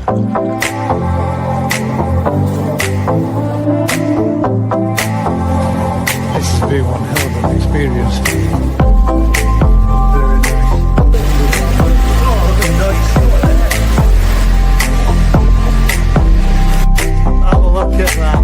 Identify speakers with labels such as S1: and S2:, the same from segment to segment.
S1: This has been one hell of an experience. Have a look at that.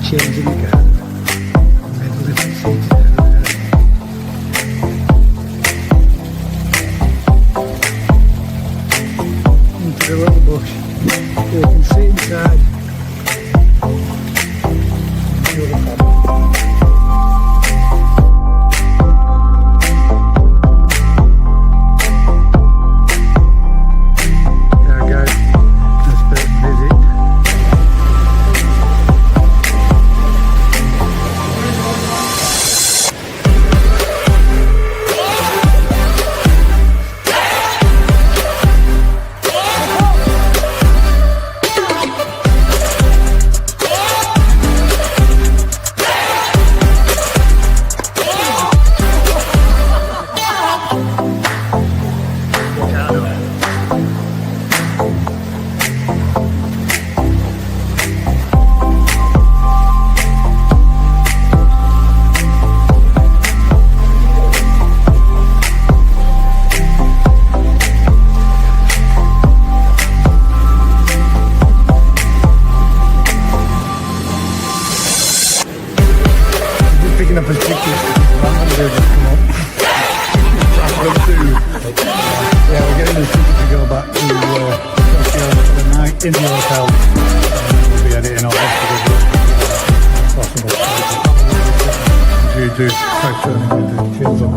S1: Changing the garden. Made a little seat there. Into the little bush. You can see inside. Beautiful. There guys, let's visit. Picking up his pictures randomly just come up. Yeah, we're getting his ticket to go back to Tokyo for the night in the hotel. We'll be editing all this possible. Do try turning the chills up.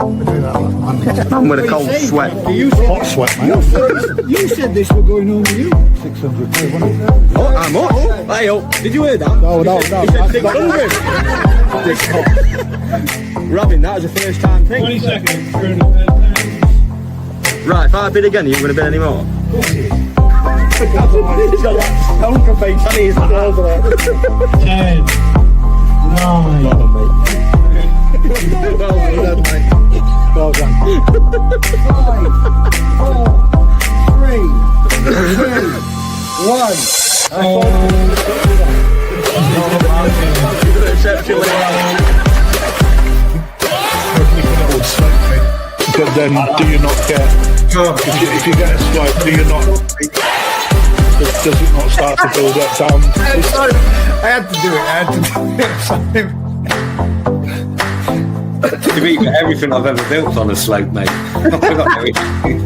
S1: We do that last Monday.
S2: I'm with a cold sweat.
S1: Hot sweat, mate.
S3: You said this were going home with you.
S1: 600 quid, wasn't it?
S2: Oh, how much? Hey, oh, did you hear that?
S1: No.
S2: He said 600. Robin, that was a first time thing.
S3: 20 seconds.
S2: Right, if I bid again, are you going to bid any more?
S3: He's
S2: got that stonk of face on his balls.
S3: 10, 9,
S1: Well done.
S3: 5, 4, 3, 2, 1.
S1: But then, do you not get? If you get a swipe, do you not? Does it not start to build up down?
S3: I had to do it.
S2: You've eaten everything I've ever built on a slope, mate. I forgot everything.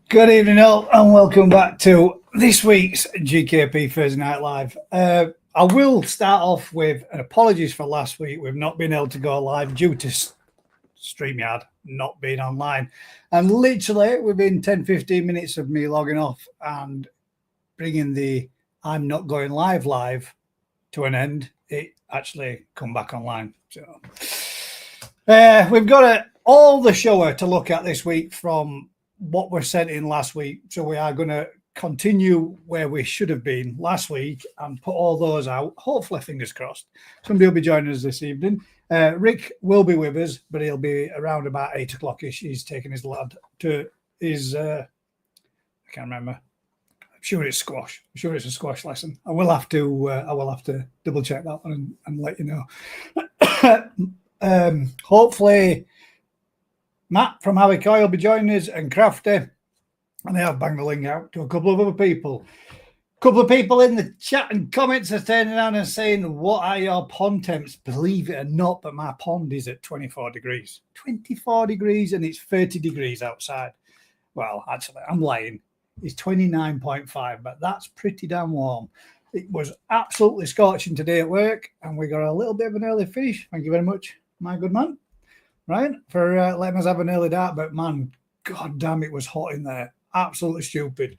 S3: Good evening all and welcome back to this week's GKP Thursday Night Live. I will start off with an apologies for last week. We've not been able to go live due to StreamYard not being online. And literally within 10-15 minutes of me logging off and bringing the I'm not going live to an end, it actually come back online. So we've got all the show to look at this week from what was sent in last week. So we are going to continue where we should have been last week and put all those out. Hopefully, fingers crossed. Somebody will be joining us this evening. Rick will be with us, but he'll be around about 8 o'clock-ish. He's taking his lad to his, I can't remember. I'm sure it's squash. I'm sure it's a squash lesson. I will have to double check that one and let you know. Hopefully, Matt from Howie will be joining us and Crafty. And they have banged the link out to a couple of other people. Couple of people in the chat and comments are turning around and saying, what are your pond temps? Believe it or not, but my pond is at 24 degrees. 24 degrees and it's 30 degrees outside. Well, actually, I'm lying. It's 29.5, but that's pretty damn warm. It was absolutely scorching today at work, and we got a little bit of an early finish. Thank you very much, my good man, Ryan, for letting us have an early dart. But man, god damn, it was hot in there. Absolutely stupid.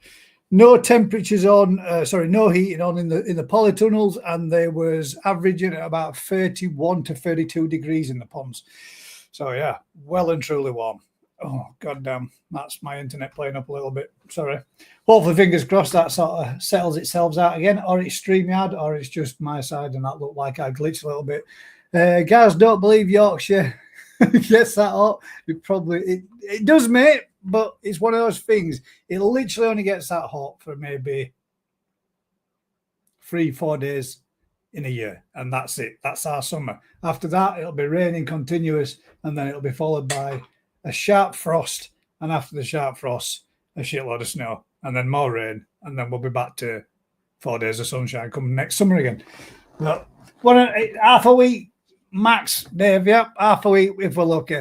S3: No temperatures on, no heating on in the polytunnels, and there was averaging at about 31 to 32 degrees in the ponds. So yeah, well and truly warm. Oh god damn, that's my internet playing up a little bit. Sorry. Hopefully, fingers crossed, that sort of settles itself out again, or it's StreamYard, or it's just my side, and that looked like I glitched a little bit. Guys, don't believe Yorkshire gets that hot. It does, mate. But it's one of those things. It literally only gets that hot for maybe 3-4 days in a year, and that's it. That's our summer. After that, it'll be raining continuous, and then it'll be followed by a sharp frost, and after the sharp frost, a shitload of snow, and then more rain, and then we'll be back to 4 days of sunshine coming next summer again. But half a week max, Dave. Yep, half a week if we're lucky.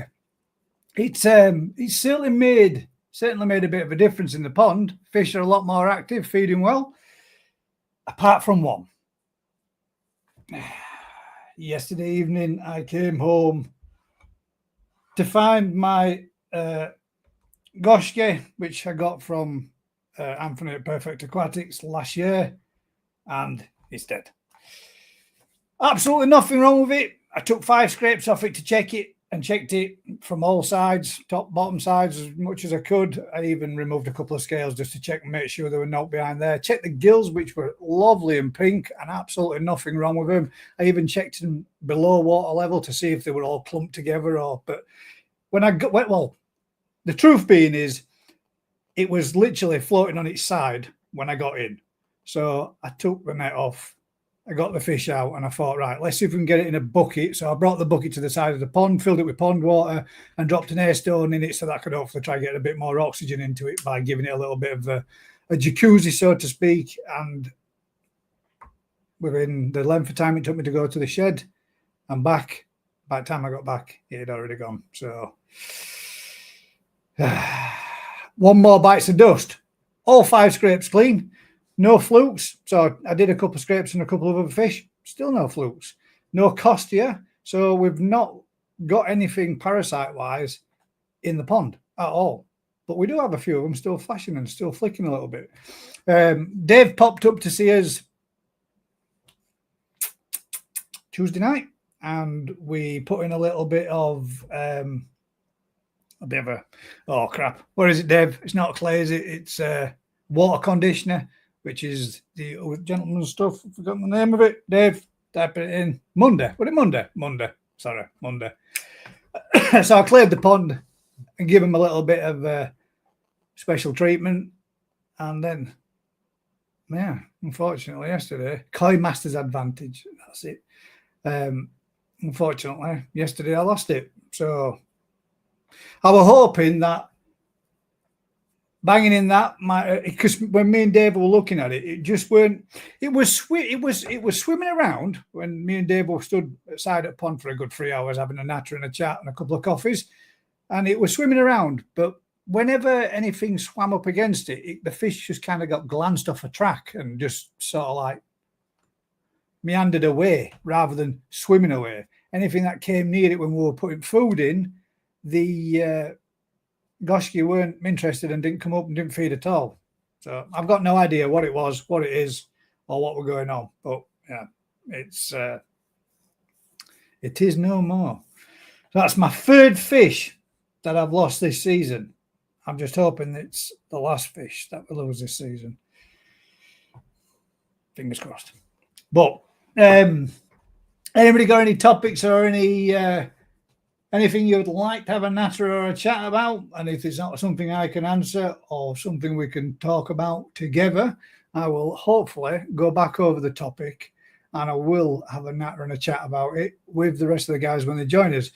S3: It's certainly made a bit of a difference in the pond. Fish are a lot more active, feeding well. Apart from one. Yesterday evening, I came home to find my goshke, which I got from Anthony at Perfect Aquatics last year, and it's dead. Absolutely nothing wrong with it. I took 5 scrapes off it to check it, and checked it from all sides, top, bottom sides, as much as I could. I even removed a couple of scales just to check and make sure there were no behind there. Checked the gills, which were lovely and pink, and absolutely nothing wrong with them. I even checked them below water level to see if they were all clumped together. But when I got, well, the truth being is, it was literally floating on its side when I got in. So I took the net off. I got the fish out, and I thought, right, let's see if we can get it in a bucket. So I brought the bucket to the side of the pond, filled it with pond water, and dropped an air stone in it so that I could hopefully try and get a bit more oxygen into it by giving it a little bit of a jacuzzi, so to speak. And within the length of time it took me to go to the shed and back, by the time I got back, it had already gone. So one more bites of dust. All 5 scrapes clean. No flukes. So I did a couple of scrapes and a couple of other fish. Still no flukes. No costia. So we've not got anything parasite-wise in the pond at all. But we do have a few of them still flashing and still flicking a little bit. Dave popped up to see us Tuesday night, and we put in a little bit of oh crap. What is it, Dave? It's not clay, is it? It's water conditioner, which is the gentleman's stuff. I've forgotten the name of it. Dave, type it in. Monday. Was it Monday? Monday. So I cleared the pond and give him a little bit of special treatment. And then, yeah, unfortunately, yesterday, Koi Master's advantage. That's it. Unfortunately, yesterday I lost it. So I was hoping that banging in that, because when me and Dave were looking at it, it just weren't. It was swimming around when me and Dave were stood outside at pond for a good 3 hours, having a natter and a chat and a couple of coffees, and it was swimming around. But whenever anything swam up against it, the fish just kind of got glanced off a track and just sort of like meandered away rather than swimming away. Anything that came near it when we were putting food in, the goshki weren't interested and didn't come up and didn't feed at all. So I've got no idea what it was, what it is, or what we're going on. But yeah, it is no more. So that's my 3rd fish that I've lost this season. I'm just hoping it's the last fish that we lose this season. Fingers crossed. But anybody got any topics or anything you would like to have a natter or a chat about? And if it's not something I can answer or something we can talk about together, I will hopefully go back over the topic and I will have a natter and a chat about it with the rest of the guys when they join us.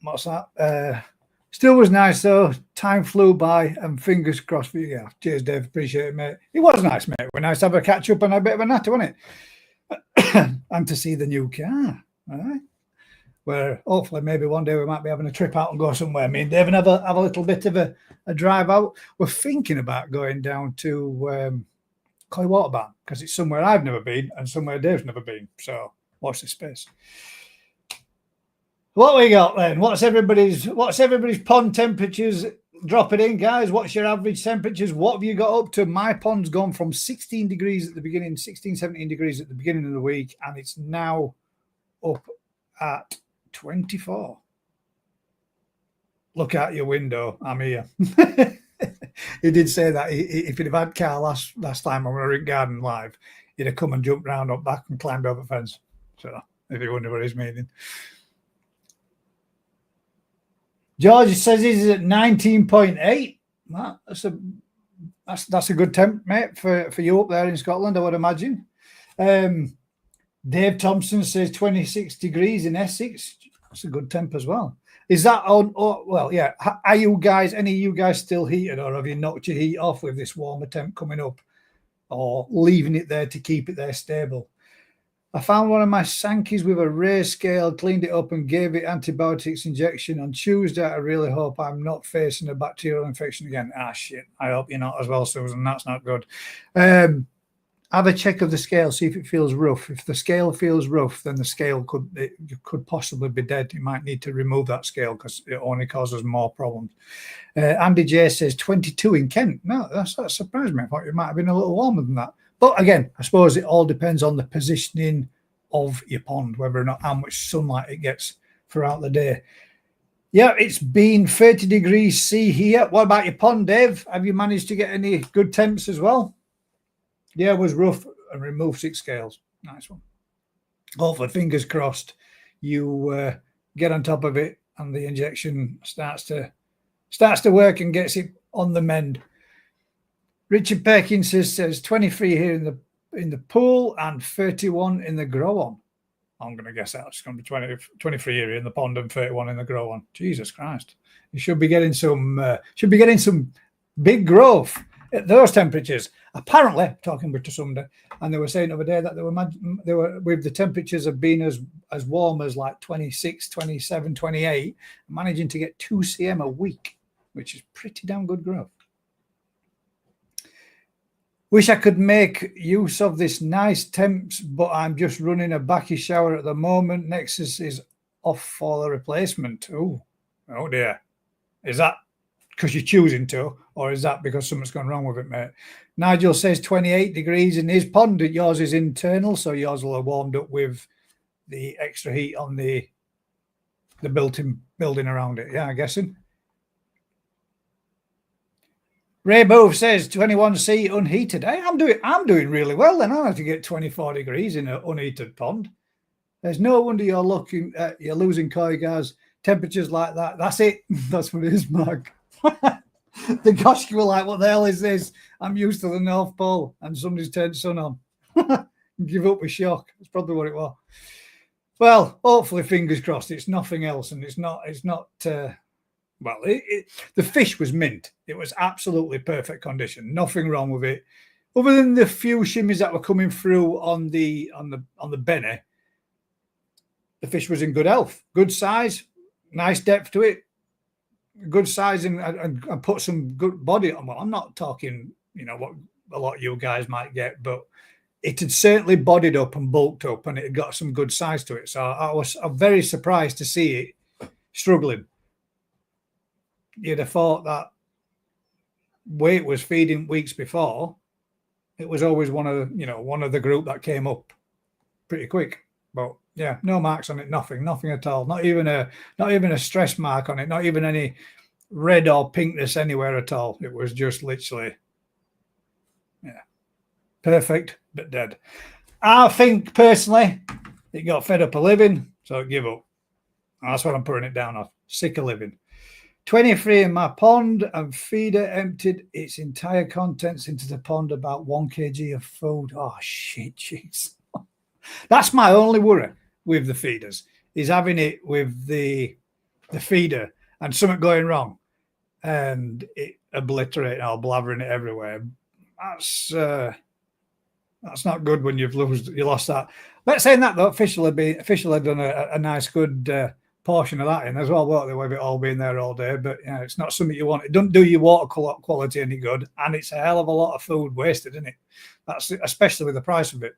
S3: What's that? Still was nice though. Time flew by and fingers crossed for you. Yeah, cheers, Dave. Appreciate it, mate. It was nice, mate. It was nice to have a catch up and a bit of a natter, wasn't it? And to see the new car. All right. Where hopefully maybe one day we might be having a trip out and go somewhere. Me and Dave and have a little bit of a drive out. We're thinking about going down to Coy Waterbarn because it's somewhere I've never been and somewhere Dave's never been. So watch this space. What we got then? What's everybody's pond temperatures dropping in, guys? What's your average temperatures? What have you got up to? My pond's gone from 16 degrees at the beginning, 16, 17 degrees at the beginning of the week, and it's now up at 24. Look out your window. I'm here. He did say that if he'd have had Carl last time when we were in Garden Live, he'd have come and jumped round up back and climbed over the fence. So if you wonder what he's meaning. George says he's at 19.8. That's a good temp, mate, for you up there in Scotland, I would imagine. Dave Thompson says 26 degrees in Essex. That's a good temp as well. Is that on? Oh, well, yeah. Are you guys, any of you guys still heated, or have you knocked your heat off with this warmer temp coming up, or leaving it there to keep it there stable? I found one of my Sankeys with a Ray scale, cleaned it up and gave it antibiotics injection on Tuesday. I really hope I'm not facing a bacterial infection again. Ah, shit. I hope you're not as well, Susan. That's not good. Have a check of the scale, see if it feels rough. If the scale feels rough, then the scale could possibly be dead. You might need to remove that scale because it only causes more problems. Andy J says 22 in Kent. No, that surprised me. I thought it might have been a little warmer than that. But again, I suppose it all depends on the positioning of your pond, whether or not how much sunlight it gets throughout the day. Yeah, it's been 30 degrees C here. What about your pond, Dave? Have you managed to get any good temps as well? Yeah, it was rough and removed 6 scales. Nice one. Hopefully, fingers crossed, you get on top of it and the injection starts to work and gets it on the mend. Richard Perkins says 23 here in the pool and 31 in the grow on. I'm going to guess that's going to be 23 here in the pond and 31 in the grow on. Jesus Christ! You should be getting some big growth at those temperatures. Apparently, talking to somebody, and they were saying the other day that they were with the temperatures of being as warm as like 26, 27, 28, managing to get 2 cm a week, which is pretty damn good growth. Wish I could make use of this nice temps, but I'm just running a backy shower at the moment. Nexus is off for the replacement. Oh dear. Is that because you're choosing to, or is that because something's gone wrong with it, mate? Nigel says 28 degrees in his pond. Yours is internal, so yours will have warmed up with the extra heat on the built-in building around it. Yeah, I'm guessing. Ray Bove says 21C unheated. Hey, I'm doing really well then. I have to get 24 degrees in an unheated pond. There's no wonder you're losing koi guys. Temperatures like that. That's it. That's what it is, Mark. The gosh, you were like, what the hell is this? I'm used to the North Pole and somebody's turned sun on. Give up with shock. That's probably what it was. Well, hopefully, fingers crossed, it's nothing else, and it's not. Well, the fish was mint. It was absolutely perfect condition. Nothing wrong with it, other than the few shimmies that were coming through on the Benny. The fish was in good health, good size, nice depth to it, good size, and put some good body on. Well, I'm not talking, what a lot of you guys might get, but it had certainly bodied up and bulked up, and it had got some good size to it. So I'm very surprised to see it struggling. You'd have thought that weight was feeding weeks before. It was always one of the group that came up pretty quick. But yeah, no marks on it, nothing at all. Not even a stress mark on it, not even any red or pinkness anywhere at all. It was just literally, perfect but dead. I think personally, it got fed up of living, so it give up. That's what I'm putting it down off. Sick of living. 23 in my pond, and feeder emptied its entire contents into the pond, about 1 kg of food. Oh, shit, jeez. That's my only worry with the feeders, is having it with the feeder and something going wrong, and it obliterating or blabbering it everywhere. That's not good when you lost that. But saying that though, official had done a nice good portion of that in as well, won't they? With it all being there all day, but it's not something you want. It doesn't do your water quality any good, and it's a hell of a lot of food wasted, isn't it? That's especially with the price of it.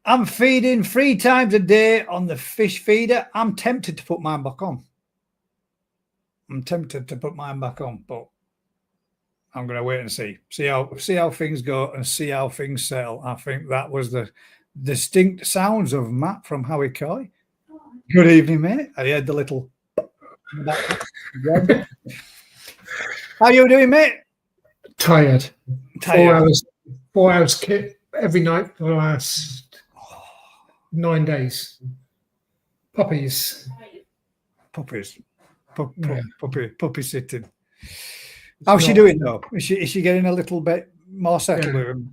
S3: I'm feeding 3 times a day on the fish feeder. I'm tempted to put mine back on. But I'm going to wait and see how things go and see how things settle. I think that was the distinct sounds of Matt from Howie Coy. Good evening, mate. I heard the little. How you doing, mate?
S4: Tired. 4 hours kit every night for the last 9 days. Puppy
S3: sitting. How's she doing though? Is she getting a little bit more settled with him?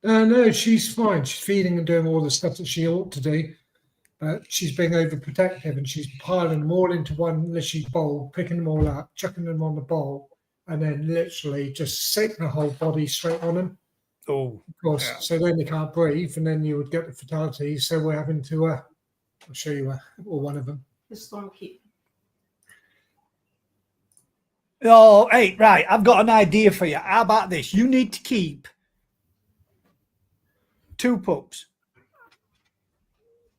S4: No, she's fine. She's feeding and doing all the stuff that she ought to do. But she's being overprotective and she's piling them all into one lishy bowl, picking them all up, chucking them on the bowl, and then literally just setting her whole body straight on them.
S3: Oh,
S4: of course. Yeah. So then they can't breathe, and then you would get the fatality. So we're having to. I'll show you one of them.
S5: The stormkeeper.
S3: Oh, hey, right. I've got an idea for you. How about this? You need to keep 2 pups.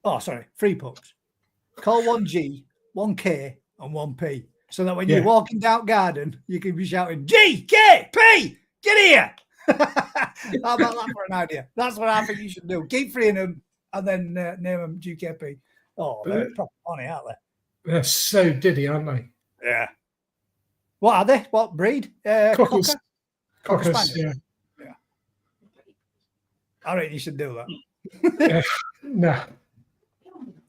S3: Oh, sorry, 3 pups. Call 1 G, 1 K, and 1 P. So that when you're walking down garden, you can be shouting, G, K, P, get here. How about that for an idea? That's what I think you should do. Keep 3 of them and then name them GKP. Oh, they're proper funny, aren't they?
S4: They're so diddy, aren't they?
S3: Yeah. What are they? What breed?
S4: Cockers.
S3: Cockers,
S4: yeah.
S3: I reckon you should do that.
S4: Nah.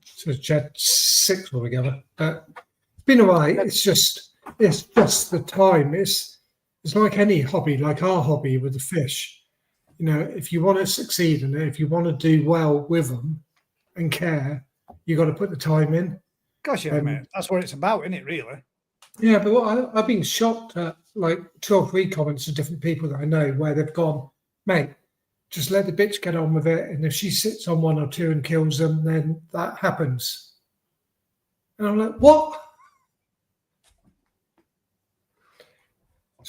S4: So it's had 6 altogether. But it's been all right. It's just the time. It's like any hobby, like our hobby with the fish. You know, if you want to succeed in it, if you want to do well with them and care, you got to put the time in.
S3: Gosh, yeah, mate. That's what it's about, isn't it, really?
S4: Yeah, but I've been shocked at like 2 or 3 comments of different people that I know where they've gone, mate, just let the bitch get on with it. And if she sits on 1 or 2 and kills them, then that happens. And I'm like, what?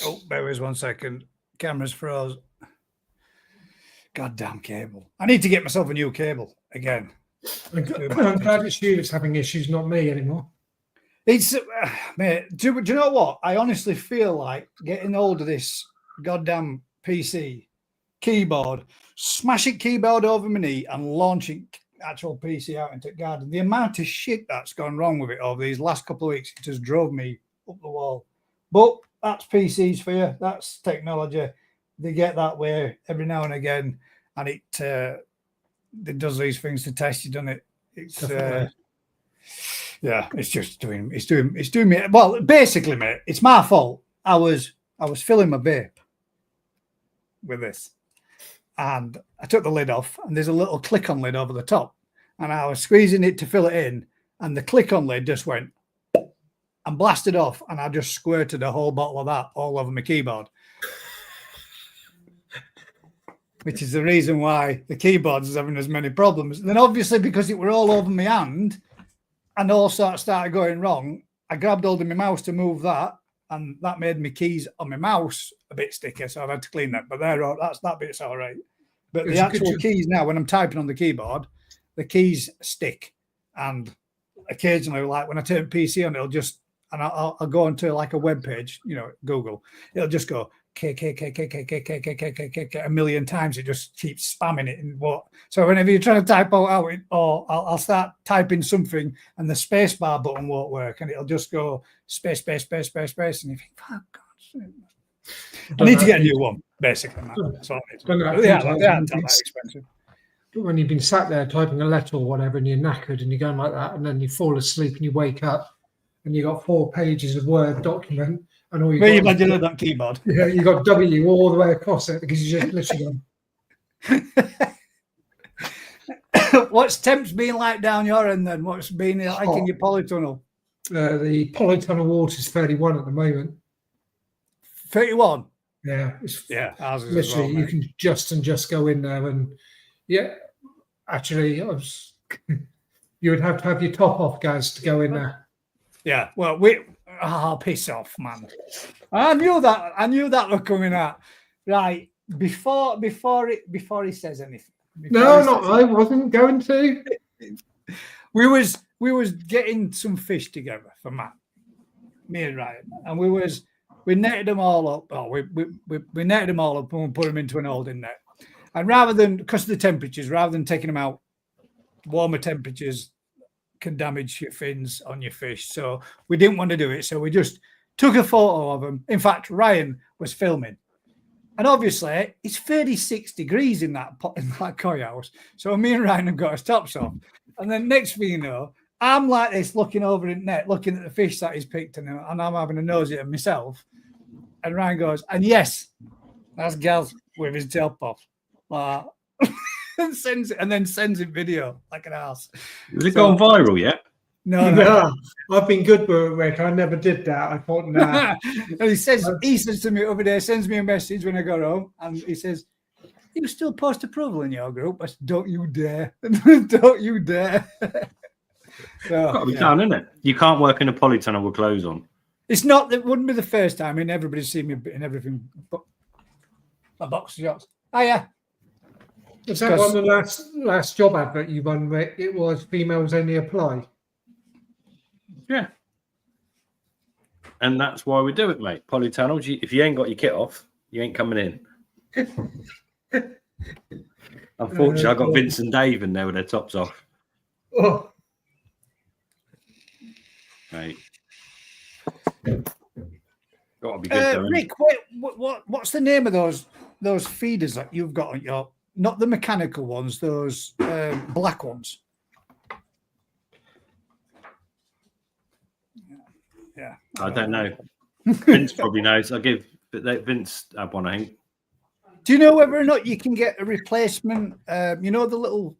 S3: Oh, bear with us 1 second. Camera's froze. Goddamn cable. I need to get myself a new cable again.
S4: I'm glad it's you that's having issues, not me anymore.
S3: It's, mate, do you know what? I honestly feel like getting hold of this goddamn PC keyboard, smashing keyboard over my knee and launching actual PC out into the garden. The amount of shit that's gone wrong with it over these last couple of weeks, it just drove me up the wall. But that's PCs for you. That's technology. They get that way every now and again, and it does these things to test you, doesn't it? It's yeah, it's doing me. Well, basically, mate, it's my fault. I was filling my vape with this, and I took the lid off, and there's a little click-on lid over the top, and I was squeezing it to fill it in, and the click-on lid just went and blasted off, and I just squirted a whole bottle of that all over my keyboard. Which is the reason why the keyboard is having as many problems. And then obviously because it were all over my hand and all started going wrong, I grabbed hold of my mouse to move that, and that made my keys on my mouse a bit sticky, so I've had to clean that. But that bit's all right. But the actual keys now, when I'm typing on the keyboard, the keys stick. And occasionally, like when I turn PC on, it'll just, and I'll go into like a web page, you know, Google, it'll just go K a million times. It just keeps spamming it. And what? So whenever you're trying to type out, or I'll start typing something and the space bar button won't work, and it'll just go space, and you think, oh God, I need to get a new one. Basically, that's all I need. They aren't that expensive.
S4: When you've been sat there typing a letter or whatever, and you're knackered, and you're going like that, and then you fall asleep, and you wake up, and you got 4 pages of Word document. And all
S3: you imagine that keyboard.
S4: Yeah, you got W all the way across it because you just literally
S3: What's temps been like down your end then? What's been like in your polytunnel?
S4: The polytunnel water is 31 at the moment.
S3: 31.
S4: Yeah, it's
S3: Ours is as
S4: literally
S3: well,
S4: you can just go in there and actually you would have to have your top off, guys, to go in there.
S3: Yeah, well, piss off, man. I knew that was coming out. Right, before he says anything.
S4: I wasn't going to.
S3: We was getting some fish together for Matt, me and Ryan, and we netted them all up. Oh, we netted them all up and we put them into an holding net. And rather than, because of the temperatures, rather than taking them out, warmer temperatures can damage your fins on your fish. So we didn't want to do it. So we just took a photo of them. In fact, Ryan was filming. And obviously, it's 36 degrees in that koi house. So me and Ryan have got our tops off. And then next thing you know, I'm like this, looking over in net, looking at the fish that he's picked, and I'm having a nosy at myself. And Ryan goes, and yes, that's Gaz with his tail off. And sends it video like an ass.
S2: Has it gone viral yet?
S3: No.
S4: I've been good with it, Rick. I never did that. I thought, nah.
S3: And he says to me over there, sends me a message when I got home, and he says, "You still post approval in your group?" I said, "Don't you dare. Don't you dare." So,
S2: Got to be done, isn't it? You can't work in a polytunnel with clothes on.
S3: It wouldn't be the first time. I mean, everybody's seen me in everything but my boxer shorts. Oh yeah.
S4: Was that on the last job advert you won, Rick? It was females only apply.
S2: Yeah. And that's why we do it, mate. Polytunnels, if you ain't got your kit off, you ain't coming in. Unfortunately, I got Vince and Dave in there with their tops off.
S4: Oh.
S2: Mate. Got to be good,
S3: Rick, what's the name of those feeders that you've got on your, not the mechanical ones, those black ones? Yeah.
S2: I don't know. Vince probably knows. Vince had one, I think.
S3: Do you know whether or not you can get a replacement? You know the little,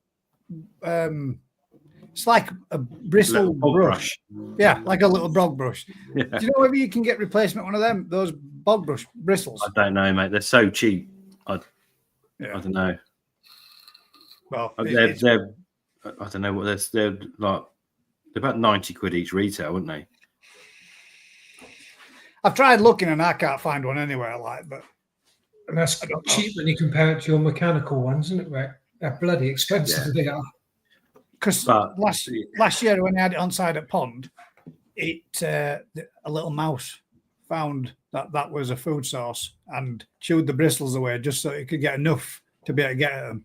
S3: it's like a bristle brush. Yeah, like a little bog brush. Yeah. Do you know whether you can get replacement one of them? Those bog brush bristles.
S2: I don't know, mate. They're so cheap. I don't know.
S3: Well,
S2: they're I don't know what they're like. They're about 90 quid each retail, wouldn't they?
S3: I've tried looking and I can't find one anywhere but.
S4: And that's cheap when you compare it to your mechanical ones, isn't it, Rick? They're bloody expensive, they are.
S3: Because last year when I had it on side at Pond, a little mouse found that was a food source and chewed the bristles away just so it could get enough to be able to get at them.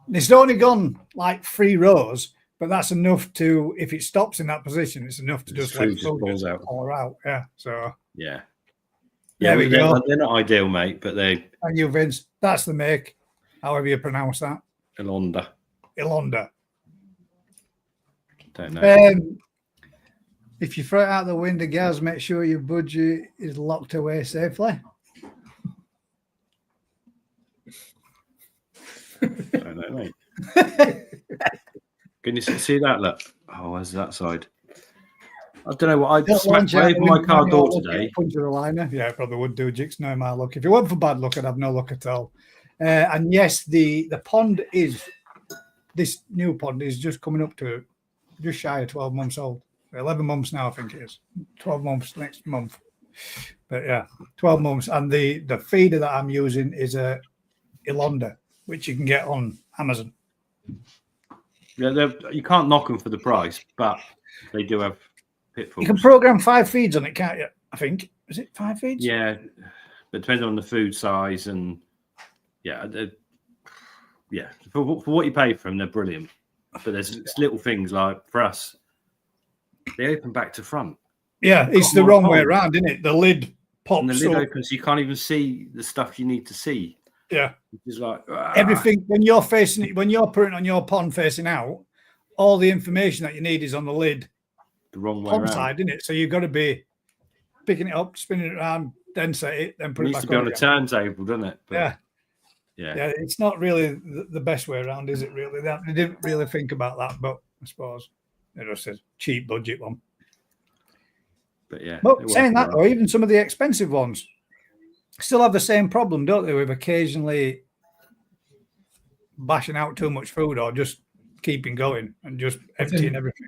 S3: And it's only gone like 3 rows, but that's enough to, if it stops in that position, it's enough to just let food pour out. Yeah, so
S2: yeah, they're not ideal, mate, but they.
S3: And you, Vince, that's the make, however you pronounce that.
S2: Ilonda. Don't know.
S3: If you throw it out the window, Gaz, make sure your budget is locked away safely.
S2: Don't know, mate. Can you see that? Look. Oh, where's that side? I don't know what I smacked over my car door today.
S3: Puncher a liner. Yeah, I probably would do, Jix. No, my luck. If it weren't for bad luck, I'd have no luck at all. And yes, the pond this new pond is just coming up to just shy of 12 months old. 11 months now, I think it is. 12 months next month. But yeah, 12 months. And the feeder that I'm using is a Ilonda, which you can get on Amazon.
S2: Yeah, you can't knock them for the price, but they do have pitfalls.
S3: You can program 5 feeds on it, can't you? I think. Is it 5 feeds?
S2: Yeah, but depending on the food size and for what you pay for them, they're brilliant. But there's little things like for us, they open back to front. Yeah,
S3: it's the wrong way around, isn't it? The lid pops.
S2: And the lid opens, so you can't even see the stuff you need to see.
S3: Yeah,
S2: it's like
S3: everything when you're facing it, when you're putting on your pond facing out, all the information that you need is on the lid.
S2: The wrong way
S3: pond
S2: around.
S3: Side, isn't it? So you've got to be picking it up, spinning it around, then set it, then put it back
S2: on. It needs to be on a turntable, doesn't it? But,
S3: yeah. It's not really the best way around, is it? Really, they didn't really think about that, but I suppose it was a cheap budget one.
S2: But yeah.
S3: But saying that, though, even some of the expensive ones still have the same problem, don't they, with occasionally bashing out too much food or just keeping going and just emptying everything.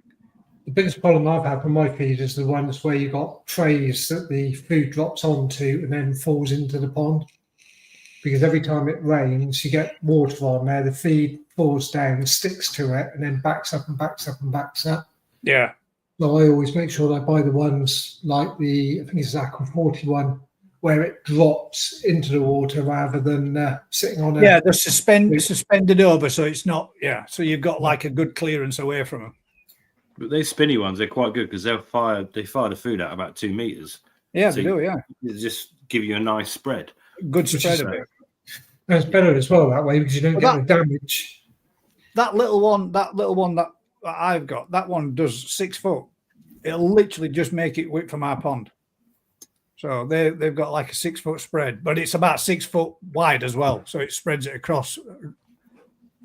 S4: The biggest problem I've had with my feed is the ones where you got trays that the food drops onto and then falls into the pond. Because every time it rains, you get water on there, the feed falls down, sticks to it, and then backs up and backs up and backs up.
S3: Yeah.
S4: So I always make sure that I buy the ones like I think it's Aqua 41, where it drops into the water rather than sitting on it.
S3: Yeah, they're suspended over, so it's not, so you've got like a good clearance away from them.
S2: But those spinny ones, they're quite good because they fire the food out about 2 meters.
S3: Yeah, so they do, yeah.
S2: They just give you a nice spread.
S3: Good spread of it.
S4: And it's better as well that way because you don't get the damage.
S3: That little one that I've got, that one does 6 foot. It'll literally just make it width from our pond. So they've got like a 6 foot spread, but it's about 6 foot wide as well. So it spreads it across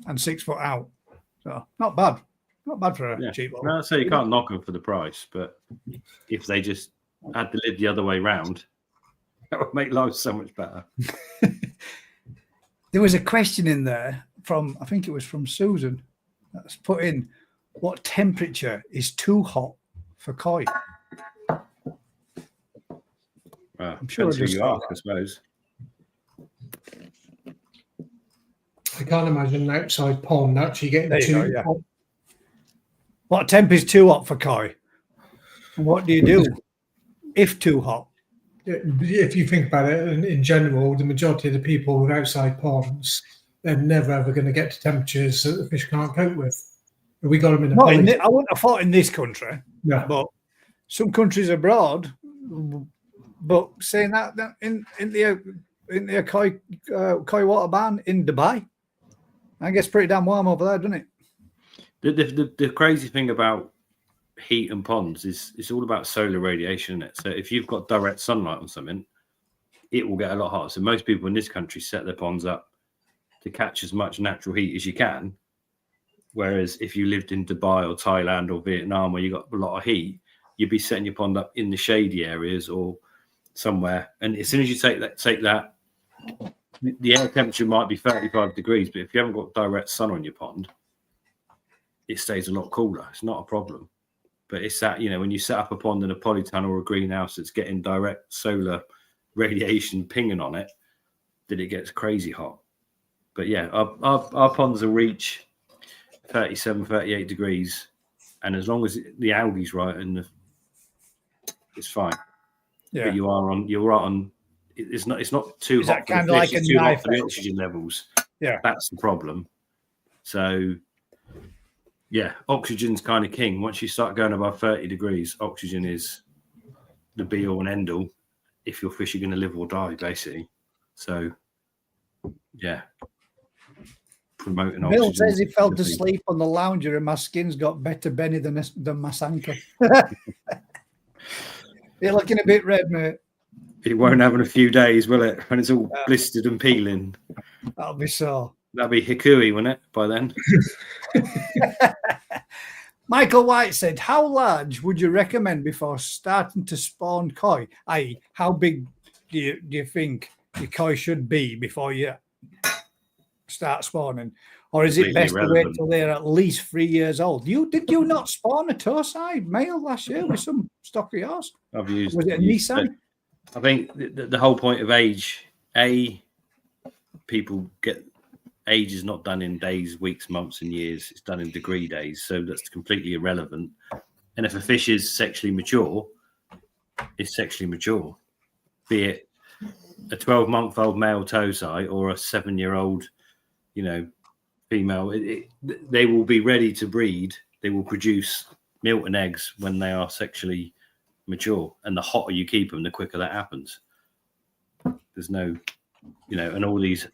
S3: and 6 foot out. So not bad. Not bad for a cheap one.
S2: No, so you can't knock them for the price, but if they just had the lid the other way round, that would make life so much better.
S3: There was a question in there from, I think it was from Susan, that's put in, what temperature is too hot for koi?
S2: I'm sure who you ask, I suppose.
S4: I can't imagine an outside pond actually getting too hot.
S3: What temp is too hot for koi? And what do you do if too hot?
S4: If you think about it, in general, the majority of the people with outside ponds, they're never ever going to get to temperatures that the fish can't cope with. We got them in the
S3: I wouldn't have thought in this country, but some countries abroad. But saying that in the koi water ban in Dubai, I guess pretty damn warm over there, doesn't it?
S2: The crazy thing about heat and ponds is it's all about solar radiation, isn't it? So if you've got direct sunlight on something, it will get a lot hotter. So most people in this country set their ponds up to catch as much natural heat as you can. Whereas if you lived in Dubai or Thailand or Vietnam where you got a lot of heat, you'd be setting your pond up in the shady areas or somewhere. And as soon as you take that, the air temperature might be 35 degrees, but if you haven't got direct sun on your pond, it stays a lot cooler. It's not a problem. But it's that, when you set up a pond in a polytunnel or a greenhouse that's getting direct solar radiation pinging on it, that it gets crazy hot. But yeah, our ponds will reach 37, 38 degrees. And as long as the algae's right, it's fine. Yeah. But you're right on. It's not too hot.
S3: Kind of like a
S2: too
S3: knife
S2: hot for the oxygen levels.
S3: Yeah,
S2: that's the problem. So, yeah, oxygen's kind of king. Once you start going above 30 degrees, oxygen is the be all and end all. If your fish are going to live or die, basically. So, yeah, promoting oxygen.
S3: Bill says he fell asleep on the lounger and my skin's got better Benny than my Sanka. You're looking a bit red, mate.
S2: It won't have in a few days, will it? When it's all blistered and peeling.
S3: That'll be so.
S2: That'll be hikui, won't it, by then?
S3: Michael White said, how large would you recommend before starting to spawn koi? I.e., how big do you think your koi should be before you start spawning? Or is it best to wait till they're at least 3 years old? Did you not spawn a toe-side male last year with some stock of yours?
S2: I've used.
S3: Was it a Nissan?
S2: I think the whole point of age, people get age is not done in days, weeks, months, and years. It's done in degree days, so that's completely irrelevant. And if a fish is sexually mature, it's sexually mature, be it a 12-month-old male toe-side or a 7-year-old, female. They will be ready to breed. They will produce milk and eggs when they are sexually mature, and the hotter you keep them, the quicker that happens. There's no, and all these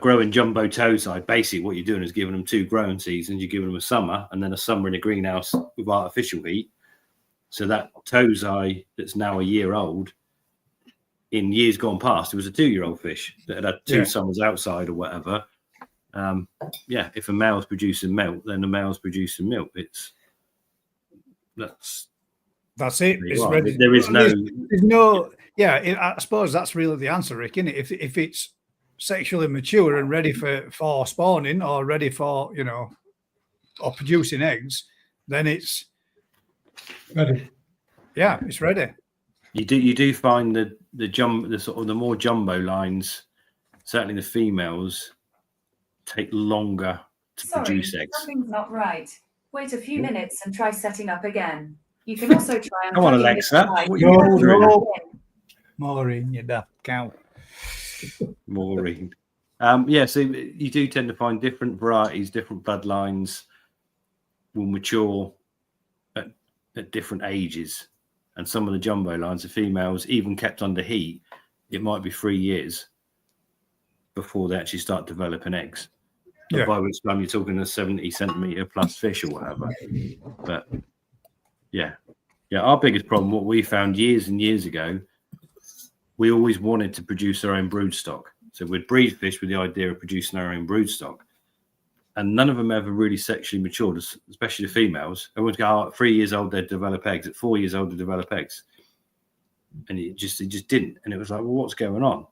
S2: growing jumbo toe-side, basically what you're doing is giving them 2 growing seasons. You're giving them a summer and then a summer in a greenhouse with artificial heat. So that toe-side that's now a year old, in years gone past, it was a 2-year-old fish that had 2 summers outside or whatever. If a male's producing milk, then the male's producing milk.
S3: That's it.
S2: There you
S3: It's
S2: are.
S3: ready.
S2: There is no.
S3: There's no. Yeah, I suppose that's really the answer, Rick. Isn't it? If it's sexually mature and ready for spawning or ready for or producing eggs, then it's
S4: Ready.
S3: it's ready.
S2: You do find the sort of the more jumbo lines, certainly the females, take longer to produce eggs.
S5: Something's not right. Wait a few minutes and try setting up again. You can also try
S2: Come on,
S5: unplugging
S2: Alexa.
S5: the device.
S2: What are you doing?
S3: Maureen, you daft cow.
S2: Maureen. So you do tend to find different varieties, different bloodlines will mature at different ages. And some of the jumbo lines, the females, even kept under heat, it might be 3 years before they actually start developing eggs.
S3: Yeah.
S2: By which time you're talking a 70 centimeter plus fish or whatever. But yeah, our biggest problem, what we found years and years ago, we always wanted to produce our own brood stock. So we'd breed fish with the idea of producing our own brood stock. And none of them ever really sexually matured, especially the females. Everyone's go, at 3 years old, they'd develop eggs. At 4 years old, they'd develop eggs. And it just didn't. And it was like, well, what's going on?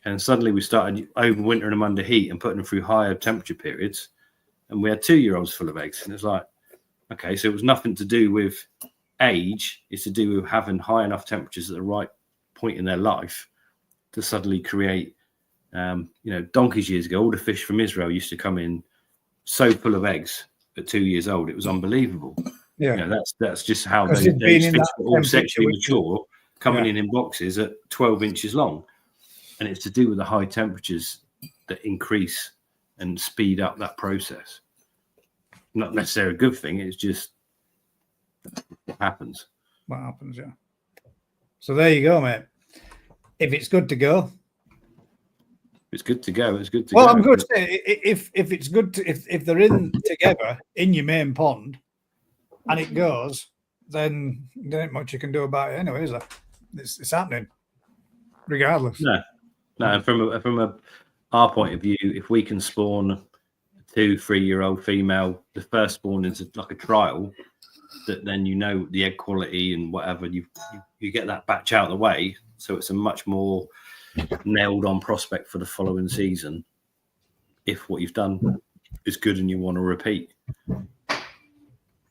S2: And suddenly we started overwintering them under heat and putting them through higher temperature periods. And we had 2-year-olds full of eggs. And it's like, okay, so it was nothing to do with age. It's to do with having high enough temperatures at the right point in their life to suddenly create, donkeys years ago, all the fish from Israel used to come in so full of eggs at 2 years old. It was unbelievable.
S3: Yeah.
S2: That's just how
S3: Because
S2: those
S3: it's been
S2: fish
S3: in
S2: were all
S3: that
S2: sexually
S3: temperature,
S2: mature, coming in boxes at 12 inches long. And it's to do with the high temperatures that increase and speed up that process. Not necessarily a good thing. It's just what happens.
S3: What happens, yeah. So there you go, mate. If it's good to go.
S2: It's good to go. It's good to
S3: Well,
S2: go.
S3: I'm going to say if it's good to, if they're in together in your main pond and it goes, then there ain't much you can do about it anyway, is there? It's happening, regardless.
S2: No. From our point of view, if we can spawn a 2-3-year-old female, the first spawn is like a trial. That then the egg quality and whatever you get that batch out of the way, so it's a much more nailed on prospect for the following season if what you've done is good and you want to repeat.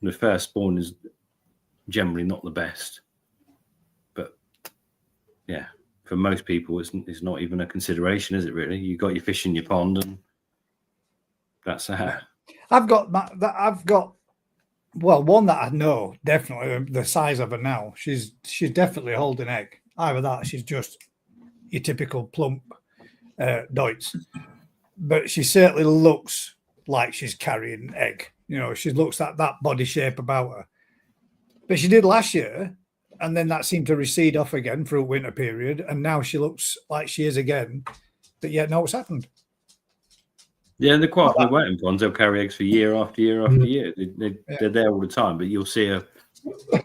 S2: The first spawn is generally not the best, but yeah, for most people it's not even a consideration, is it really? You got your fish in your pond and that's that.
S3: I've got one that I know definitely the size of her now. She's definitely holding egg. Either that, she's just your typical plump Deutz, but she certainly looks like she's carrying egg. She looks at that body shape about her. But she did last year, and then that seemed to recede off again through winter period, and now she looks like she is again. But yet, no, what's happened?
S2: Yeah, they're quite the waiting ponds. They'll carry eggs for year after year after year. They're there all the time. But you'll see a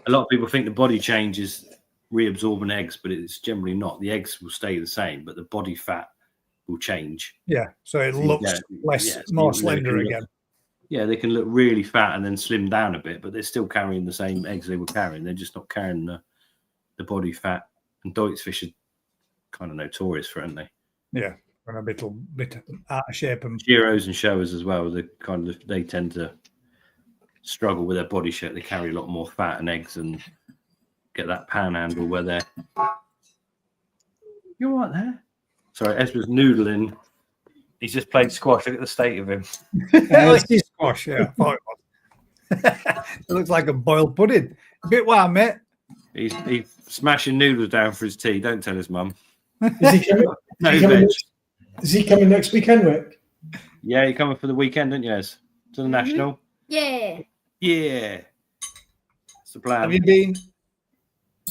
S2: lot of people think the body changes reabsorbing eggs, but it's generally not. The eggs will stay the same, but the body fat will change.
S3: Yeah, so it looks more slender again.
S2: Yeah, they can look really fat and then slim down a bit, but they're still carrying the same eggs they were carrying. They're just not carrying the body fat. And Deutz fish are kind of notorious for it, aren't they?
S3: Yeah, and a bit out of shape. And
S2: Sheros and showers as well. They tend to struggle with their body shape. They carry a lot more fat and eggs and get that panhandle where they're. You're right there. Sorry, Ezra's noodling. He's just played squash. Look at the state of him.
S3: it's squash, yeah. I thought it was. It looks like a boiled pudding. A bit warm, mate.
S2: He's smashing noodles down for his tea. Don't tell his mum.
S4: Is he coming? Is he coming next weekend, Rick?
S2: Yeah, you're coming for the weekend, aren't you, Ez? To the National?
S6: Yeah.
S2: Yeah. That's the plan.
S3: Have you been?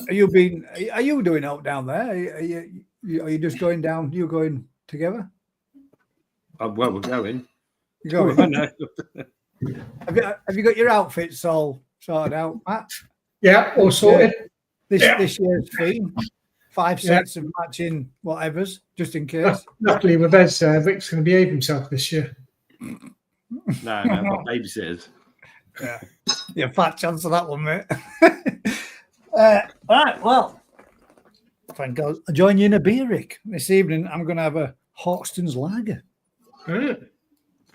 S3: Are you doing out down there? Are you just going down? You going together?
S2: Well, we're going.
S3: You're going.
S2: I know.
S3: Have you got your outfits all sorted out, Matt?
S4: Yeah, all sorted.
S3: This year's theme. 5 sets of matching whatevers, just in case.
S4: Luckily, with Ez, Rick's going to behave himself this year.
S2: No, I've got babysitters.
S3: Yeah, fat chance of that one, mate. Right, well, Frank, I'll join you in a beer, Rick. This evening, I'm going to have a Hawkston's Lager.
S2: Very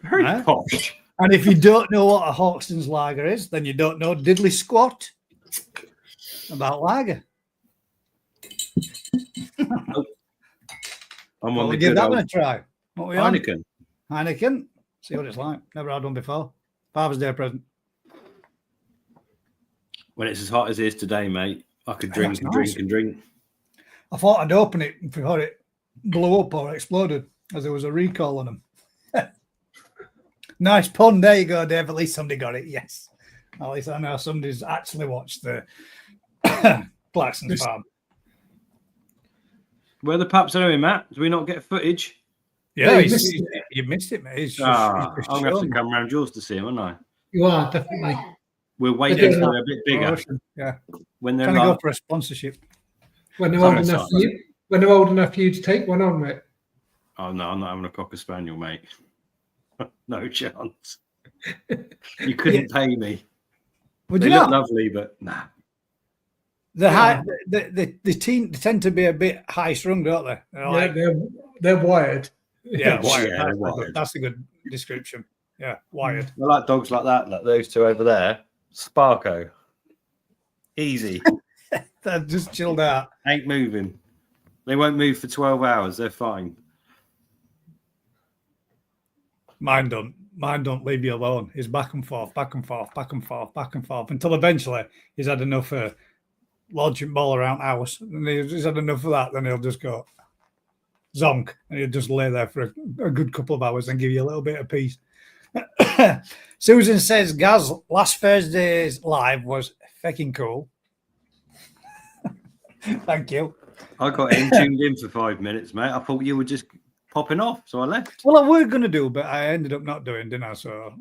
S3: Right.
S2: posh.
S3: And if you don't know what a Hawkston's Lager is, then you don't know diddly squat about lager.
S2: I'm
S3: Well,
S2: on the
S3: we'll give
S2: good
S3: that
S2: old
S3: one a try. What we on?
S2: Heineken.
S3: Heineken. See what it's like. Never had one before. Father's Day present.
S2: When it's as hot as it is today, mate, I could
S3: Oh,
S2: drink
S3: that's
S2: and
S3: nice.
S2: drink and drink.
S3: I thought I'd open it before it blew up or exploded, as there was a recall on them. Nice pun. There you go, Dave. At least somebody got it. Yes. At least I know somebody's actually watched the Blackson's Farm.
S2: Where are the pups anyway, Matt? Do we not get footage?
S3: Yeah,
S4: you missed
S3: you missed it, mate. He's just,
S2: I'm
S3: he's
S2: going to have to
S3: shown.
S2: come round yours to see him, aren't I?
S4: You are definitely.
S2: We're waiting
S4: doing
S2: until
S4: that.
S2: they're a bit bigger.
S3: Yeah.
S2: When they're
S3: Trying to go
S2: like,
S3: for a sponsorship.
S4: When they're
S2: Sorry,
S4: old enough
S2: sorry.
S4: for you. When they're old enough for you to take one on, mate.
S2: oh no, I'm not having a cocker spaniel, mate. No chance. You couldn't pay me.
S3: Would
S2: They
S3: you
S2: look
S3: not?
S2: lovely, but nah.
S3: The high, the tend to be a bit high strung, don't they? They're like,
S4: They're wired.
S3: yeah, wired.
S2: Yeah, they're
S3: That's,
S2: wired.
S3: that's a good description. Yeah, wired.
S2: I like dogs like that. Like those two over there. Sparko. Easy.
S3: They're just chilled out.
S2: Ain't moving. They won't move for 12 hours. They're fine.
S3: Mine don't leave you alone. He's back and forth, back and forth, back and forth, back and forth until eventually he's had enough of launching ball around house. And he's had enough of that, then he'll just go zonk and he'll just lay there for a good couple of hours and give you a little bit of peace. Susan says, Gaz, last Thursday's live was fucking cool. Thank you.
S2: I got tuned in for 5 minutes, mate. I thought you were just popping off, so I left.
S3: Well, I were going to do, but I ended up not doing, didn't I? So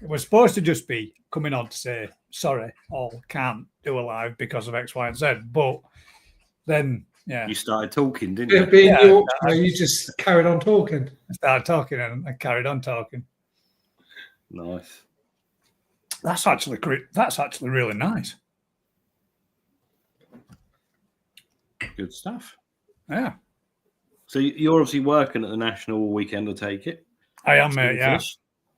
S3: it was supposed to just be coming on to say, sorry, or can't do a live because of X, Y, and Z. But then, yeah,
S2: You started talking, didn't you?
S4: Being
S3: Yeah,
S4: York, you just carried on talking.
S3: I started talking and I carried on talking.
S2: Nice.
S3: That's actually really nice.
S2: Good stuff.
S3: Yeah,
S2: So you're obviously working at the National weekend, I take it.
S3: I am, mate. Yeah,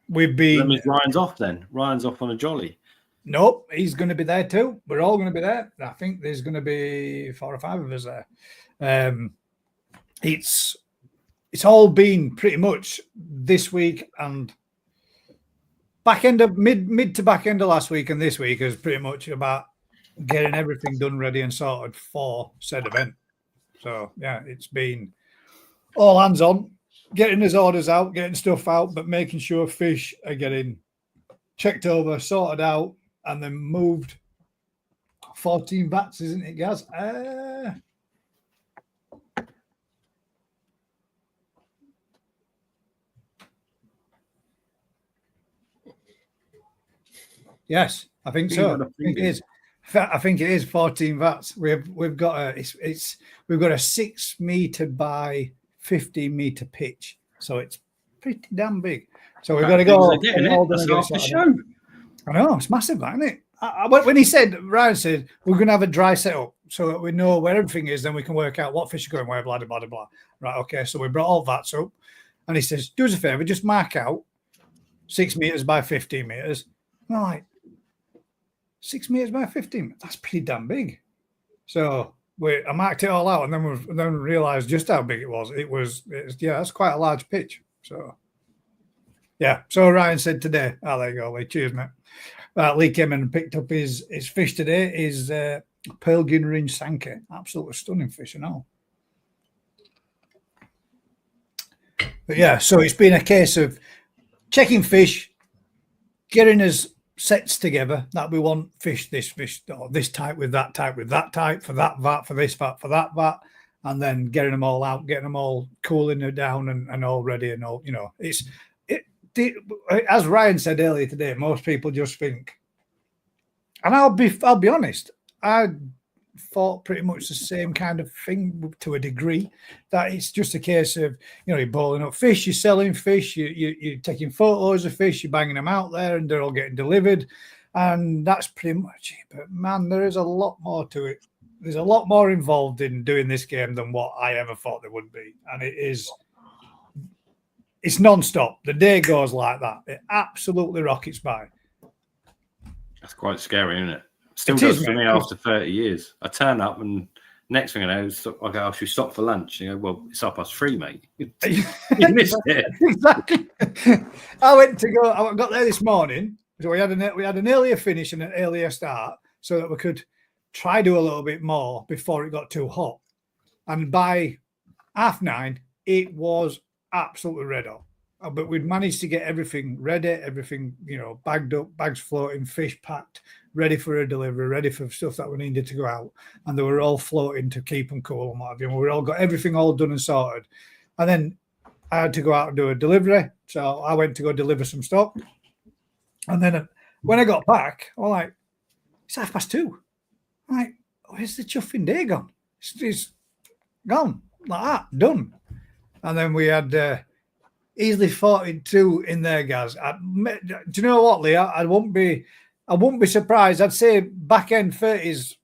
S3: we've been.
S2: That means Ryan's off then. Ryan's off on a jolly.
S3: Nope, he's going to be there too. We're all going to be there. I think there's going to be 4 or 5 of us there. It's all been pretty much this week and back end of mid to back end of last week, and this week is pretty much about getting everything done, ready and sorted for said event. So yeah, it's been all hands on, getting his orders out, getting stuff out, but making sure fish are getting checked over, sorted out, and then moved. 14 vats, isn't it, Gaz? Yes, I think so. I think it is 14 vats. We've got a 6 meter by 15 meter pitch, so it's pretty damn big. So we've got to go.
S2: That's half the show.
S3: I know, it's massive, isn't it? When he said, Ryan said, we're going to have a dry setup so that we know where everything is, then we can work out what fish are going where, blah, blah, blah, blah. Right, okay, so we brought all that up. And he says, do us a favour, just mark out 6 meters by 15 meters. And I'm like, 6 meters by 15? That's pretty damn big. So I marked it all out and then realised just how big it was. Yeah, that's quite a large pitch. So, yeah. So Ryan said today, there you go, Lee. Cheers, mate. Lee came in and picked up his fish today, his Pearl-Gin Ringe Sankey. Absolutely stunning fish and all. But yeah, so it's been a case of checking fish, getting us sets together that we want fish, or this type with that type, for that vat, for this vat, for that vat, and then getting them all out, getting them all cooling it down and all ready and all, as Ryan said earlier today, most people just think, and I'll be honest, I thought pretty much the same kind of thing to a degree, that it's just a case of, you're boiling up fish, you're selling fish, you're taking photos of fish, you're banging them out there and they're all getting delivered. And that's pretty much it. But man, there is a lot more to it. There's a lot more involved in doing this game than what I ever thought there would be. And it's non-stop. The day goes like that. It absolutely rockets by.
S2: That's quite scary, isn't it? Still
S3: It
S2: does
S3: is,
S2: for me
S3: mate.
S2: after 30 years. I turn up and next thing I know, I go, should we stop for lunch? You go, well, it's 3:30, mate. You missed it.
S3: Exactly. I got there this morning. So we had an earlier finish and an earlier start so that we could try do a little bit more before it got too hot. And by 9:30, it was absolutely red hot. But we'd managed to get everything ready, everything, bagged up, bags floating, fish packed, ready for a delivery, ready for stuff that we needed to go out. And they were all floating to keep them cool and what have you. And we all got everything all done and sorted. And then I had to go out and do a delivery. So I went to go deliver some stock. And then when I got back, I'm like, it's 2:30. I'm like, where's the chuffing day gone? It's gone like that, done. And then we had easily 42 in there, guys. Do you know what, Lee? I won't be surprised. I'd say back end 30s,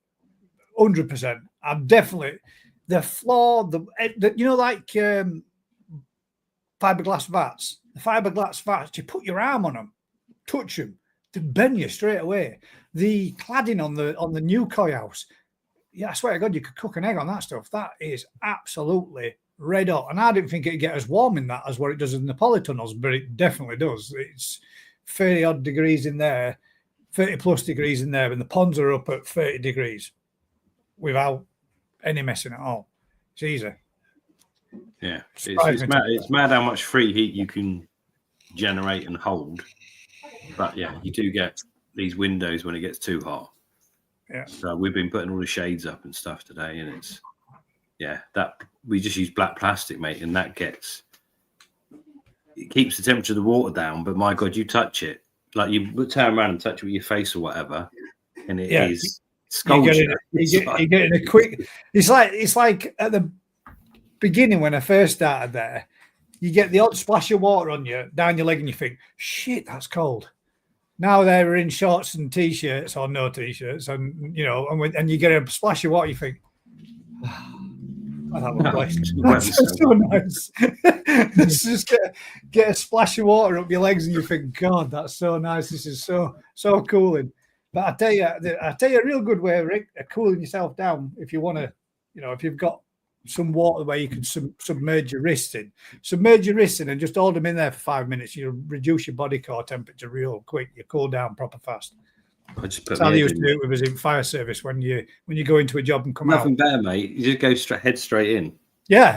S3: 100%. I'm definitely the floor. Like fiberglass vats. The fiberglass vats. You put your arm on them, touch them, they bend you straight away. The cladding on the new koi house. Yeah, I swear to God, you could cook an egg on that stuff. That is absolutely red hot. And I didn't think it'd get as warm in that as what it does in the polytunnels, but it definitely does. It's 30 odd degrees in there, 30 plus degrees in there, and the ponds are up at 30 degrees without any messing at all. It's easy.
S2: Yeah, it's mad how much free heat you can generate and hold. But yeah, you do get these windows when it gets too hot.
S3: Yeah.
S2: So we've been putting all the shades up and stuff today, and it's that we just use black plastic, mate, and that it keeps the temperature of the water down. But my God, you touch it, like you turn around and touch it with your face or whatever, and it is scalding. You're
S3: getting a quick. It's like at the beginning when I first started there, you get the odd splash of water on you down your leg, and you think, "Shit, that's cold." Now they're in shorts and t-shirts or no t-shirts, and and you get a splash of water, you think, "Oh, that was nice. That's so nice." Let's just get a splash of water up your legs, and you think, "God, that's so nice. This is so cooling." But I tell you a real good way of cooling yourself down if you want to, if you've got some water where you can submerge your wrists in. Submerge your wrists in and just hold them in there for 5 minutes. You'll reduce your body core temperature real quick. You cool down proper fast.
S2: That's
S3: how they used to do it with us in fire service when you go into a job and come out.
S2: Nothing better, mate. You just go head straight in.
S3: Yeah,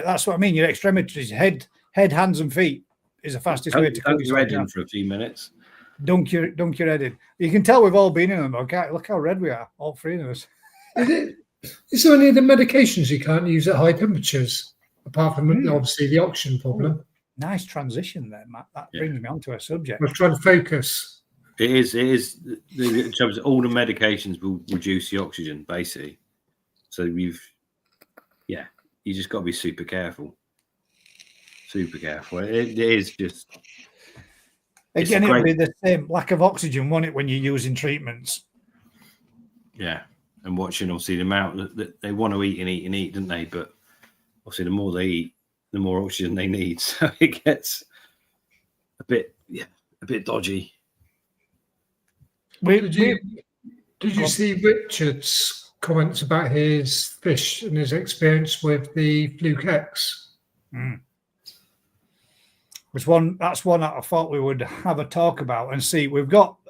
S3: that's what I mean. Your extremities, head, hands, and feet is the fastest way to cool
S2: your head in for a few minutes.
S3: Dunk your head in. You can tell we've all been in them. Okay, look how red we are, all three of us.
S4: Is there any of the medications you can't use at high temperatures, apart from obviously the oxygen problem?
S3: Nice transition there, Matt. That brings me on to a subject.
S4: I was trying to focus.
S2: It is. All the medications will reduce the oxygen, basically. So you just got to be super careful. Super careful. It is just.
S3: Again, it'll be the same lack of oxygen, won't it, when you're using treatments?
S2: Yeah. And watching, obviously, the amount that they want to eat and eat and eat, don't they? But obviously, the more they eat, the more oxygen they need. So it gets a bit dodgy.
S4: Did you see Richard's comments about his fish and his experience with the Fluke X?
S3: That's one that I thought we would have a talk about and see.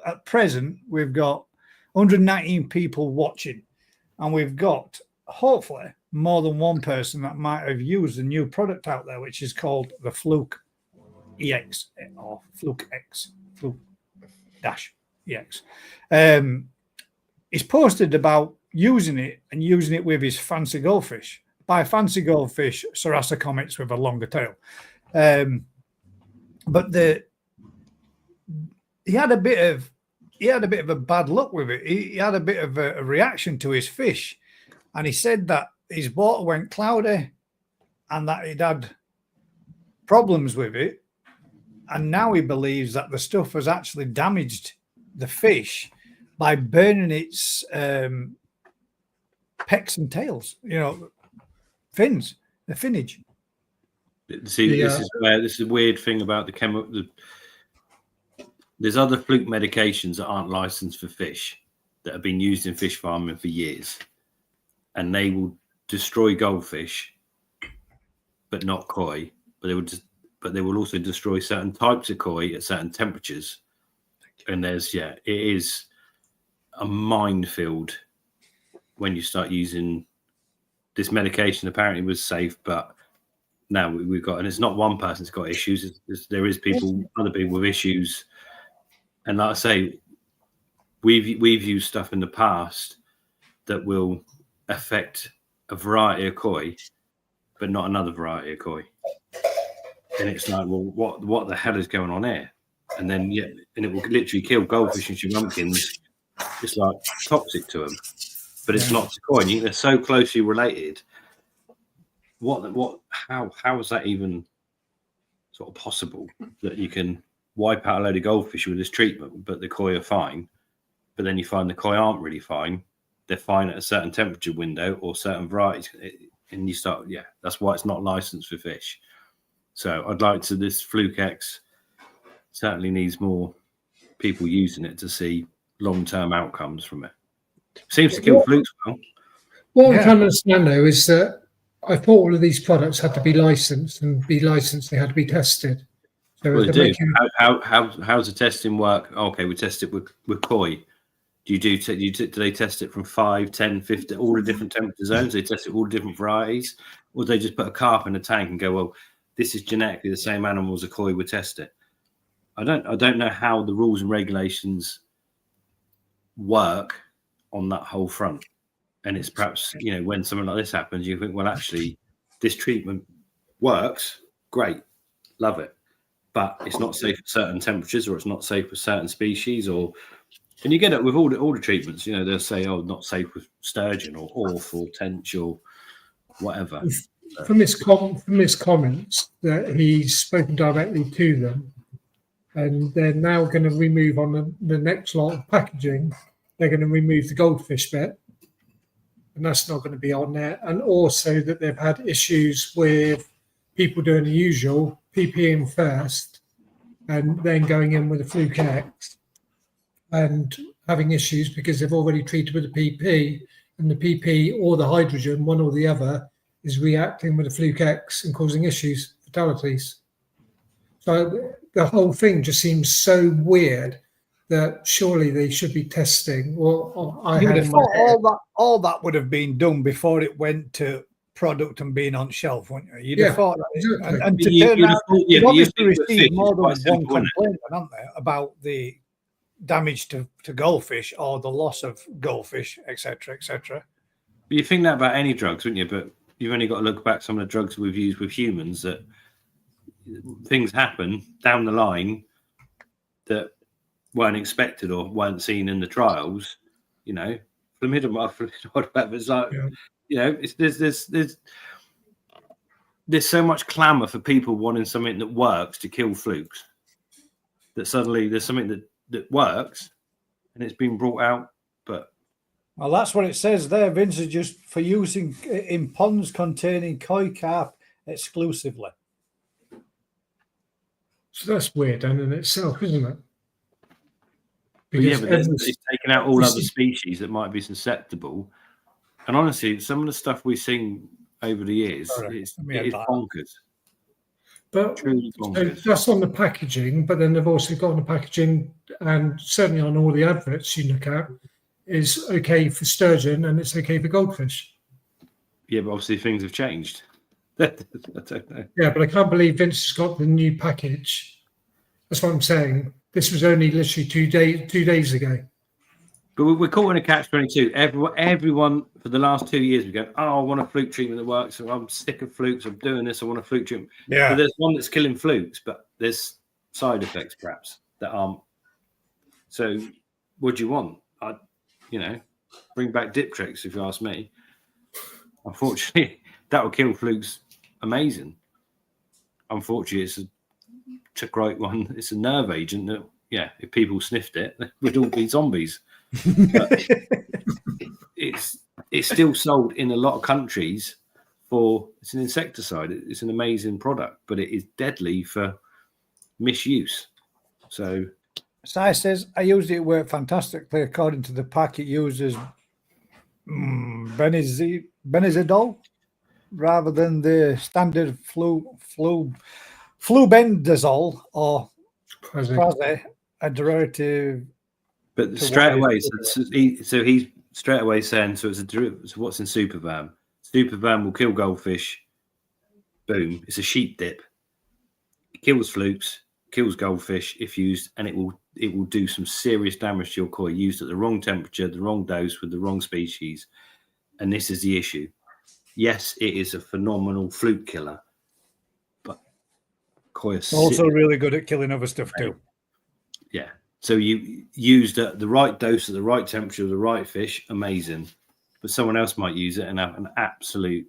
S3: At present, we've got 119 people watching, and we've got hopefully more than one person that might have used the new product out there, which is called the Fluke EX or Fluke X, Fluke Dash EX. He's posted about using it with his fancy goldfish. By fancy goldfish, Sarasa comets with a longer tail. But he had a bit of a bad luck with it. He had a bit of a reaction to his fish, and he said that his water went cloudy and that he'd had problems with it, and now he believes that the stuff has actually damaged the fish by burning its pecks and tails, fins, the finnage.
S2: See, this is a weird thing about the chemical. There's other fluke medications that aren't licensed for fish that have been used in fish farming for years, and they will destroy goldfish, but not koi. But they will also destroy certain types of koi at certain temperatures. And it is a minefield when you start using this medication. Apparently, was safe, but now we've got, and it's not one person's got issues. There is other people with issues. And like I say, we've used stuff in the past that will affect a variety of koi, but not another variety of koi. And it's like, well, what the hell is going on here? And then and it will literally kill goldfish and shrimpumpkins. It's like toxic to them, but it's not to koi. And they're so closely related. How is that even sort of possible that you can wipe out a load of goldfish with this treatment, but the koi are fine? But then you find the koi aren't really fine. They're fine at a certain temperature window or certain varieties, and you start. Yeah, that's why it's not licensed for fish. So I'd like to. This Fluke X certainly needs more people using it to see long-term outcomes from it. Seems to kill flukes well.
S4: What I can't understand though is that I thought all of these products had to be licensed, and they had to be tested. So
S2: Well, they do. How's the testing work? Okay, we test it with koi. Do they test it from 5, 10, 50, all the different temperature zones? They test it all the different varieties, or they just put a carp in a tank and go, well, this is genetically the same animal as a koi, we test it. I don't know how the rules and regulations work on that whole front. And it's perhaps, when something like this happens, you think, well, actually, this treatment works, great, love it, but it's not safe at certain temperatures, or it's not safe with certain species, and you get it with all the treatments. They'll say, oh, not safe with sturgeon or orf or tench or whatever.
S4: From his comments that he's spoken directly to them, and they're now going to remove on the next lot of packaging, they're going to remove the goldfish bit, and that's not going to be on there. And also that they've had issues with people doing the usual, PPing first, and then going in with a Fluke X, and having issues because they've already treated with the PP, and the PP or the hydrogen, one or the other, is reacting with the Fluke X and causing issues, fatalities. So the whole thing just seems so weird that surely they should be testing. Well,
S3: all that would have been done before it went to product and being on shelf, wouldn't you? You'd have thought that.
S4: Exactly.
S3: And to turn out, you've obviously received more than one complaint, haven't they, about the damage to goldfish or the loss of goldfish, etc., etc.
S2: But you think that about any drugs, wouldn't you? But you've only got to look back at some of the drugs we've used with humans, that things happen down the line that weren't expected or weren't seen in the trials. Thalidomide, it's like, there's so much clamour for people wanting something that works to kill flukes, that suddenly there's something that works and it's been brought out. But
S3: well, that's what it says there, Vince, is just for using in ponds containing koi carp exclusively.
S4: So that's weird in itself, isn't it?
S2: But it's taken out all other species that might be susceptible. And honestly, some of the stuff we've seen over the years, it is bonkers.
S4: But
S2: truly bonkers.
S4: So that's on the packaging, but then they've also got on the packaging, and certainly on all the adverts you look at, is okay for sturgeon and it's okay for goldfish.
S2: Yeah, but obviously things have changed. I don't know.
S4: Yeah, but I can't believe Vince has got the new package. That's what I'm saying. This was only literally 2 days ago.
S2: But we're caught in a catch-22. Everyone for the last 2 years, we go, oh, I want a fluke treatment that works. I'm sick of flukes. I'm doing this. I want a fluke treatment.
S3: Yeah.
S2: But there's one that's killing flukes, but there's side effects perhaps that aren't. So what do you want? Bring back dip tricks if you ask me. Unfortunately, that will kill flukes. Amazing. Unfortunately, it's a great one. It's a nerve agent that if people sniffed it, we'd all be zombies. But it's still sold in a lot of countries it's an insecticide. It's an amazing product, but it is deadly for misuse. So
S3: Si says, I used it, worked fantastically. According to the pack, it uses benazidol rather than the standard flubendazole or Praze, a derivative.
S2: But straight away, so he's straight away saying, so it's a derivative. So what's in Supervan? Supervan will kill goldfish. Boom! It's a sheep dip. It kills flukes, kills goldfish if used, and it will do some serious damage to your koi used at the wrong temperature, the wrong dose, with the wrong species. And this is the issue. Yes, it is a phenomenal fluke killer, but koi is
S3: also really good at killing other stuff too.
S2: Yeah. So you used at the right dose, at the right temperature, the right fish, amazing. But someone else might use it and have an absolute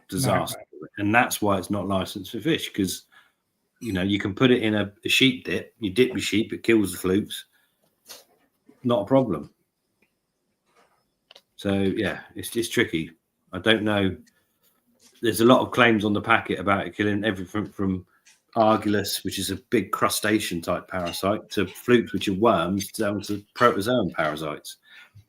S2: disaster. No. And that's why it's not licensed for fish, because, you can put it in a sheep dip. You dip your sheep, it kills the flukes. Not a problem. So, yeah, it's tricky. I don't know. There's a lot of claims on the packet about it killing everything from Argillus, which is a big crustacean type parasite, to flukes, which are worms, down to protozoan parasites.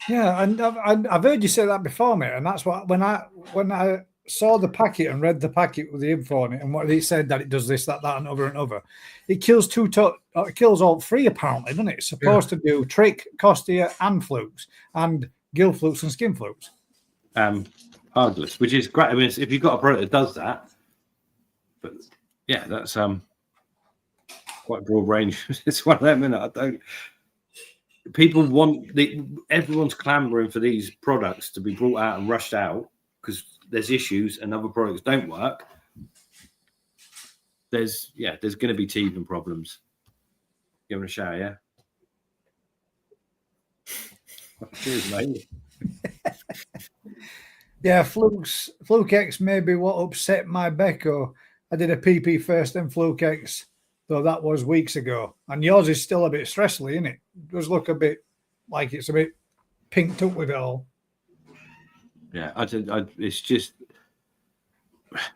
S3: Yeah, and I've heard you say that before, mate. And that's what when I saw the packet and read the packet with the info on it, and what it said that it does this, that, and other, it kills it kills all three apparently, doesn't it? It's supposed to do trick, costia, and flukes, and gill flukes and skin flukes.
S2: Argillus, which is great. I mean, if you've got a product that does that, but yeah, that's quite a broad range. It's one of them, isn't it? I don't. People everyone's clamoring for these products to be brought out and rushed out because there's issues and other products don't work. There's going to be teething problems. Give it a shower, yeah. Cheers, mate.
S3: Yeah, Fluke X may be what upset my Becco. I did a PP first, then Fluke X, though that was weeks ago. And yours is still a bit stressfully, isn't it? It does look a bit like it's a bit pinked up with it all.
S2: Yeah, it's just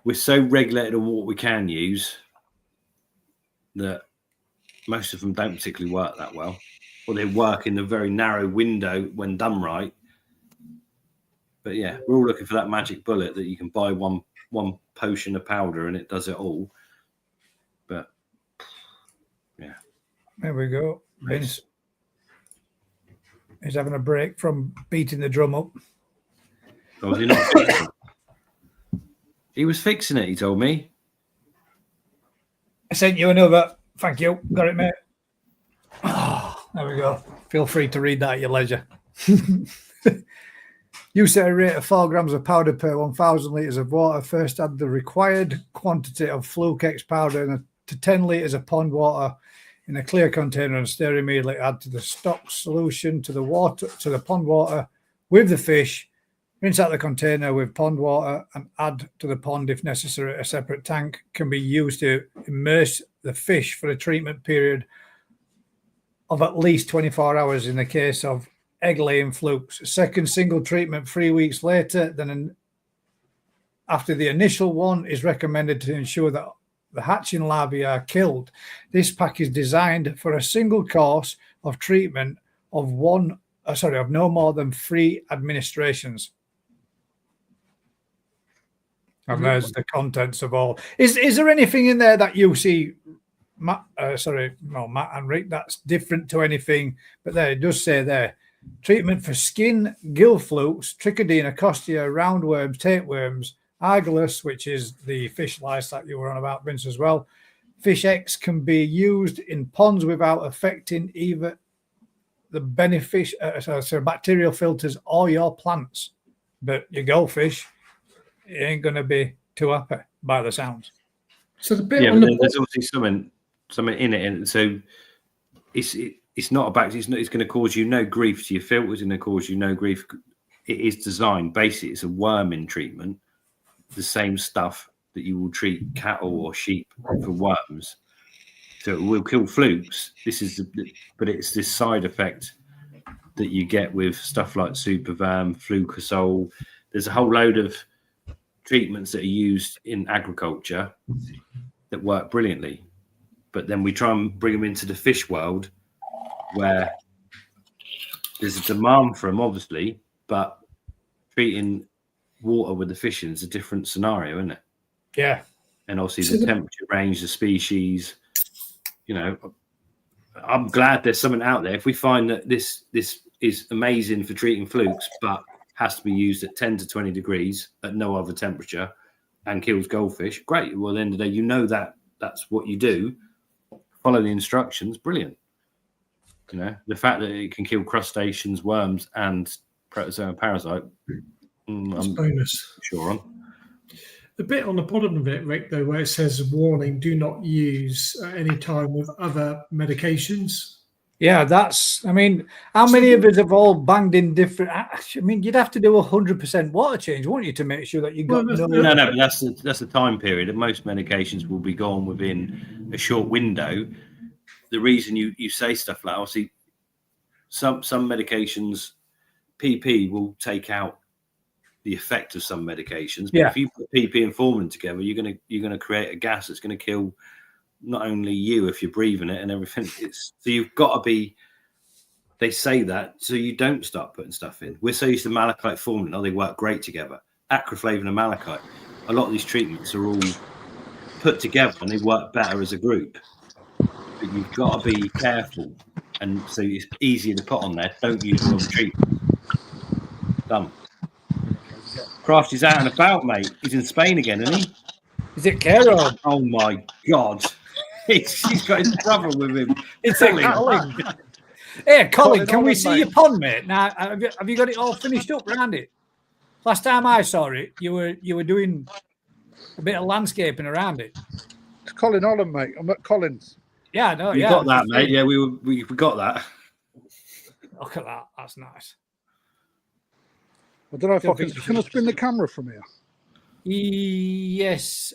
S2: we're so regulated on what we can use that most of them don't particularly work that well, or they work in a very narrow window when done right. But yeah, we're all looking for that magic bullet that you can buy one potion of powder and it does it all. But yeah,
S3: there we go. Vince is having a break from beating the drum up.
S2: Oh, was he not? He was fixing it, he told me.
S3: I sent you another. Thank you. Got it, mate. Oh, there we go. Feel free to read that at your leisure. You set a rate of 4 grams of powder per 1,000 litres of water. First add the required quantity of Fluke X powder to 10 litres of pond water in a clear container and stir immediately. Add to the stock solution to the pond water with the fish. Rinse out the container with pond water and add to the pond if necessary. A separate tank can be used to immerse the fish for a treatment period of at least 24 hours in the case of egg-laying flukes. Second single treatment 3 weeks later than after the initial one is recommended to ensure that the hatching larvae are killed. This pack is designed for a single course of treatment of no more than 3 administrations. And there's the contents of all. Is there anything in there that you see, Matt and Rick, that's different to anything? But there, it does say there, treatment for skin, gill flukes, trichodina, costia, roundworms, tapeworms, Argillus, which is the fish lice that you were on about, Vince, as well. Fish X can be used in ponds without affecting either the bacterial filters or your plants. But your goldfish, it ain't going to be too happy by the sounds.
S4: So the bit
S2: there's obviously something in it, and so it's not a bacteria. It's going to cause you no grief to your filters. It's going to cause you no grief. It is designed basically. It's a worming treatment, the same stuff that you will treat cattle or sheep for worms. So So it will kill flukes. But it's this side effect that you get with stuff like Supervam, Flucosol. There's a whole load of treatments that are used in agriculture that work brilliantly. But then we try and bring them into the fish world where there's a demand for them, obviously, but treating water with the fish in is a different scenario, isn't it?
S3: Yeah.
S2: And obviously the temperature range, the species, I'm glad there's something out there. If we find that this is amazing for treating flukes, but has to be used at 10 to 20 degrees at no other temperature and kills goldfish, great. Well, at the end of the day, that's what you do. Follow the instructions, brilliant. The fact that it can kill crustaceans, worms, and protozoa parasite, I'm
S4: bonus.
S2: Sure on.
S4: The bit on the bottom of it, Rick, though, where it says warning, do not use at any time with other medications.
S3: Yeah, how many of us have all banged in different? You'd have to do 100% water change, wouldn't you, to make sure that you got
S2: No, but that's the time period. Most medications will be gone within a short window. The reason you say stuff like, obviously, some medications, PP will take out the effect of some medications. But if you put PP and formalin together, you're gonna create a gas that's going to kill not only you if you're breathing it and everything. So you've got to be. They say that so you don't start putting stuff in. We're so used to malachite, formalin. Oh, they work great together. Acroflavin and malachite. A lot of these treatments are all put together and they work better as a group. But you've got to be careful, and so it's easier to put on there. Don't use the wrong treatment. Done. Craft is out and about, mate. He's in Spain again, isn't he?
S3: Is it Caro?
S2: Oh my God. He's got his brother with him.
S3: It's Colin. Hey, Colin, can we see your pond, mate? Now, have you got it all finished up around it? Last time I saw it, you were doing a bit of landscaping around it.
S6: It's Colin Holland, mate. I'm at Colin's.
S3: Yeah, no,
S2: You got that, mate. Yeah, we got that.
S3: Look at that. That's nice.
S6: I don't know if can I spin the camera from here?
S3: Yes.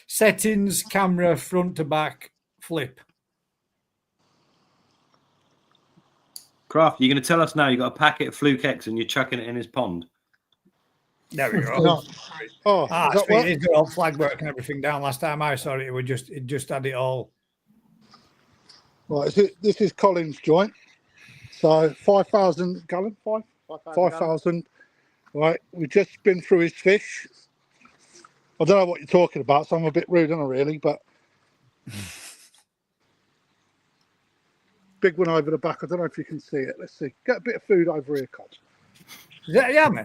S3: Settings, camera, front to back, flip.
S2: Craft, you're going to tell us now you got a packet of Fluke X and you're chucking it in his pond.
S3: There we go.
S6: Sweet.
S3: He's got all flag work and everything down. Last time I saw it, it just had it all.
S6: Right, this is Colin's joint. So 5,000 gallon, 5,000. Right, we've just been through his fish. I don't know what you're talking about, so I'm a bit rude, aren't I, really? But big one over the back. I don't know if you can see it. Let's see. Get a bit of food over here, Col.
S3: Is that yummy?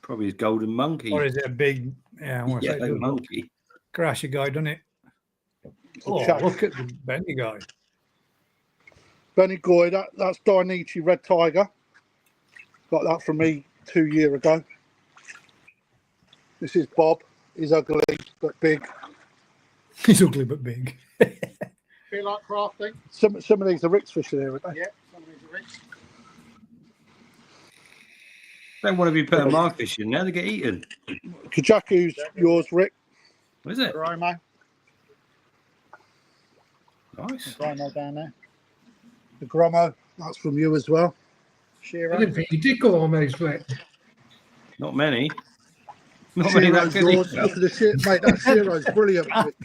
S2: Probably his golden monkey.
S3: Or is it a big,
S2: monkey?
S3: Crashy guy, doesn't it? Oh, look at the Benny guy.
S6: Benny Goy, that's Dainichi Red Tiger. Got that from me 2 years ago. This is Bob. He's ugly but big.
S3: He's ugly but big.
S6: Feel like crafting? Some of these are Rick's fish there, aren't they? Yeah, some of these are Rick's.
S2: Don't want to be putting my fish in there, they get eaten.
S6: Kajaku's yours, Rick.
S2: What is it?
S6: Gromo.
S2: Nice.
S6: Gromo down there. The Gromo, that's from you as well. Shiro.
S4: I didn't think you did go on those, Rick.
S2: Not many. Not many that good.
S6: Look at the shit, mate. That Shiro's brilliant. Rick.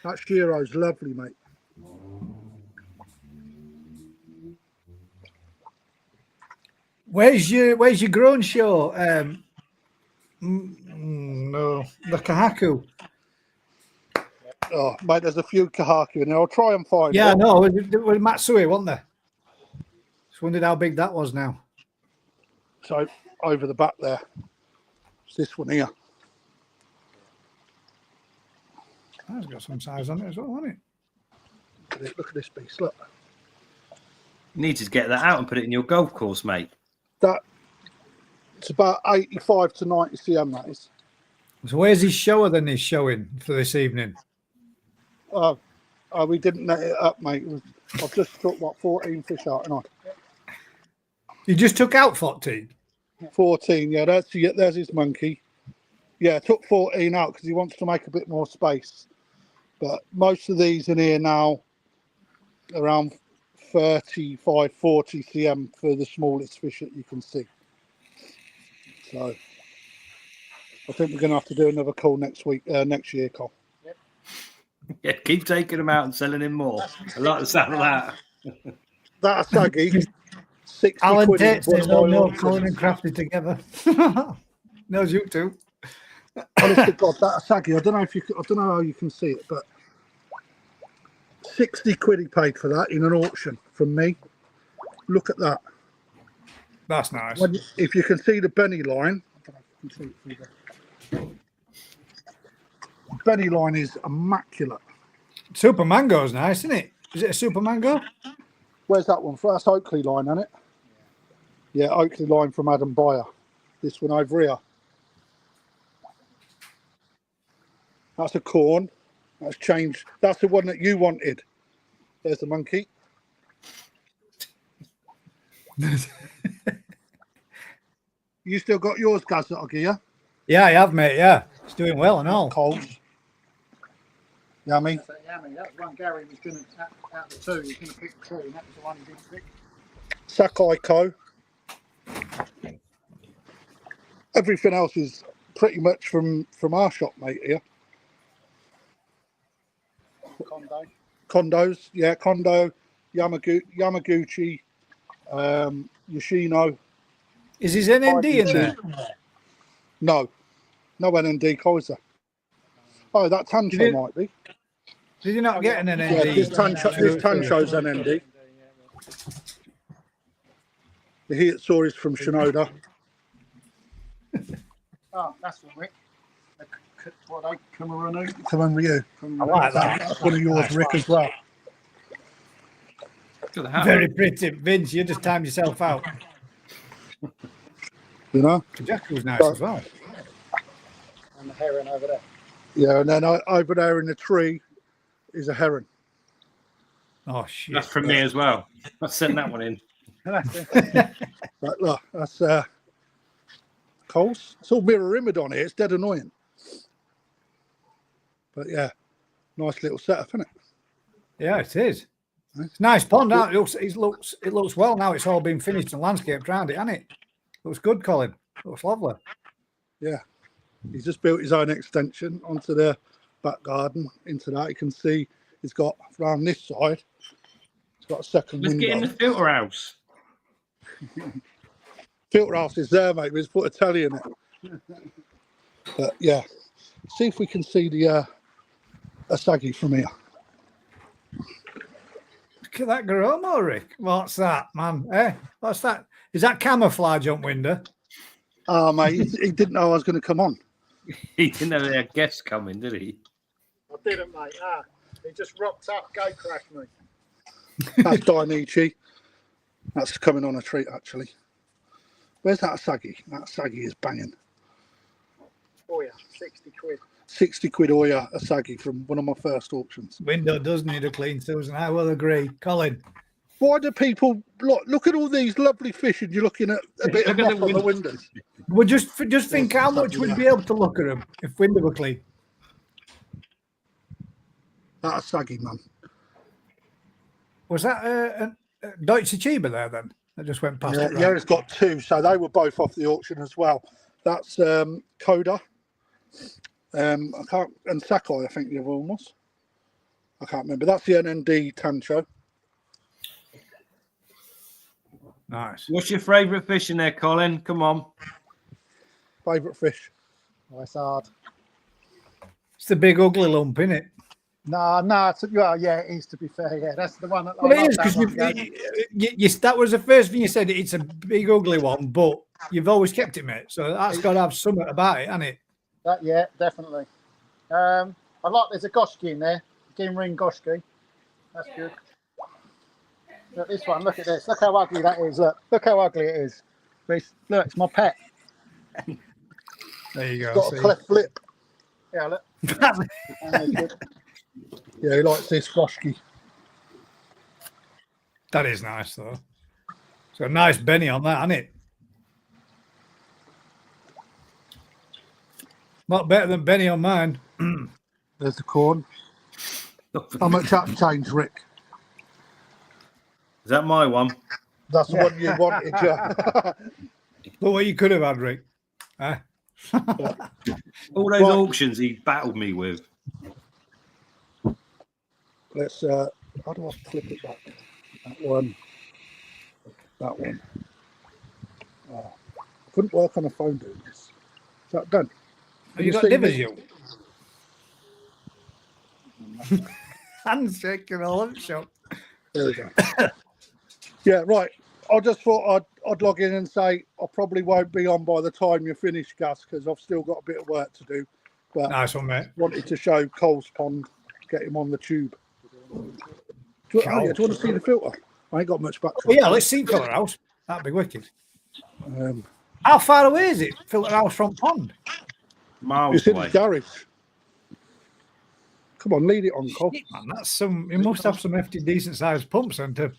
S6: That Shiro's lovely, mate.
S3: Where's your grown show? No, the Kahaku.
S6: Oh, mate, there's a few Kahaku in there. I'll try and find
S3: Yeah,
S6: it.
S3: no, with Matsui, wasn't there? Just wondered how big that was now.
S6: So over the back there. It's this one here.
S3: That's got some size on it as well, hasn't it?
S6: Look at this piece. Look.
S2: You need to get that out and put it in your golf course, mate.
S6: It's about 85 to 90 cm, that is.
S3: So where's his shower then he's showing for this evening?
S6: We didn't net it up, mate. I've just took, 14 fish out, and
S3: You just took out 14?
S6: 14, yeah. There's his monkey. Yeah, I took 14 out because he wants to make a bit more space. But most of these in here now around 35, 40 cm for the smallest fish that you can see. So I think we're going to have to do another call next year, Cole.
S2: Yeah, keep taking them out and selling him more. I like the sound of that.
S6: That saggy, 60
S3: Alan
S6: quid
S3: Tate
S6: is one
S3: says,
S6: of my
S3: "Oh no,
S6: auctions.
S3: Colin and Crafty together." Knows you too.
S6: Honest to God, that saggy. I don't know how you can see it, but 60 quid he paid for that in an auction from me. Look at that.
S3: That's nice.
S6: If you can see the Benny line, I don't know if you can see it through there. Benny line is immaculate.
S3: Super Mango's nice, isn't it? Is it a Super Mango?
S6: Where's that one from? That's Oakley line, isn't it? Yeah, Oakley line from Adam Byer. This one over here. That's a corn. That's changed. That's the one that you wanted. There's the monkey. You still got yours, Gaz, that I'll give you?
S3: Yeah, I have, mate. Yeah, it's doing well and all.
S6: Coles. Yummy.
S1: Yummy. That was one Gary was going to, out of the two, he was going to pick two, and that was the one he didn't pick.
S6: Sakai Co. Everything else is pretty much from our shop, mate, here. Condos, yeah, Kondo, Yamaguchi, Yoshino.
S3: Is his NND in there?
S6: No NND, Kaiser. Oh, that Tancho might be.
S3: Did you not get an NND?
S6: Yeah, this Tancho's NND. The Hiatsori is from Shinoda.
S1: Oh, that's all Rick. What are they? Cameroon?
S6: Cameroon.
S3: I like that.
S6: That's one of yours, Rick, as well.
S3: Very pretty. Vince, you just timed yourself out.
S6: You know?
S3: The jacket was nice as well.
S1: And the heron over there.
S6: Yeah, and then over there in the tree is a heron.
S3: Oh, shit.
S2: That's from me as well. I sent that one in.
S6: But look, that's Coles. It's all mirror image on it. It's dead annoying. But yeah, nice little setup, isn't it?
S3: Yeah, it is. It's a nice pond now. It looks well now. It's all been finished and landscaped around it, hasn't it? Looks good, Colin. Looks lovely.
S6: Yeah. He's just built his own extension onto the back garden. Into that, you can see he's got around this side. He's got a second
S2: Let's
S6: window.
S2: get in the filter house.
S6: Filter house is there, mate. We just put a telly in it. But yeah, see if we can see the Asagi from here.
S3: Look at that Garomo, Rick. What's that, man? Eh? What's that? Is that camouflage on window?
S6: Oh, mate, he didn't know I was going to come on.
S2: He didn't know they had guests coming, did he?
S1: I didn't, mate. He just rocked up, gate crashed me.
S6: That's Dainichi. That's coming on a treat, actually. Where's that Asagi? That Asagi is banging.
S1: Oh, yeah, 60 quid.
S6: 60 quid Oya Asagi from one of my first auctions.
S3: Window does need a clean, Susan. I will agree. Colin.
S6: Why do people look at all these lovely fish and you're looking at a bit of muck on the windows?
S3: Well, just think how much we'd be able to look at them if window were clean.
S6: That Asagi, man.
S3: Was that a Deutsche Chiba there then? That just went past.
S6: Yeah, it's got two, so they were both off the auction as well. That's Coda. And Sakai, I think the other one was. I can't remember. That's the NND Tancho.
S3: Nice.
S2: What's your favourite fish in there, Colin? Come on.
S6: Favourite fish?
S1: Oh, it's hard.
S3: It's the big ugly lump, isn't it?
S1: No, well, yeah, it is, to be fair. Yeah, that's the one that
S3: Well, it is because
S1: yeah.
S3: that was the first thing you said. It's a big ugly one, but you've always kept it, mate. So that's got to have something about it, hasn't it?
S1: Yeah, definitely. There's a Goshki in there. Game ring Goshki. That's good. Look, this one, look at this. Look how ugly that is. Look how ugly it is. Look, it's my pet.
S3: There you go.
S6: Got a cleft lip.
S1: Yeah, look.
S6: Yeah, he likes this Goshki.
S3: That is nice, though. It's got a nice Benny on that, hasn't it? Not better than Benny on mine.
S6: There's the corn. How much that changed, Rick?
S2: Is that my one?
S6: That's the one you wanted, yeah.
S3: Look what you could have had, Rick. Eh?
S2: All those
S6: Right.
S2: auctions he battled me with.
S6: Let's, how do I flip it back? That one. That one. Oh, I couldn't work on a phone doing this. Is that done?
S3: Have you got
S6: see
S3: divers,
S6: me?
S3: you? Handshake all up shop.
S6: There we go. Yeah, right. I just thought I'd log in and say I probably won't be on by the time you finish, Gus, because I've still got a bit of work to do. But
S3: Nice one, mate.
S6: wanted to show Cole's Pond, get him on the tube. Do you want to see the filter? I ain't got much battery.
S3: Oh, yeah, let's see Filter House. That'd be wicked.
S6: Um,
S3: How far away is it, Filter House from Pond?
S2: Miles
S6: it's in
S2: away.
S6: his garage. Come on, lead it on, Cole.
S3: Shit, man, that's some. You must have some hefty, decent sized pumps, then, too.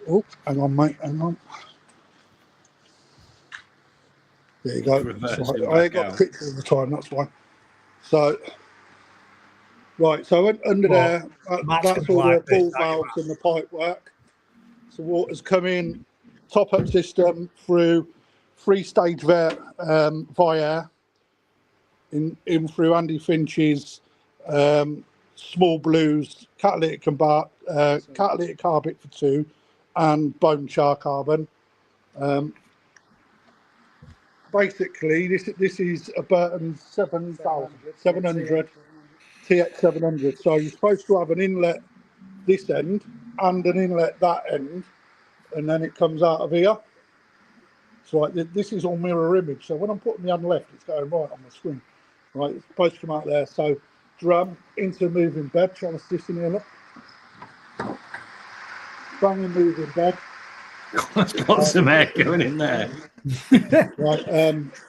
S6: Oh, hang on, mate. Hang on. There you go.
S2: Reverse
S6: Right.
S2: it
S6: I ain't
S2: back
S6: got
S2: out.
S6: pictures of the time, that's why. So, right, so under
S3: Well,
S6: there,
S3: Matt's
S6: that's
S3: gonna
S6: all the
S3: like this,
S6: ball
S3: thank you,
S6: valves and the pipe work. So water's come in, top up system through 3-stage via in through Andy Finch's small blues, catalytic carbon for 2 and bone char carbon. Basically, this is a Burton 700 TX700. So you're supposed to have an inlet this end and an inlet that end, and then it comes out of here. So like this is all mirror image. So when I'm putting the hand left, it's going right on the screen. Right, it's supposed to come out there. So drum into moving bed. Try to stick in here, look. Banging moving bed.
S2: It's got some air going in there.
S6: Right,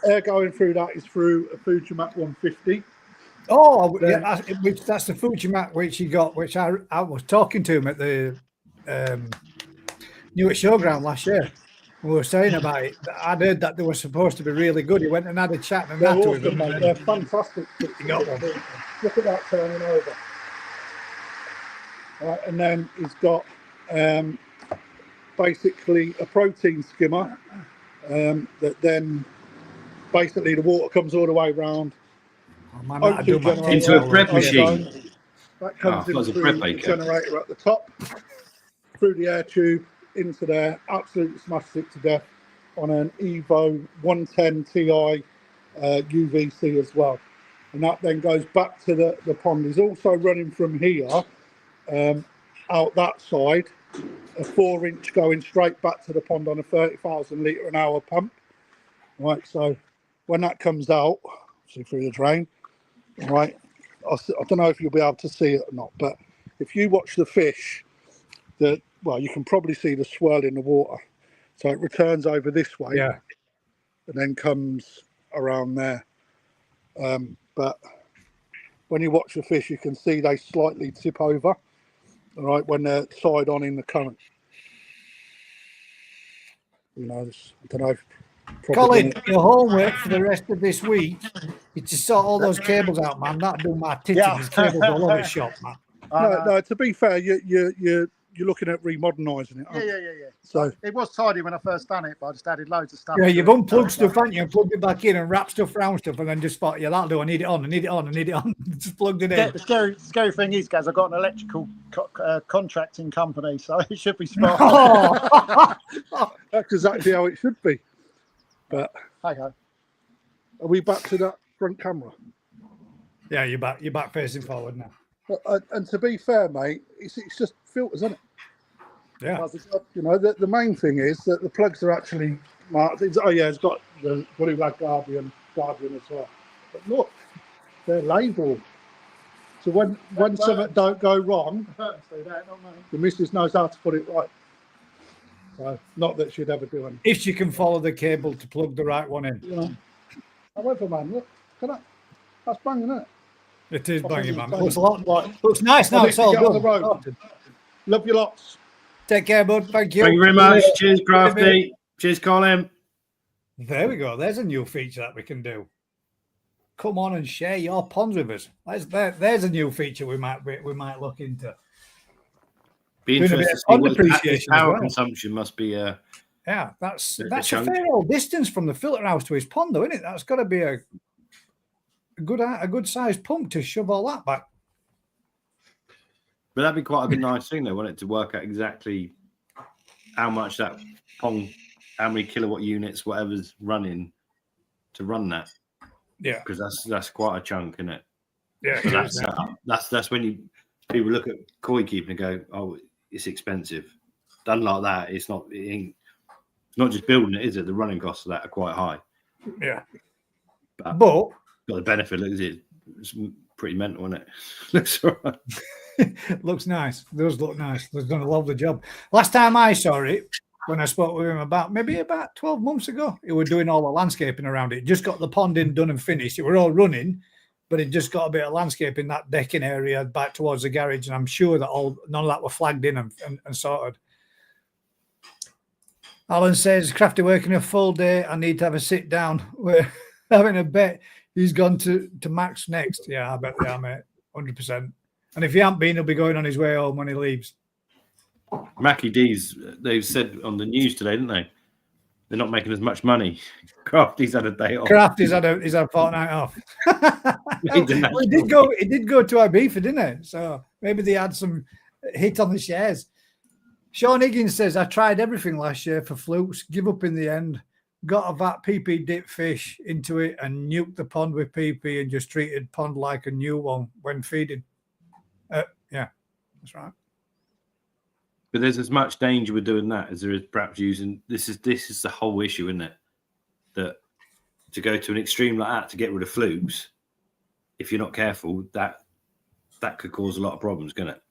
S6: air going through that is through a Fujimat 150.
S3: Oh, yeah, that's the Fujimat which he got, which I was talking to him at the Newark Showground last year. We were saying about it. I'd heard that they were supposed to be really good. He went and had a chat and
S6: They're
S3: that to
S6: awesome,
S3: him.
S6: mate. They're fantastic.
S3: You got one.
S6: Look at that turning over. Right, and then he's got basically a protein skimmer that then basically the water comes all the way around.
S3: Oh, man, that'd do my
S6: generator
S2: Into a
S3: tits
S2: prep
S3: well.
S2: machine.
S6: That comes
S2: Oh,
S6: in
S2: that's a
S6: through
S2: prep
S6: the
S2: maker.
S6: generator at the top, through the air tube into there. Absolutely smashed it to death on an Evo 110 Ti UVC as well. And that then goes back to the pond. Is also running from here out that side, a 4-inch going straight back to the pond on a 30,000 litre an hour pump. Right, so when that comes out, see through the drain, right, I don't know if you'll be able to see it or not, but if you watch the fish, well, you can probably see the swirl in the water. So it returns over this way,
S3: Yeah.
S6: and then comes around there. But when you watch the fish, you can see they slightly tip over, all right, when they're side on in the current. You know, I don't know.
S3: Colin, your homework for the rest of this week is to sort all those cables out, man. That'd do my tits.
S7: Yeah.
S3: There's cables all over the shop, man.
S6: No, to be fair, you're looking at remodernising it.
S7: Yeah,
S6: aren't you?
S7: yeah.
S6: So
S7: It was tidy when I first done it, but I just added loads of stuff.
S3: Yeah,
S7: to
S3: you've
S7: it.
S3: unplugged stuff, haven't you? And plugged it back in and wrapped stuff around stuff and then just thought, yeah, that'll do. I need it on, I need it on, I need it on. Just plugged it in.
S7: The scary thing is, guys, I've got an electrical contracting company, so it should be smart.
S3: Oh.
S6: that's exactly how it should be. But
S7: Hey ho.
S6: are we back to that front camera?
S3: Yeah, you're back facing forward now.
S6: And to be fair, mate, it's just filters, isn't it?
S3: Yeah.
S6: You know, the main thing is that the plugs are actually marked. It's got the Blue Lag Guardian as well. But look, they're labelled. So when something don't go wrong, the missus knows how to put it right. So not that she'd ever do anything.
S3: If you can follow the cable to plug the right one in.
S6: You know, I went for man. Look at that. That's banging, isn't it?
S3: It is banging, man.
S6: Banging.
S3: Looks a lot.
S6: Right.
S3: Looks nice now.
S6: I need
S3: It's
S6: to
S3: all
S6: get on the
S3: done.
S6: road. Love you lots.
S3: Take care, bud. Thank you.
S2: Thank you very much. Cheers, Crafty. Cheers, Colin.
S3: There we go. There's a new feature that we can do. come on and share your ponds with us. There's a new feature we might look into.
S2: Be
S3: Doing a bit
S2: interested to
S3: of
S2: see
S3: pond
S2: what
S3: appreciation as
S2: power
S3: well.
S2: consumption must be.
S3: Yeah, that's a
S2: chunk.
S3: fair old distance from the filter house to his pond, though, isn't it? That's got to be a good sized pump to shove all that back.
S2: But that'd be quite a good nice thing, though, wouldn't it, to work out exactly how much that pond, how many kilowatt units, whatever's running to run that.
S3: Yeah,
S2: because that's quite a chunk, isn't it?
S3: Yeah,
S2: So that's when people look at koi keeping and go, oh, it's expensive. Done like that, it's not just building it, is it? The running costs of that are quite high.
S3: Yeah,
S2: but
S3: got
S2: the benefit. It's pretty mental, isn't it? Looks all right.
S3: Looks nice. Those look nice. They've done a lovely job. Last time I saw it, when I spoke with him about 12 months ago, he was doing all the landscaping around it. Just got the pond in, done and finished. It were all running, but it just got a bit of landscaping, that decking area back towards the garage. And I'm sure that none of that were flagged in and sorted. Alan says, Crafty working a full day. I need to have a sit down. We're having a bet. He's gone to Max next. Yeah, I bet they are, mate. 100%. And if he hasn't been, he'll be going on his way home when he leaves.
S2: Mackie D's, they've said on the news today, didn't they? They're not making as much money. Crafty's had a day off.
S3: Crafty's had a fortnight off. Well, he did go to Ibiza, didn't he? So maybe they had some hit on the shares. Sean Higgins says, I tried everything last year for flukes, give up in the end, got a vat PP dip fish into it and nuked the pond with PP and just treated pond like a new one when feeding. Yeah, that's right.
S2: But there's as much danger with doing that as there is perhaps using this is the whole issue, isn't it? That to go to an extreme like that to get rid of flukes, if you're not careful, that could cause a lot of problems, couldn't it?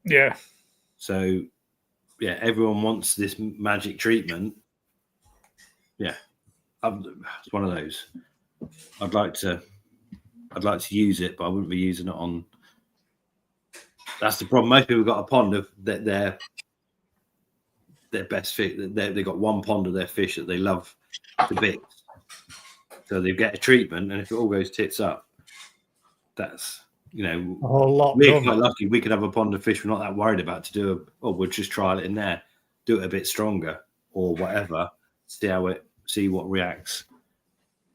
S3: Yeah.
S2: So yeah, everyone wants this magic treatment. Yeah. It's one of those. I'd like to use it, but I wouldn't be using it on. That's the problem. Most people got a pond of their best fish. They've got one pond of their fish that they love to bits. So they get a treatment, and if it all goes tits up, that's a whole lot. We're quite lucky. We could have a pond of fish we're not that worried about to do. We'll just trial it in there, do it a bit stronger or whatever. See what reacts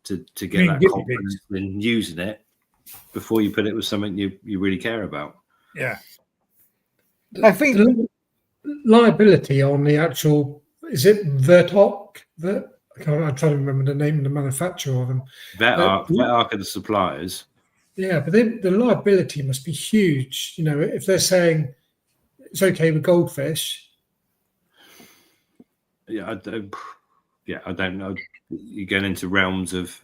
S2: to get that confidence in using it before you put it with something you really care about.
S3: Yeah. I think
S4: the liability on the actual, is it Vertok? I'm trying to remember the name of the manufacturer of them.
S2: Vetark are the suppliers.
S4: Yeah, but then the liability must be huge. If they're saying it's okay with goldfish.
S2: Yeah, I don't know. You get into realms of,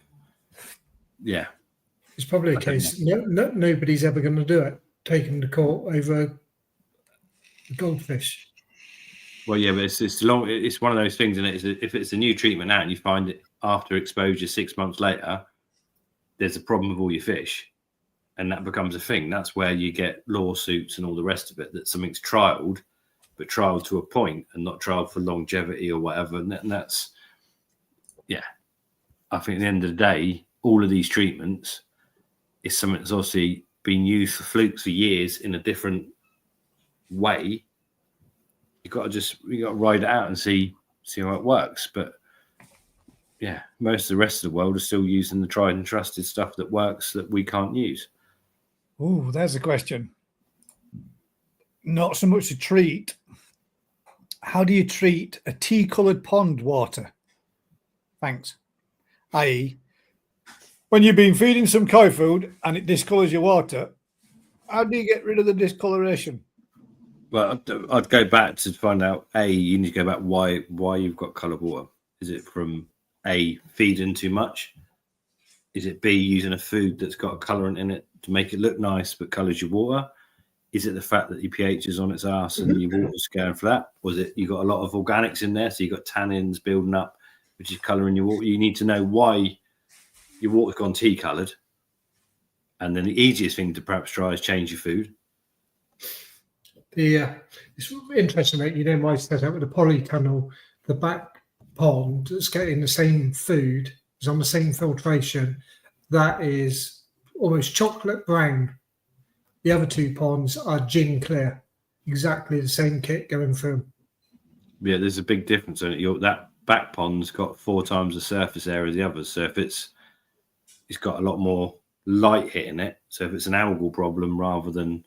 S2: yeah.
S4: It's probably a case nobody's ever going to do it, taking the court over goldfish.
S2: Well, yeah, but it's long. It's one of those things, and if it's a new treatment out and you find it after exposure 6 months later, there's a problem with all your fish, and that becomes a thing. That's where you get lawsuits and all the rest of it. That something's trialed, but trialed to a point and not trialed for longevity or whatever. And that's, yeah. I think at the end of the day, all of these treatments is something that's obviously been used for flukes for years in a different way. You got to ride it out and see how it works. But yeah, most of the rest of the world are still using the tried and trusted stuff that works that we can't use.
S3: Oh, there's a question. Not so much to treat. How do you treat a tea-coloured pond water? Thanks. I.e., when you've been feeding some koi food and it discolours your water, how do you get rid of the discoloration?
S2: Well, I'd go back to find out, you need to go back why you've got coloured water. Is it from A, feeding too much? Is it B, using a food that's got a colourant in it to make it look nice but colours your water? Is it the fact that your pH is on its arse and your water's going flat? Was it you got a lot of organics in there, so you got tannins building up, which is colouring your water? You need to know why your water's gone tea coloured. And then the easiest thing to perhaps try is change your food.
S4: It's interesting that my setup with the polytunnel, the back pond is getting the same food, is on the same filtration. That is almost chocolate brown. The other 2 ponds are gin clear, exactly the same kit going through.
S2: Yeah, there's a big difference in it. That back pond's got 4 times the surface area as the others. So if it's got a lot more light hitting it. So if it's an algal problem rather than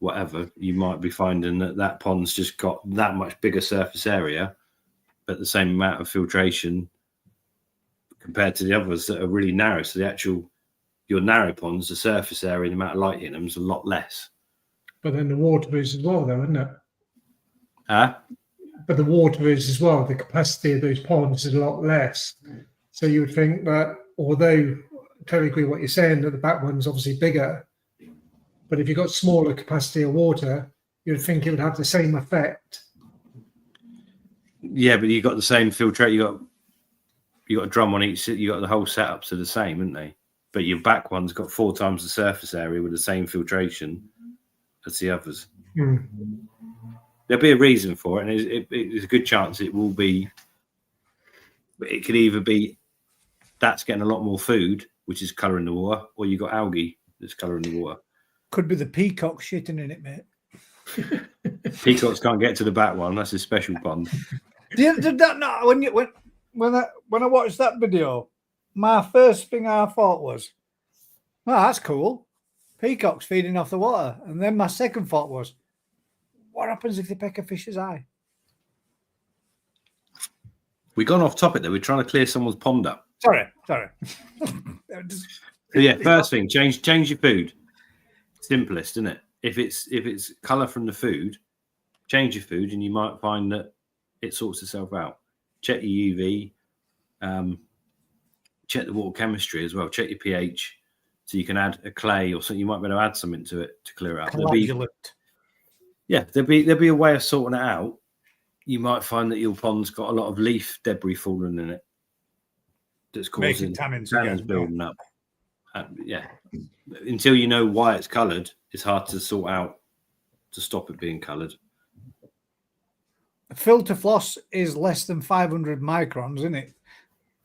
S2: whatever, you might be finding that pond's just got that much bigger surface area, but the same amount of filtration compared to the others that are really narrow. So your narrow ponds, the surface area, the amount of light hitting them is a lot less.
S4: But then the water is as well, though, isn't it?
S2: But
S4: the water is as well. The capacity of those ponds is a lot less. So you would think that, although I totally agree what you're saying, that the back one's obviously bigger, but if you've got smaller capacity of water, you'd think it would have the same effect.
S2: Yeah, but you got the same filtrate. You got a drum on each. You got the whole setups are the same, haven't they? But your back one's got 4 times the surface area with the same filtration as the others. There'll be a reason for it, and it's a good chance it will be. It could either be that's getting a lot more food, which is colouring the water, or you got algae that's colouring the water.
S3: Could be the peacock shitting in it, mate.
S2: Peacocks can't get to the back one. That's a special pond.
S3: Did that not when I watched that video? My first thing I thought was, "Oh, that's cool. Peacocks feeding off the water." And then my second thought was, "What happens if they peck a fish's eye?"
S2: We've gone off topic there. We're trying to clear someone's pond up.
S3: Sorry.
S2: So yeah, first thing, change your food. Simplest, isn't it? If it's colour from the food, change your food, and you might find that it sorts itself out. Check your UV, check the water chemistry as well. Check your pH, so you can add a clay or something. You might be able to add something to it to clear it out. There'll be a way of sorting it out. You might find that your pond's got a lot of leaf debris falling in it that's causing tannins building up. Until you know why it's coloured, it's hard to sort out to stop it being coloured.
S3: Filter floss is less than 500 microns, isn't it?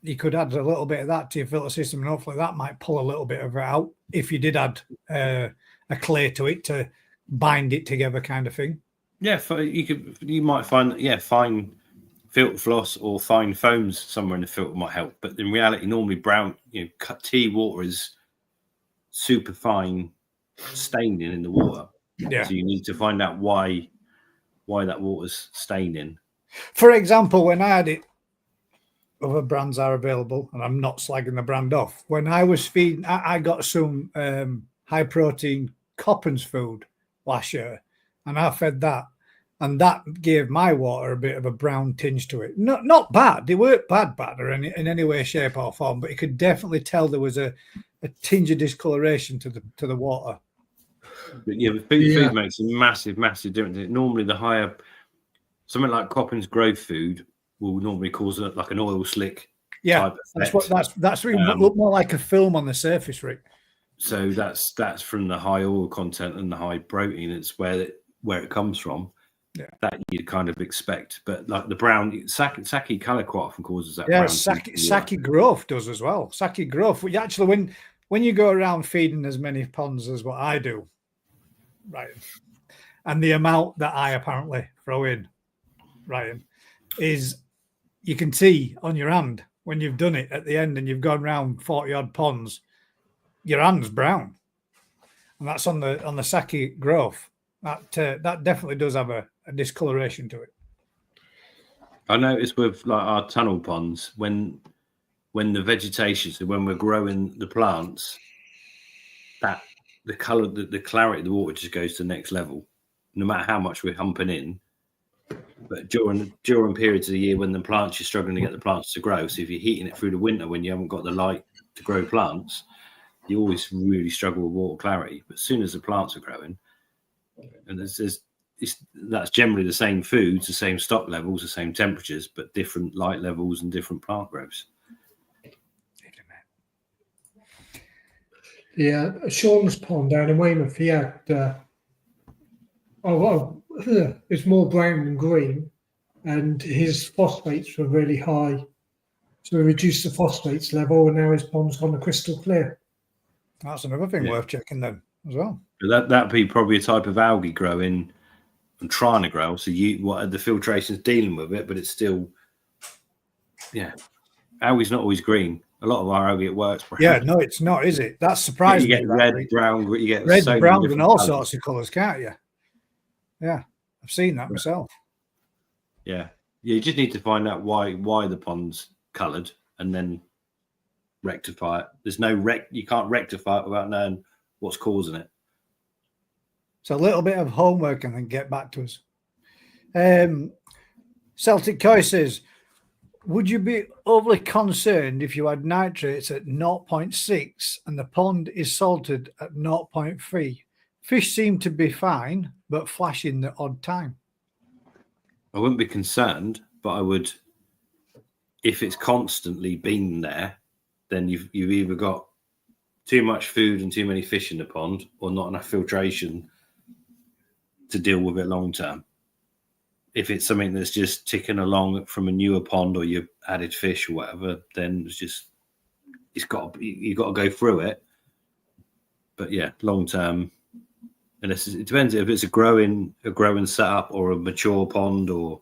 S3: You could add a little bit of that to your filter system, and hopefully that might pull a little bit of it out if you did add a clay to it to bind it together, kind of thing. Yeah,
S2: you might find fine filter floss or fine foams somewhere in the filter might help, but in reality, normally brown, cut tea water is super fine staining in the water.
S3: Yeah.
S2: So you need to find out why that water's staining.
S3: For example, when I had it, other brands are available, and I'm not slagging the brand off. When I was feeding, I got some high protein Coppens food last year, and I fed that, and that gave my water a bit of a brown tinge to it. Not bad. They weren't bad or in any way, shape, or form, but you could definitely tell there was a tinge of discoloration to the water.
S2: But yeah, food makes a massive difference. Normally, the higher something like Coppens growth food will normally cause like an oil slick.
S3: Yeah, that's really look more like a film on the surface, Rick.
S2: So that's from the high oil content and the high protein. It's where it comes from. Yeah, that you kind of expect. But like the brown sake color quite often causes that.
S3: Yeah,
S2: brown
S3: sake growth does as well. Sake growth. Actually, when you go around feeding as many ponds as what I do, right, and the amount that I apparently throw in, Ryan, is you can see on your hand when you've done it at the end and you've gone around 40 odd ponds, your hand's brown, and that's on the sake growth. That definitely does have a discoloration to it.
S2: I noticed with like our tunnel ponds when the vegetation, so when we're growing the plants, that the color, the clarity of the water just goes to the next level, no matter how much we're humping in. But during periods of the year when the plants, you're struggling to get the plants to grow. So if you're heating it through the winter when you haven't got the light to grow plants, you always really struggle with water clarity. But as soon as the plants are growing, and that's generally the same foods, the same stock levels, the same temperatures, but different light levels and different plant growths.
S4: Yeah, Sean's pond down in Weymouth, he had it's more brown than green, and his phosphates were really high. So we reduced the phosphates level, and now his pond's gone crystal clear.
S3: That's another thing worth checking then as well.
S2: That'd be probably a type of algae growing and trying to grow. So what the filtration's dealing with it, but it's still, algae's not always green. A lot of our algae at work's brown.
S3: Yeah, no, it's not, is it? That's surprising.
S2: You get red, brown, you get
S3: red,
S2: so
S3: brown,
S2: many
S3: and all
S2: colours.
S3: sorts of colours, can't you? Yeah, I've seen that myself.
S2: Yeah, you just need to find out why the pond's coloured and then rectify it. There's no you can't rectify it without knowing what's causing it.
S3: So a little bit of homework and then get back to us. Celtic Koi says, would you be overly concerned if you had nitrates at 0.6 and the pond is salted at 0.3? Fish seem to be fine, but flashing the odd time.
S2: I wouldn't be concerned, but I would, if it's constantly been there, then you've either got too much food and too many fish in the pond or not enough filtration to deal with it long term. If it's something that's just ticking along from a newer pond or you've added fish or whatever, then you've got to go through it. But yeah, long term, unless it depends if it's a growing setup or a mature pond or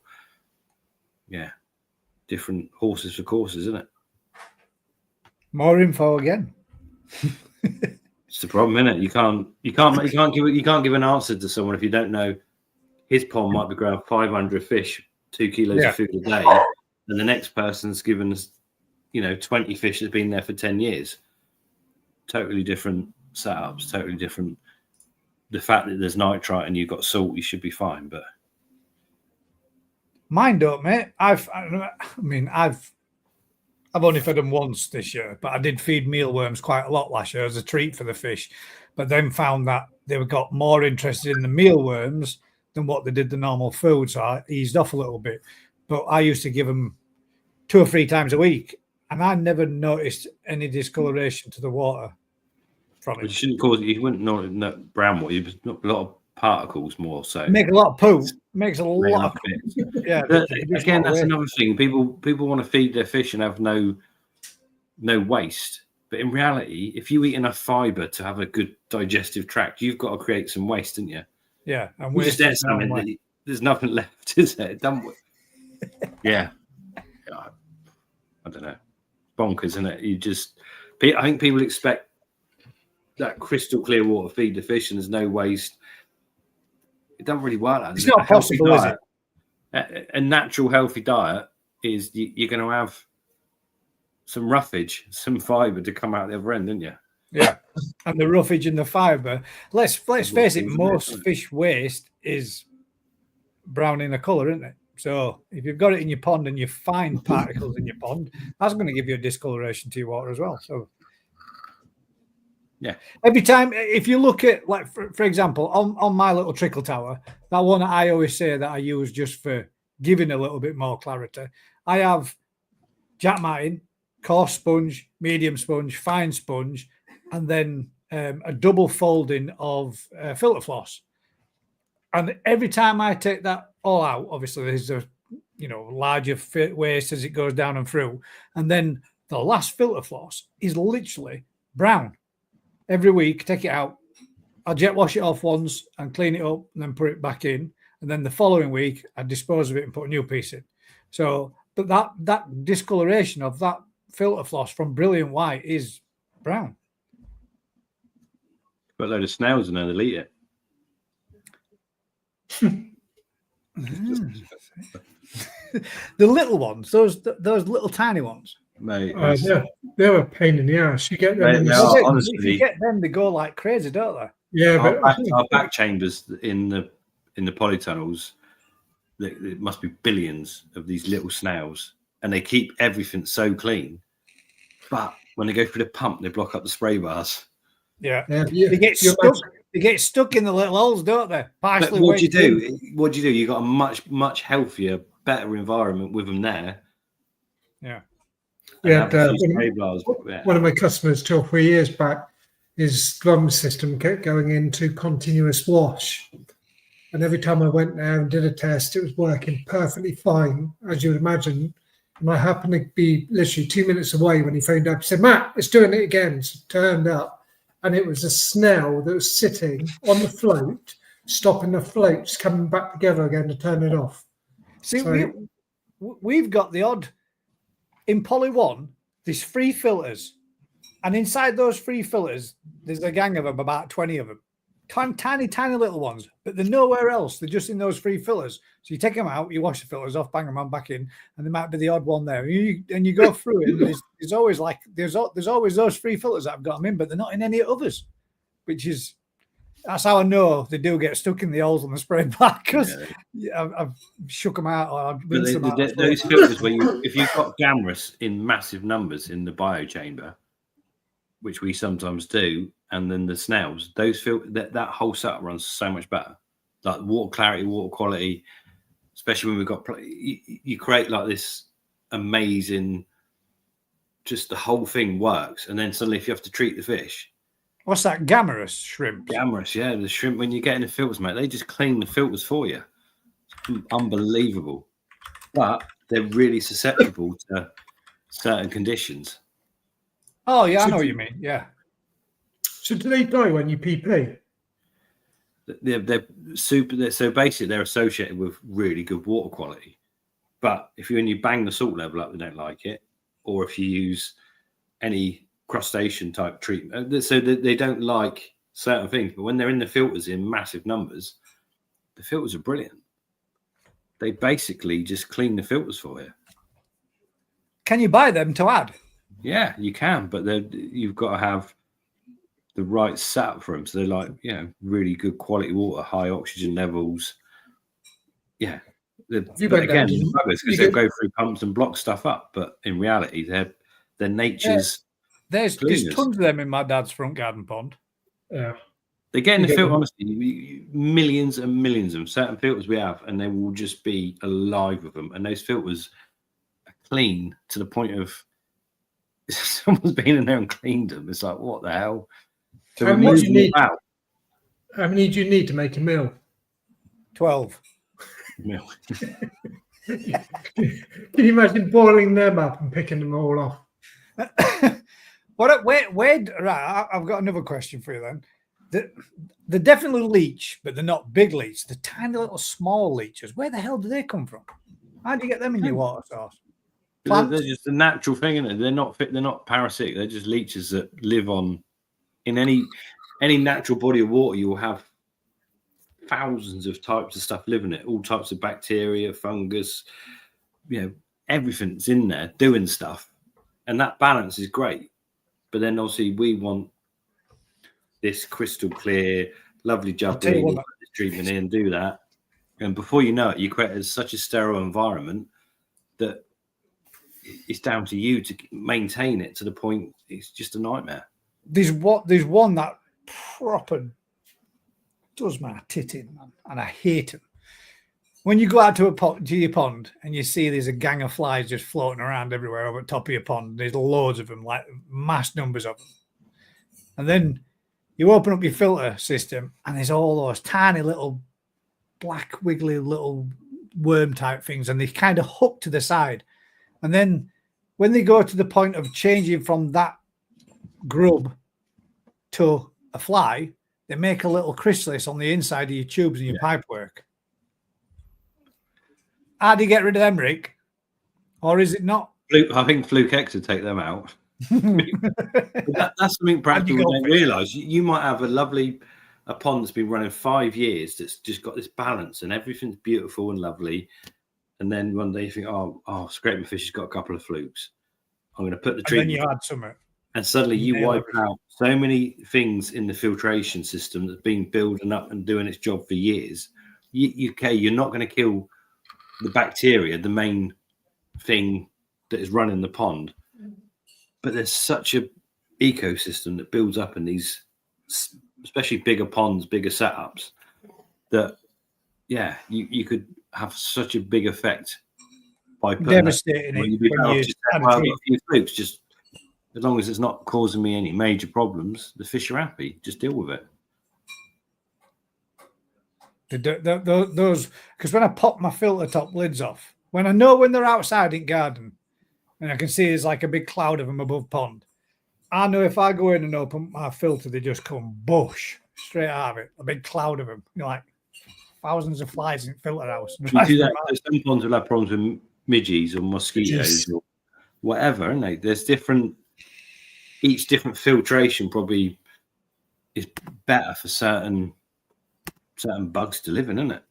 S2: different horses for courses, isn't it?
S3: More info again.
S2: It's the problem, isn't it? You can't give an answer to someone if you don't know. His pond might be growing 500 fish, 2 kilos of food a day, and the next person's given us, 20 fish that's been there for 10 years. Totally different setups, totally different. The fact that there's nitrite and you've got salt, you should be fine. But
S3: mine don't, mate. I've only fed them once this year, but I did feed mealworms quite a lot last year as a treat for the fish. But then found that they got more interested in the mealworms than what they did the normal food, so I eased off a little bit. But I used to give them 2 or 3 times a week, and I never noticed any discoloration to the water from it.
S2: You wouldn't know brown water. You a lot of particles more so.
S3: Make a lot of poo. Makes a lot of
S2: bits.
S3: yeah.
S2: Again, that's another thing. People want to feed their fish and have no waste. But in reality, if you eat enough fibre to have a good digestive tract, you've got to create some waste, haven't you?
S3: Yeah, and
S2: there's nothing left, is there? Done with. Yeah, I don't know. Bonkers, isn't it? I think people expect that crystal clear water feed the fish, and there's no waste. It doesn't really work like that.
S3: It's not possible, is
S2: it? A natural, healthy diet is you're going to have some roughage, some fibre to come out the other end, didn't you?
S3: Yeah, and the roughage and the fibre. Let's face it, most fish waste is brown in the colour, isn't it? So if you've got it in your pond and you find particles in your pond, that's going to give you a discoloration to your water as well. So
S2: yeah,
S3: every time, if you look at, like, for example, on my little trickle tower, that one I always say that I use just for giving a little bit more clarity, I have Jack Martin, coarse sponge, medium sponge, fine sponge, and then a double folding of filter floss. And every time I take that all out, obviously there's a larger waste as it goes down and through. And then the last filter floss is literally brown. Every week, take it out. I'll jet wash it off once and clean it up and then put it back in. And then the following week, I dispose of it and put a new piece in. So, but that discoloration of that filter floss from brilliant white is brown.
S2: Put a load of snails in there, they'll eat it.
S3: The little ones, those little tiny ones.
S2: Mate,
S4: they're a pain in the ass. You get them.
S2: Honestly,
S3: if you get them, they go like crazy, don't they?
S4: Yeah, but
S2: our back chambers in the polytunnels, there must be billions of these little snails, and they keep everything so clean. But when they go through the pump, they block up the spray bars.
S3: Yeah. They get stuck. They get stuck in the little holes, don't they?
S2: But what do you do? What do you do? You got a much healthier, better environment with them there.
S3: Yeah.
S4: One of my customers 2 or 3 years back, his drum system kept going into continuous wash. And every time I went there and did a test, it was working perfectly fine, as you would imagine. And I happened to be literally 2 minutes away when he phoned up. He said, "Matt, it's doing it again." So turned up, and it was a snail that was sitting on the float, stopping the floats coming back together again to turn it off.
S3: See,
S4: So-
S3: we've got the odd in Poly 1, there's 3 filters. And inside those 3 filters, there's a gang of them, about 20 of them. Tiny, tiny little ones, but they're nowhere else. They're just in those 3 filters. So you take them out, you wash the filters off, bang them on back in, and there might be the odd one there. And you go through it, and there's always like there's always those 3 filters that have got them in, but they're not in any others. That's how I know they do get stuck in the holes on the spray back, because I've shook them out or I've rinsed them out.
S2: Those filters where if you've got gammas in massive numbers in the biochamber, which we sometimes do, and then the snails, those that whole setup runs so much better. Like water clarity, water quality, especially when we've got you create like this amazing, just the whole thing works, and then suddenly if you have to treat the fish.
S3: What's that? Gammarous shrimp?
S2: Gammarous, yeah. The shrimp, when you get in the filters, mate, they just clean the filters for you. It's unbelievable. But they're really susceptible to certain conditions.
S3: Oh, yeah, I know what you mean. Yeah.
S4: So do they die when you PP?
S2: They're super. So basically, they're associated with really good water quality. But when you bang the salt level up, they don't like it. Or if you use any crustacean type treatment, so they don't like certain things. But when they're in the filters in massive numbers, the filters are brilliant. They basically just clean the filters for you.
S3: Can you buy them to add?
S2: Yeah, you can, but you've got to have the right setup for them. So they're like, really good quality water, high oxygen levels. Yeah. But again, because they go through pumps and block stuff up. But in reality, they're nature's.
S3: There's tons of them in my dad's front garden pond.
S4: Yeah.
S2: They get in the filter, honestly, millions and millions of them. Certain filters we have, and they will just be alive with them. And those filters are clean to the point of someone's been in there and cleaned them. It's like, what the hell? So
S4: how many do you need to make a meal?
S3: 12.
S2: Milk.
S4: Can you imagine boiling them up and picking them all off?
S3: Right, I've got another question for you then. They're definitely leech, but they're not big leech. The tiny little small leeches. Where the hell do they come from? How do you get them in your water source?
S2: They're just a natural thing, isn't it? They're not parasitic. They're just leeches that live on in any natural body of water. You will have thousands of types of stuff living in it, all types of bacteria, fungus, everything's in there doing stuff, and that balance is great. But then obviously we want this crystal clear, lovely jubbly, this treatment in, do that, and before you know it, you create such a sterile environment that it's down to you to maintain it to the point it's just a nightmare.
S3: There's one that proper does my tit in, man, and I hate them. When you go out to your pond and you see there's a gang of flies just floating around everywhere over the top of your pond, there's loads of them, like mass numbers of them. And then you open up your filter system and there's all those tiny little black wiggly little worm type things, and they kind of hook to the side. And then when they go to the point of changing from that grub to a fly, they make a little chrysalis on the inside of your tubes and your pipework. How do you get rid of them, Rick? Or is it not?
S2: I think Fluke X would take them out. That's something practical you don't realise. You might have a pond that's been running 5 years that's just got this balance and everything's beautiful and lovely. And then one day you think, oh, scraping fish has got a couple of flukes. I'm going to put the treatment.
S3: And then you add something.
S2: And suddenly you wipe out so many things in the filtration system that's been building up and doing its job for years. You're not going to kill the bacteria, the main thing that is running the pond. But there's such a ecosystem that builds up in these, especially bigger ponds, bigger setups, that, you could have such a big effect by putting
S3: devastating it.
S2: A few flukes, just as long as it's not causing me any major problems, the fish are happy. Just deal with it.
S3: Those, because when I pop my filter top lids off, when I know when they're outside in garden, and I can see there's like a big cloud of them above pond, I know if I go in and open my filter, they just come bush straight out of it. A big cloud of them. Like thousands of flies in filter house.
S2: You do that. Some ponds will have problems with midges or mosquitoes or whatever, and they there's each different filtration probably is better for certain bugs to live in, isn't it?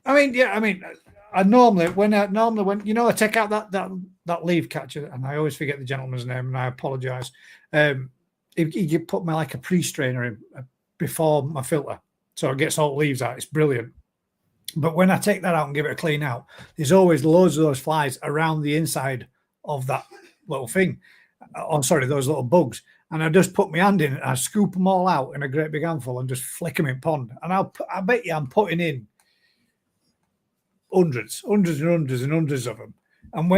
S3: I mean, I normally when I take out that leaf catcher, and I always forget the gentleman's name, and I apologise. You put me like a pre-strainer in before my filter, so it gets all the leaves out. It's brilliant. But when I take that out and give it a clean out, there's always loads of those flies around the inside of that little thing. Those little bugs. And I just put my hand in and I scoop them all out in a great big handful and just flick them in pond. And I bet you I'm putting in hundreds of them. And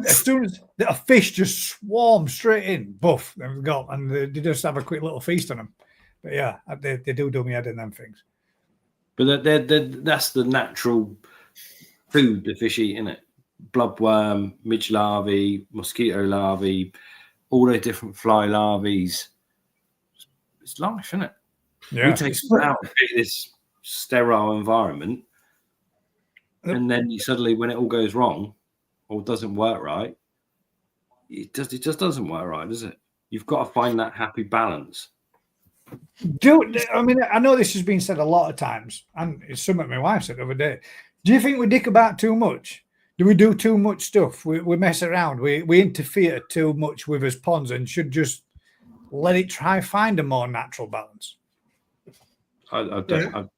S3: as soon as a fish just swarms straight in, buff, they've got, and they just have a quick little feast on them. But yeah, they do me head in them things.
S2: But that's the natural food the fish eat, isn't it? Bloodworm, midge larvae, mosquito larvae, all those different fly larvae. It's life, isn't it?
S3: Yeah.
S2: We take it out of this sterile environment, and then you suddenly, when it all goes wrong or doesn't work right, it just doesn't work right, does it? You've got to find that happy balance.
S3: I know this has been said a lot of times, and it's something my wife said the other day. Do you think we dick about too much? Do we do too much stuff? We mess around. We interfere too much with us ponds and should just let it try find a more natural balance.
S2: I don't know,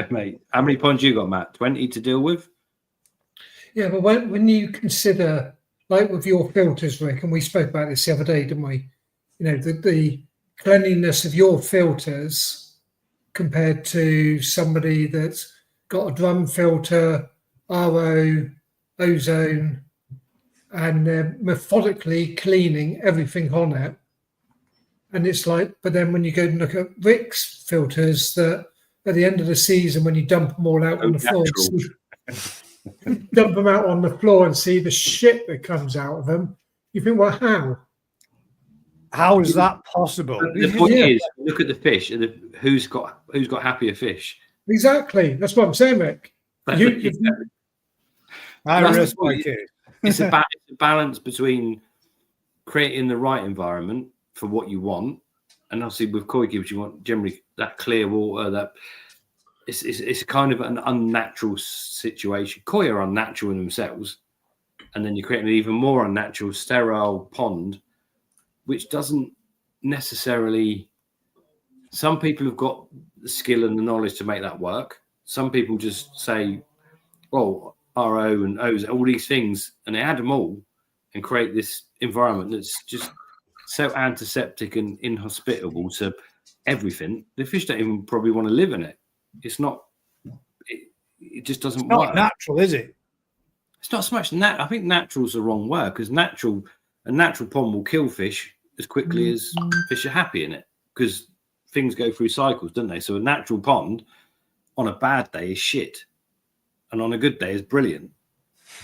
S2: mate. How many ponds you got, Matt? 20 to deal with?
S4: Yeah, but when you consider, like with your filters, Rick, and we spoke about this the other day, didn't we? You know, the cleanliness of your filters compared to somebody that's got a drum filter, RO, ozone, and they're methodically cleaning everything on it. And it's like, but then when you go and look at Rick's filters, that at the end of the season, when you dump them all out on the floor, dump them out on the floor and see the shit that comes out of them, you think, well, how?
S3: How is that possible?
S2: The point is, look at the fish and who's got happier fish.
S4: Exactly. That's what I'm saying, Rick.
S2: It's a balance between creating the right environment for what you want, and obviously with koi keepers, you want generally that clear water. That it's kind of an unnatural situation. Koi are unnatural in themselves, and then you create an even more unnatural, sterile pond, which doesn't necessarily. Some people have got the skill and the knowledge to make that work. Some people just say, "Well, RO and O's, all these things," and they add them all and create this environment that's just so antiseptic and inhospitable to everything. The fish don't even probably want to live in it. It's not. It just doesn't work.
S3: Not natural, is it?
S2: It's not so much I think natural's the wrong word, because a natural pond will kill fish as quickly as fish are happy in it, because things go through cycles, don't they? So a natural pond on a bad day is shit, and on a good day is brilliant.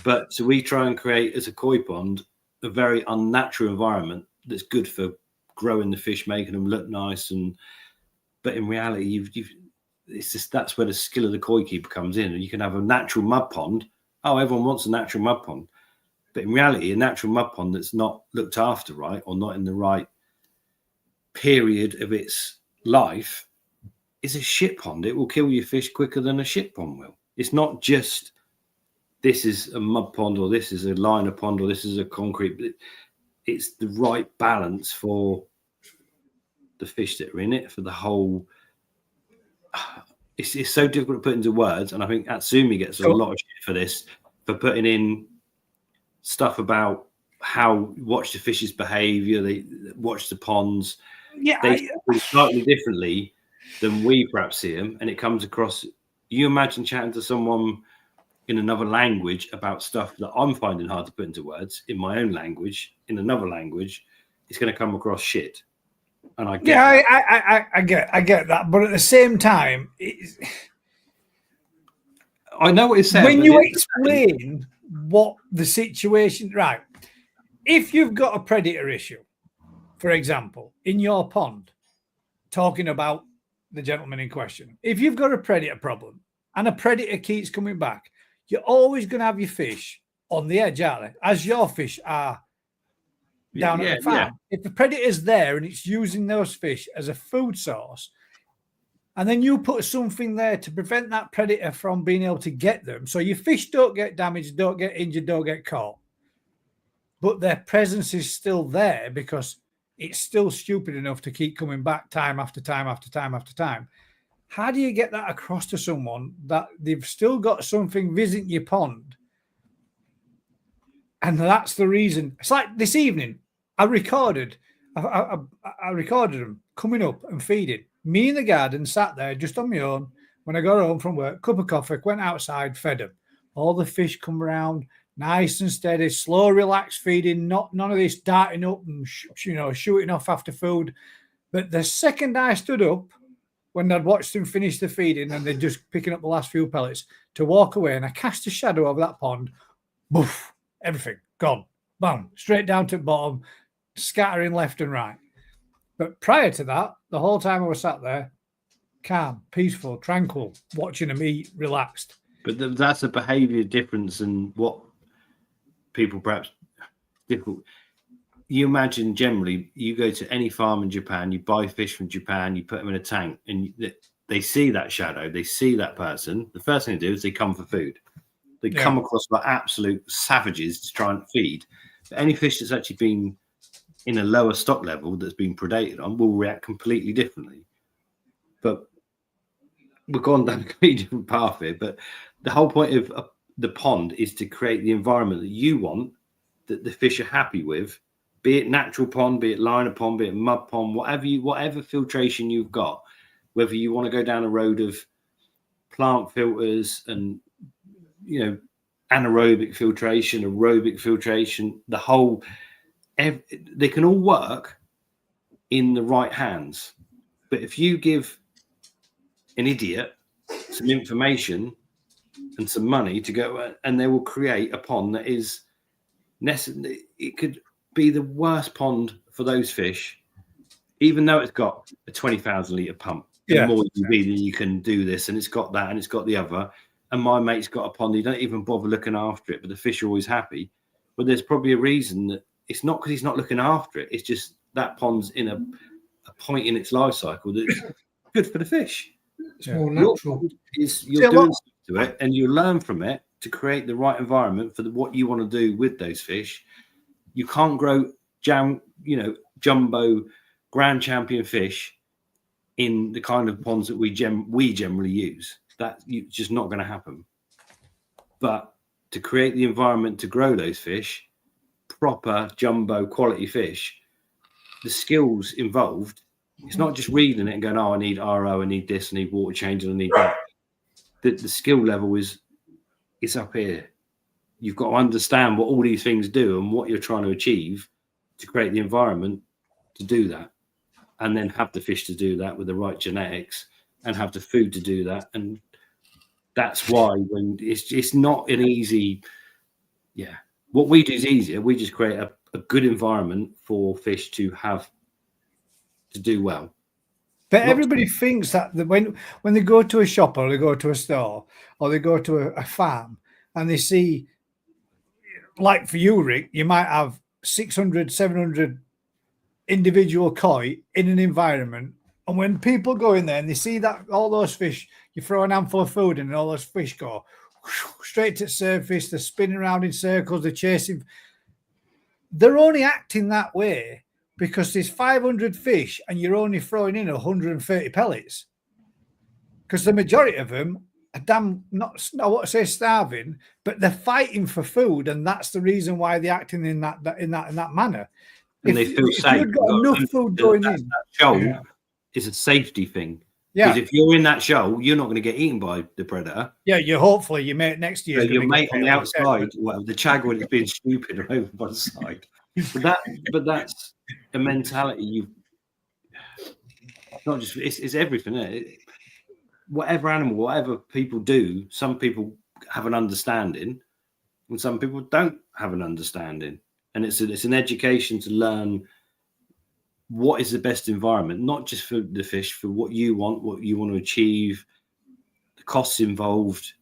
S2: But so we try and create, as a koi pond, a very unnatural environment that's good for growing the fish, making them look nice, but in reality, it's just that's where the skill of the koi keeper comes in. And you can have a natural mud pond. Oh, everyone wants a natural mud pond, but in reality, a natural mud pond that's not looked after right, or not in the right period of its life, is a shit pond. It will kill your fish quicker than a shit pond will. It's not just this is a mud pond, or this is a liner pond, or this is a concrete. It's the right balance for the fish that are in it, for the whole. It's so difficult to put into words, and I think Atsumi gets a lot of shit for this, for putting in stuff about how watch the fish's behaviour, they watch the ponds.
S3: Yeah,
S2: they see slightly differently than we perhaps see them, and it comes across. You imagine chatting to someone in another language about stuff that I'm finding hard to put into words in my own language, in another language, it's going to come across shit. And I get
S3: I get that, but at the same time,
S2: I know what it's saying.
S3: When you explain what the situation, right? If you've got a predator issue, for example, in your pond, talking about the gentleman in question, if you've got a predator problem and a predator keeps coming back, you're always going to have your fish on the edge, aren't they? As your fish are down at the farm. If the predator's there and it's using those fish as a food source, and then you put something there to prevent that predator from being able to get them, so your fish don't get damaged, don't get injured, don't get caught, but their presence is still there because it's still stupid enough to keep coming back time after time after time after time. How do you get that across to someone that they've still got something visiting your pond? And that's the reason. It's like this evening, I recorded them coming up and feeding. Me in the garden, sat there just on my own. When I got home from work, cup of coffee, went outside, fed them. All the fish come around, nice and steady, slow, relaxed feeding. None of this darting up and shooting off after food. But the second I stood up, when I'd watched them finish the feeding and they're just picking up the last few pellets, to walk away, and I cast a shadow over that pond, boof, everything gone, bam, straight down to the bottom, scattering left and right. But prior to that, the whole time I was sat there, calm, peaceful, tranquil, watching them eat, relaxed.
S2: But that's a behaviour difference and what people perhaps difficult. You imagine generally, you go to any farm in Japan, you buy fish from Japan, you put them in a tank, and they see that shadow, they see that person. The first thing they do is they come for food. They come across like absolute savages to try and feed. But any fish that's actually been in a lower stock level that's been predated on will react completely differently. But we've gone down a completely different path here. But the whole point of the pond is to create the environment that you want, that the fish are happy with, be it natural pond, be it liner pond, be it mud pond, whatever filtration you've got, whether you want to go down a road of plant filters and, anaerobic filtration, aerobic filtration, they can all work in the right hands. But if you give an idiot some information and some money to go, and they will create a pond that is necessary, it could be the worst pond for those fish, even though it's got a 20,000 litre pump. The more you can do this, and it's got that, and it's got the other. And my mate's got a pond, he don't even bother looking after it, but the fish are always happy. But there's probably a reason that it's not because he's not looking after it. It's just that pond's in a point in its life cycle that's good for the fish.
S4: It's more natural.
S2: You're doing something to it, and you learn from it to create the right environment for what you want to do with those fish. You can't grow jumbo grand champion fish in the kind of ponds that we generally use. That's just not going to happen. But to create the environment to grow those fish, proper jumbo quality fish, the skills involved, it's not just reading it and going, I need RO, I need this, I need water change, and I need that. The skill level is up here. You've got to understand what all these things do and what you're trying to achieve to create the environment to do that, and then have the fish to do that with the right genetics and have the food to do that. And that's why when it's not an easy, what we do is easier. We just create a good environment for fish to have to do well.
S3: But everybody thinks that when they go to a shop or they go to a store or they go to a farm and they see, like for you, Rick, you might have 600, 700 individual koi in an environment. And when people go in there and they see that all those fish, you throw an handful of food in and all those fish go straight to the surface, they're spinning around in circles, they're chasing. They're only acting that way because there's 500 fish and you're only throwing in 130 pellets. Because the majority of them are not I want to say starving, but they're fighting for food, and that's the reason why they're acting in that manner.
S2: And they feel safe.
S3: You've got enough food going in.
S2: That shoal is a safety thing.
S3: Yeah.
S2: Because if you're in that shoal, you're not going to get eaten by the predator.
S3: Yeah, hopefully your mate next year.
S2: So your mate on the outside, the chagrin is being stupid over by the side. But that's a mentality. Not just it's everything. Whatever animal, whatever people do, some people have an understanding, and some people don't have an understanding. And it's an education to learn what is the best environment, not just for the fish, for what you want to achieve, the costs involved.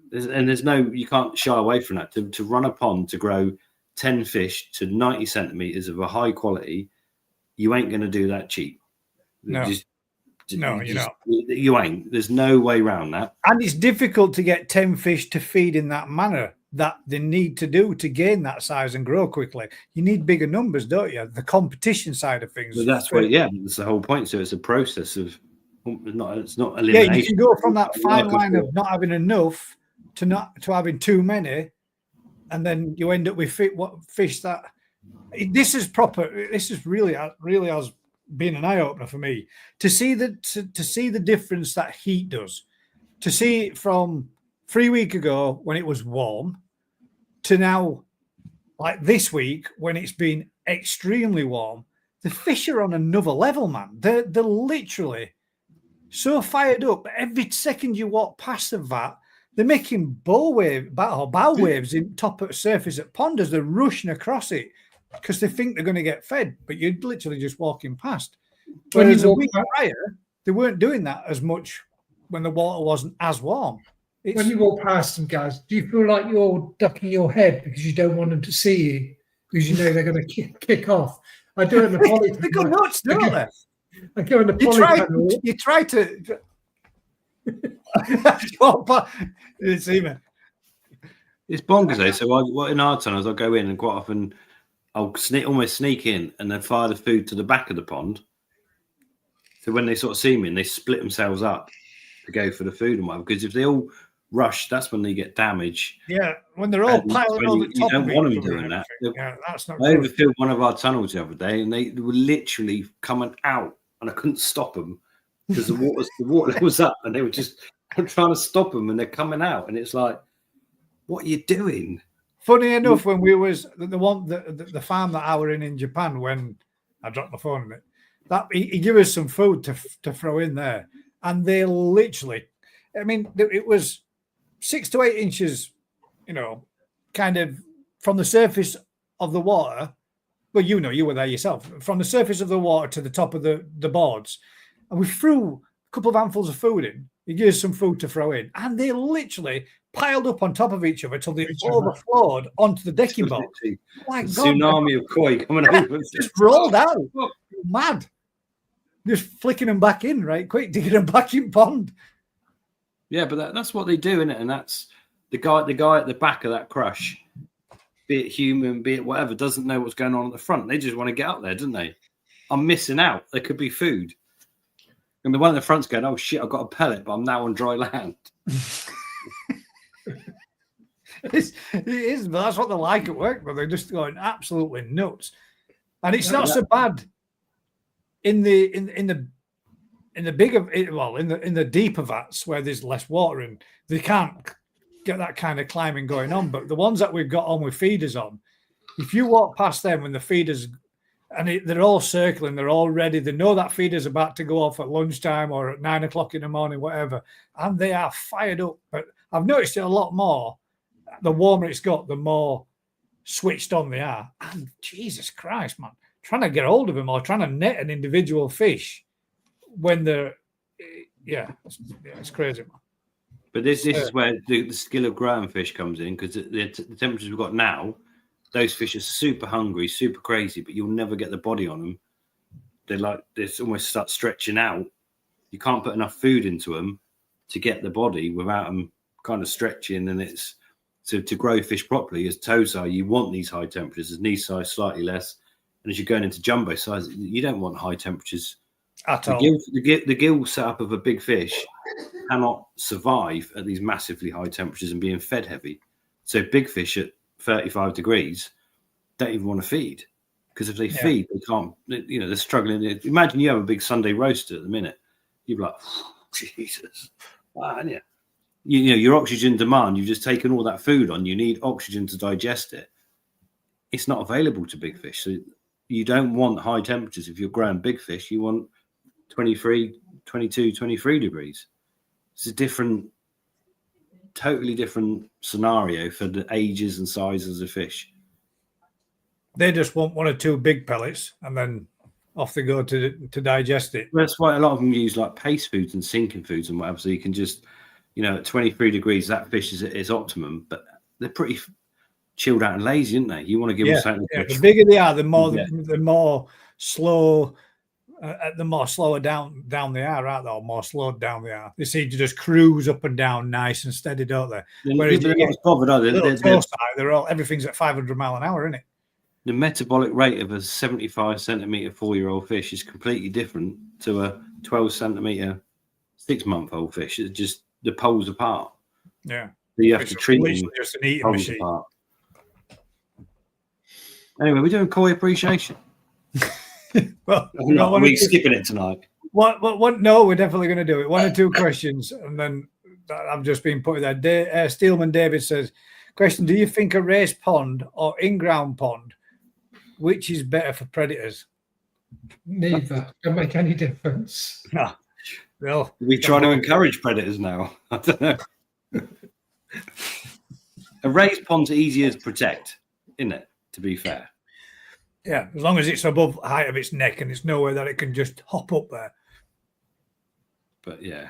S2: There's no, you can't shy away from that. To run a pond to grow 10 fish to 90 centimeters of a high quality, you ain't going to do that cheap.
S3: No. No, you're not.
S2: You ain't. There's no way around that.
S3: And it's difficult to get 10 fish to feed in that manner that they need to do to gain that size and grow quickly. You need bigger numbers, don't you? The competition side of things.
S2: But that's what, that's the whole point. So it's a process of, it's not elimination.
S3: Yeah, you can go from that fine line of not having enough to having too many, and then you end up with fish that. This is proper. This is really has been an eye opener for me to see the difference that heat does. To see it from 3 weeks ago when it was warm to now, like this week when it's been extremely warm, the fish are on another level, man. They're literally so fired up. Every second you walk past the vat, they're making bow waves in top of the surface at pond as they're rushing across it because they think they're going to get fed, but you're literally just walking past. Whereas a week prior, they weren't doing that as much when the water wasn't as warm.
S4: When you walk past them, guys, do you feel like you're ducking your head because you don't want them to see you because you know they're going to kick off? I do it in the poly.
S3: They go nuts, don't they?
S4: I go in the poly panel.
S3: You try to.
S2: It's bonkers, though. So in our tunnels, I'll go in and quite often I'll almost sneak in and then fire the food to the back of the pond. So when they sort of see me and they split themselves up to go for the food and whatever, because if they all rush, that's when they get damage.
S3: Yeah, when they're all piling on the top.
S2: You don't want them doing that.
S3: Yeah, that's not.
S2: I overfilled one of our tunnels the other day, and they were literally coming out, and I couldn't stop them because the water was up, and they were just trying to stop them, and they're coming out, and it's like, what are you doing?
S3: Funny enough, when we was the farm that I were in Japan, when I dropped my phone in it, that he gave us some food to throw in there, and they literally, I mean, it was 6 to 8 inches, kind of from the surface of the water. Well, you were there yourself, from the surface of the water to the top of the boards, and we threw a couple of handfuls of food in. He gave us some food to throw in, and they literally piled up on top over each other till they overflowed onto the decking board. My God,
S2: tsunami of koi coming over.
S3: Just rolled out. Mad. Just flicking them back in right quick to get them back in pond.
S2: Yeah, but that's what they do, isn't it? And that's the guy at the back of that crush, be it human, be it whatever, doesn't know what's going on at the front. They just want to get up there, don't they? I'm missing out. There could be food. And the one at the front's going, oh shit, I've got a pellet, but I'm now on dry land.
S3: It is, but that's what they're like at work, but they're just going absolutely nuts. And it's not so bad in the bigger, in the deeper vats where there's less water and they can't get that kind of climbing going on. But the ones that we've got on with feeders on, if you walk past them when the feeders and they're all circling, they're all ready, they know that feeder's about to go off at lunchtime or at 9 o'clock in the morning, whatever, and they are fired up. But I've noticed it a lot more. The warmer it's got, the more switched on they are. And Jesus Christ, man, trying to get hold of them or trying to net an individual fish when they're, it's crazy, man.
S2: But this is where the skill of growing fish comes in, because the temperatures we've got now, those fish are super hungry, super crazy, but you'll never get the body on them. They almost start stretching out. You can't put enough food into them to get the body without them kind of stretching. And it's to grow fish properly, as toes are, you want these high temperatures, as knee size slightly less. And as you're going into jumbo size, you don't want high temperatures
S3: at all.
S2: The gill setup of a big fish cannot survive at these massively high temperatures and being fed heavy. So big fish at 35 degrees don't even want to feed, because if they feed, they can't, they're struggling. Imagine you have a big Sunday roaster at the minute. You're like, oh, Jesus. Wow, yeah. Your oxygen demand, you've just taken all that food on, you need oxygen to digest it. It's not available to big fish. So you don't want high temperatures. If you're growing big fish, you want 23, 22, 23 degrees. It's a totally different scenario for the ages and sizes of fish.
S3: They just want 1 or 2 big pellets and then off they go to digest it.
S2: That's why a lot of them use like paste foods and sinking foods and whatever, so you can just, at 23 degrees, that fish is optimum, but they're pretty chilled out and lazy, aren't they? You want to give them something.
S3: Yeah. The bigger they are, the more slow, the more slower down they are, aren't they? Or more slowed down they are. They seem to just cruise up and down nice and steady, don't they? Whereas
S2: they're not as bothered, are they?
S3: Everything's at 500 mile an hour, isn't it?
S2: The metabolic rate of a 75 centimeter 4-year-old fish is completely different to a 12 centimeter 6-month-old fish. It's just the poles apart.
S3: Yeah.
S2: So you have to treat them
S3: just an eating machine.
S2: Apart. Anyway, we're doing koi appreciation.
S3: Well,
S2: are we skipping it tonight?
S3: What? No, we're definitely going to do it. 1 or 2 questions, and then I've just been put there. Steelman David says, question: do you think a raised pond or in-ground pond, which is better for predators?
S4: Neither. Don't make any difference.
S3: No. Well,
S2: We try to encourage predators now. I don't know. A raised pond's easier to protect, isn't it? To be fair.
S3: Yeah, as long as it's above the height of its neck and it's nowhere that it can just hop up there.
S2: But yeah.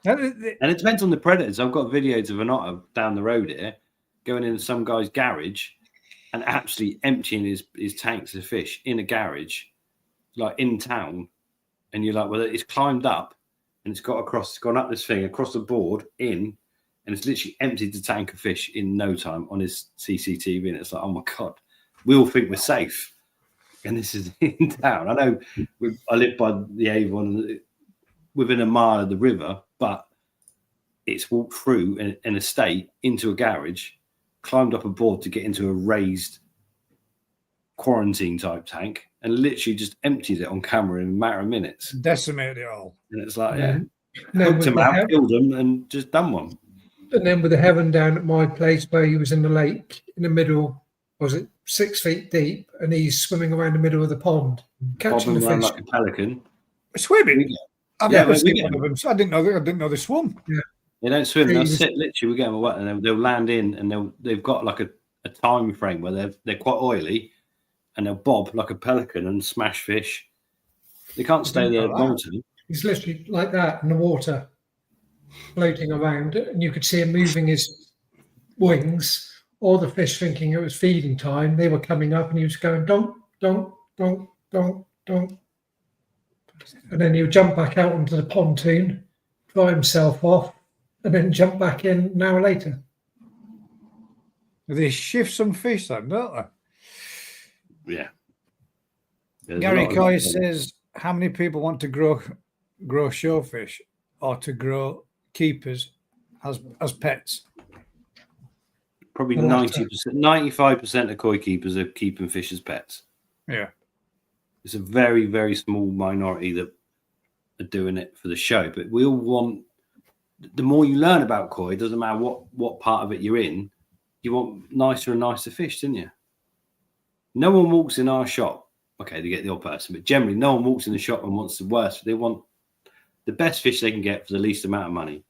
S2: And it depends on the predators. I've got videos of an otter down the road here going into some guy's garage and absolutely emptying his tanks of fish in a garage, like in town. And you're like, well, it's climbed up and it's gone up this thing across the board and it's literally emptied the tank of fish in no time on his CCTV. And it's like, oh my God, we all think we're safe. And this is in town. I know I live by the Avon within a mile of the river, but it's walked through an estate into a garage, climbed up a board to get into a raised quarantine type tank, and literally just emptied it on camera in a matter of minutes.
S3: Decimated it all.
S2: And it's like,
S4: Hooked
S2: them out, killed them, and just done one.
S4: And then with the heron down at my place where he was in the lake in the middle, was it 6 feet deep, and he's swimming around the middle of the pond, catching the fish.
S2: Like a pelican.
S3: Swimming? I've never seen one of them. So I didn't know they swum.
S4: Yeah.
S2: They don't swim. They'll sit literally. We get them away, and they'll land in, and they've got like a time frame where they're quite oily, and they'll bob like a pelican and smash fish. They can't stay there long term.
S4: He's literally like that in the water, floating around, and you could see him moving his wings. All the fish thinking it was feeding time. They were coming up, and he was going donk, donk, donk, donk, donk. And then he would jump back out onto the pontoon, dry himself off, and then jump back in an hour later.
S3: They shift some fish then, don't they?
S2: Yeah.
S3: Gary Coy says, how many people want to grow showfish or to grow keepers as pets?
S2: Probably 90%, 95% of koi keepers are keeping fish as pets.
S3: Yeah.
S2: It's a very, very small minority that are doing it for the show. But we all want, the more you learn about koi, it doesn't matter what part of it you're in, you want nicer and nicer fish, didn't you? No one walks in our shop. Okay, they get the odd person, but generally no one walks in the shop and wants the worst. They want the best fish they can get for the least amount of money.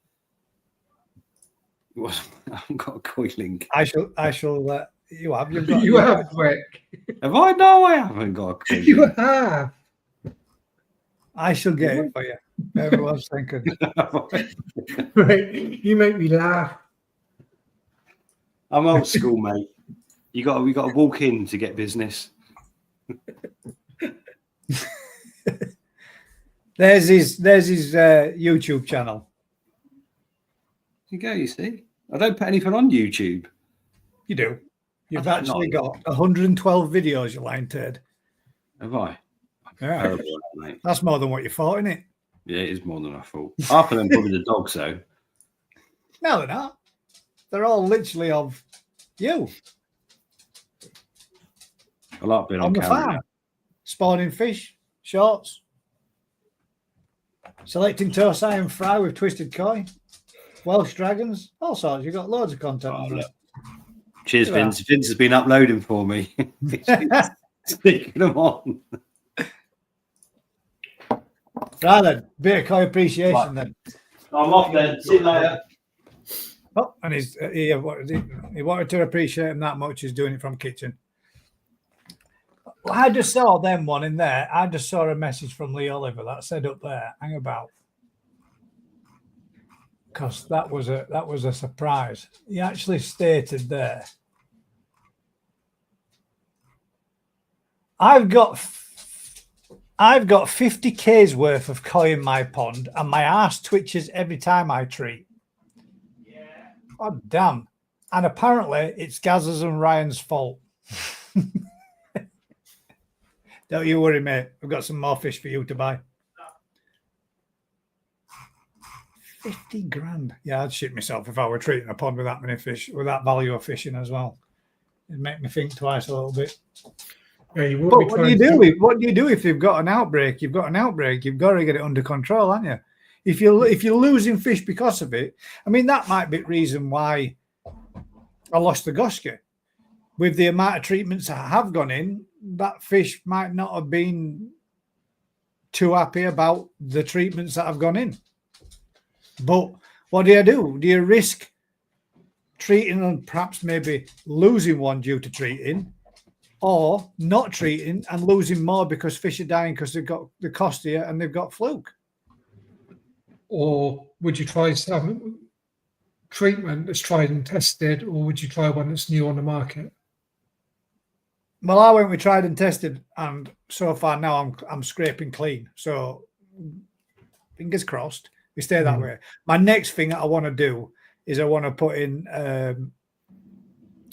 S2: I haven't got a koi link.
S3: I shall let you have.
S4: You have, Rick.
S2: Have I? No, I haven't got a koi link.
S4: You have.
S3: I shall get it for you. Everyone's thinking.
S4: Right. You make me laugh.
S2: I'm old school, mate. We got to walk in to get business.
S3: There's his YouTube channel.
S2: There you go. You see, I don't put anything on YouTube.
S3: You do. You've
S2: I don't
S3: actually
S2: know.
S3: got 112 videos. You lying turd.
S2: Have I?
S3: Yeah,
S2: Terrible, mate.
S3: that's more than what you thought, isn't it?
S2: Yeah, it is more than I thought. Half of them probably the dogs, though.
S3: No, they're not. They're all literally of you
S2: I like being
S3: on
S2: on
S3: the
S2: camera.
S3: farm, spawning fish, shorts, selecting torsai and fry with twisted koi, Welsh dragons, all sorts. You've got loads of content.
S2: Oh,
S3: on there.
S2: look. Cheers,
S3: Look at
S2: Vince. Vince has been uploading for me. Sticking them on.
S3: Right then, bit of koi appreciation
S2: Right.
S3: then.
S2: I'm off then. See you later.
S3: Oh, and he wanted to appreciate him that much. He's doing it from kitchen. I just saw them one in there. I just saw a message from Lee Oliver that said up there, hang about. Because that was a surprise. He actually stated there, I've got 50 k's worth of koi in my pond, and my arse twitches every time I treat. Yeah. Oh damn! And apparently, it's Gaz's and Ryan's fault. Don't you worry, mate. I've got some more fish for you to buy. 50 grand. Yeah, I'd shit myself if I were treating a pond with that many fish, with that value of fishing as well. It'd make me think twice a little bit.
S4: Yeah,
S3: But what do you do if you've got an outbreak? You've got an outbreak. You've got to get it under control, haven't you? If you're losing fish because of it, I mean, that might be the reason why I lost the Goshka. With the amount of treatments I have gone in, that fish might not have been too happy about the treatments that have gone in. But what do? Do you risk treating and perhaps maybe losing one due to treating, or not treating and losing more because fish are dying because they've got the costia and they've got fluke?
S4: Or would you try some treatment that's tried and tested, or would you try one that's new on the market?
S3: Well, I went with tried and tested, and so far now I'm scraping clean. So fingers crossed we stay that way. My next thing that I want to do is I want to put in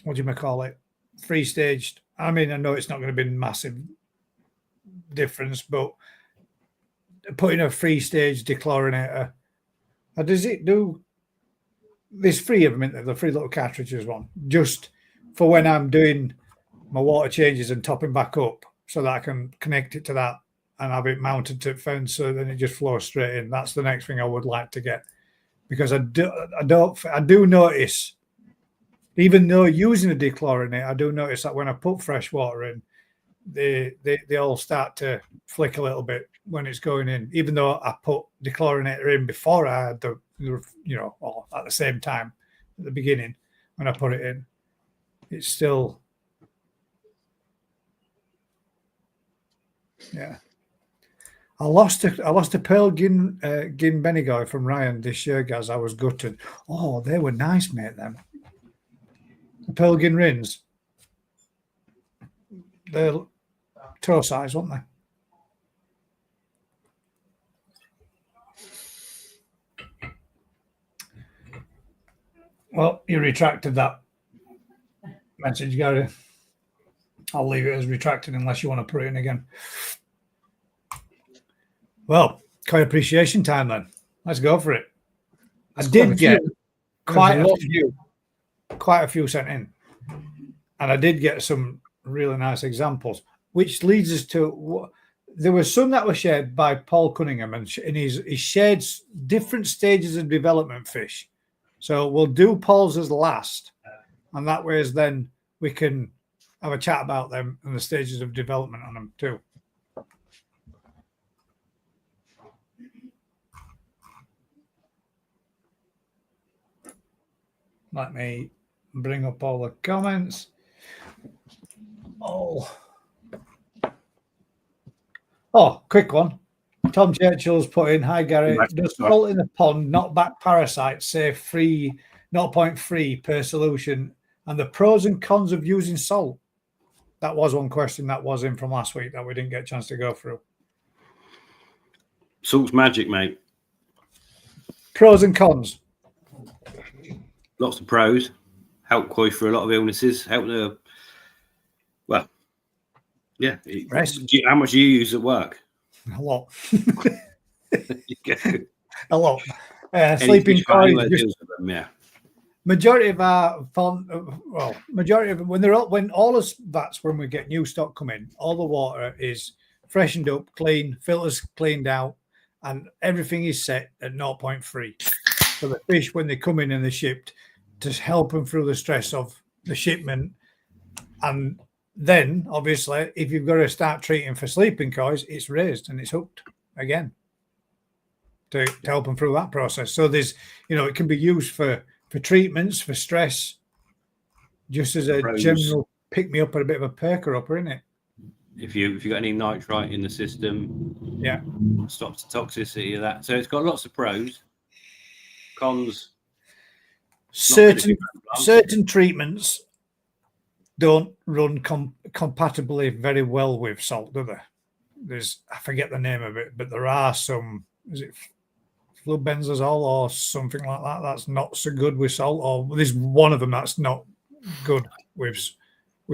S3: what do you call it? Free staged. I mean, I know it's not going to be a massive difference, but putting a free stage dechlorinator. Does it do? There's three of them, isn't there? The three little cartridges one, just for when I'm doing my water changes and topping back up, so that I can connect it to that and have it mounted to the fence, so then it just flows straight in. That's the next thing I would like to get, because I do notice, even though using a dechlorinator, I do notice that when I put fresh water in, they all start to flick a little bit when it's going in, even though I put dechlorinator in before I had or at the same time at the beginning when I put it in. It's still, yeah. I lost a pearl gin Bendigo from Ryan this year, guys. I was gutted. Oh, they were nice, mate. Them the pearl gin rins. They're toe size, weren't they? Well, you retracted that message, Gary. I'll leave it as retracted unless you want to put it in again. Well, koi appreciation time then. Let's go for it. I did get quite a few sent in, and I did get some really nice examples, which leads us to there were some that were shared by Paul Cunningham, and he shared different stages of development fish. So we'll do Paul's as last, and that way then we can have a chat about them and the stages of development on them too. Let me bring up all the comments. Oh, quick one. Tom Churchill's put in, hi Gary, does salt in the pond knock back parasites, say 0.3 per solution, and the pros and cons of using salt? That was one question that was in from last week that we didn't get a chance to go through.
S2: Salt's magic, mate.
S3: Pros and cons.
S2: Lots of pros. Help koi for a lot of illnesses. Help the, well, yeah. How much do you use at work?
S3: A lot.
S2: You go.
S3: A lot. Sleeping koi.
S2: Yeah.
S3: Majority of our when all of that's when we get new stock come in, all the water is freshened up, clean, filters cleaned out, and everything is set at 0.3. So the fish, when they come in and they're shipped, to help them through the stress of the shipment. And then, obviously, if you've got to start treating for sleeping koi, it's raised and it's hooked again to help them through that process. So there's, it can be used for treatments, for stress, just as a general pick-me-up and a bit of a perker-upper, isn't it?
S2: if you've got any nitrite in the system,
S3: Yeah.
S2: stops the toxicity of that. So it's got lots of pros. Cons.
S3: Certain treatments don't run compatibly very well with salt, do they? I forget the name of it, but there are some. Is it flubenzazole or something like that? That's not so good with salt, or there's one of them that's not good with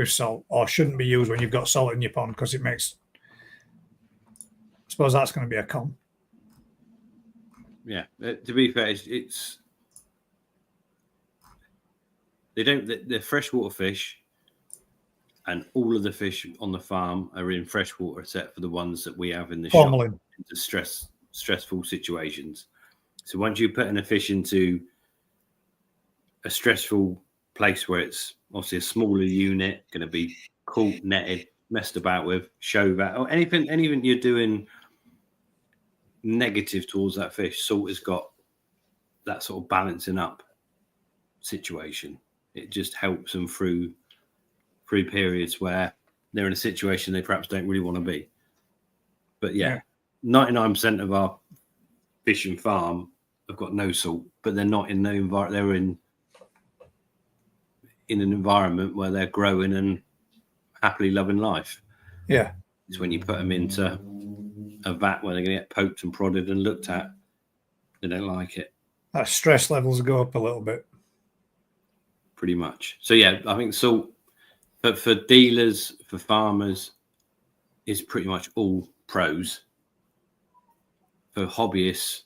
S3: salt, or shouldn't be used when you've got salt in your pond because it makes. I suppose that's going to be a con.
S2: Yeah, to be fair, it's they're freshwater fish, and all of the fish on the farm are in freshwater, except for the ones that we have in the
S3: Formalin.
S2: shop into stressful situations. So once you put in a fish into a stressful place where it's obviously a smaller unit, going to be caught, netted, messed about with, show that, or anything you're doing negative towards that fish, salt has got that sort of balancing up situation. It just helps them through periods where they're in a situation they perhaps don't really want to be. But yeah, 99% of our fish and farm have got no salt, but they're not in no environment. They're in an environment where they're growing and happily loving life.
S3: Yeah,
S2: it's when you put them into a vat where they're going to get poked and prodded and looked at, they don't like it.
S3: that stress levels go up a little bit.
S2: Pretty much. So yeah, I think salt, but for dealers, for farmers, is pretty much all pros. For hobbyists,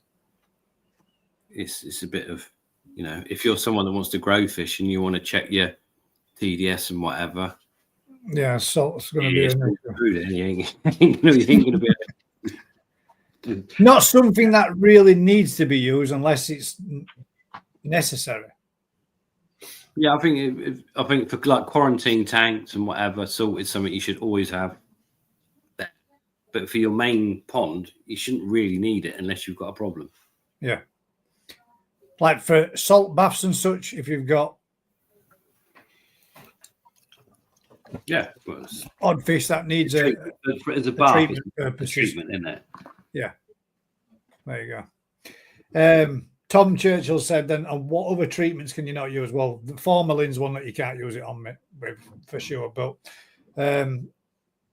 S2: it's a bit of, if you're someone that wants to grow fish and you want to check your TDS and whatever.
S3: Yeah, salt's going to be not something that really needs to be used unless it's necessary.
S2: Yeah, I think for like quarantine tanks and whatever, salt is something you should always have. But for your main pond, you shouldn't really need it unless you've got a problem.
S3: Yeah. Like for salt baths and such, if you've got odd fish that needs
S2: as a bath,
S3: treatment purposes.
S2: Treatment in it.
S3: Yeah. There you go. Tom Churchill said then, and what other treatments can you not use? Well, the formalin's one that you can't use it on with for sure, but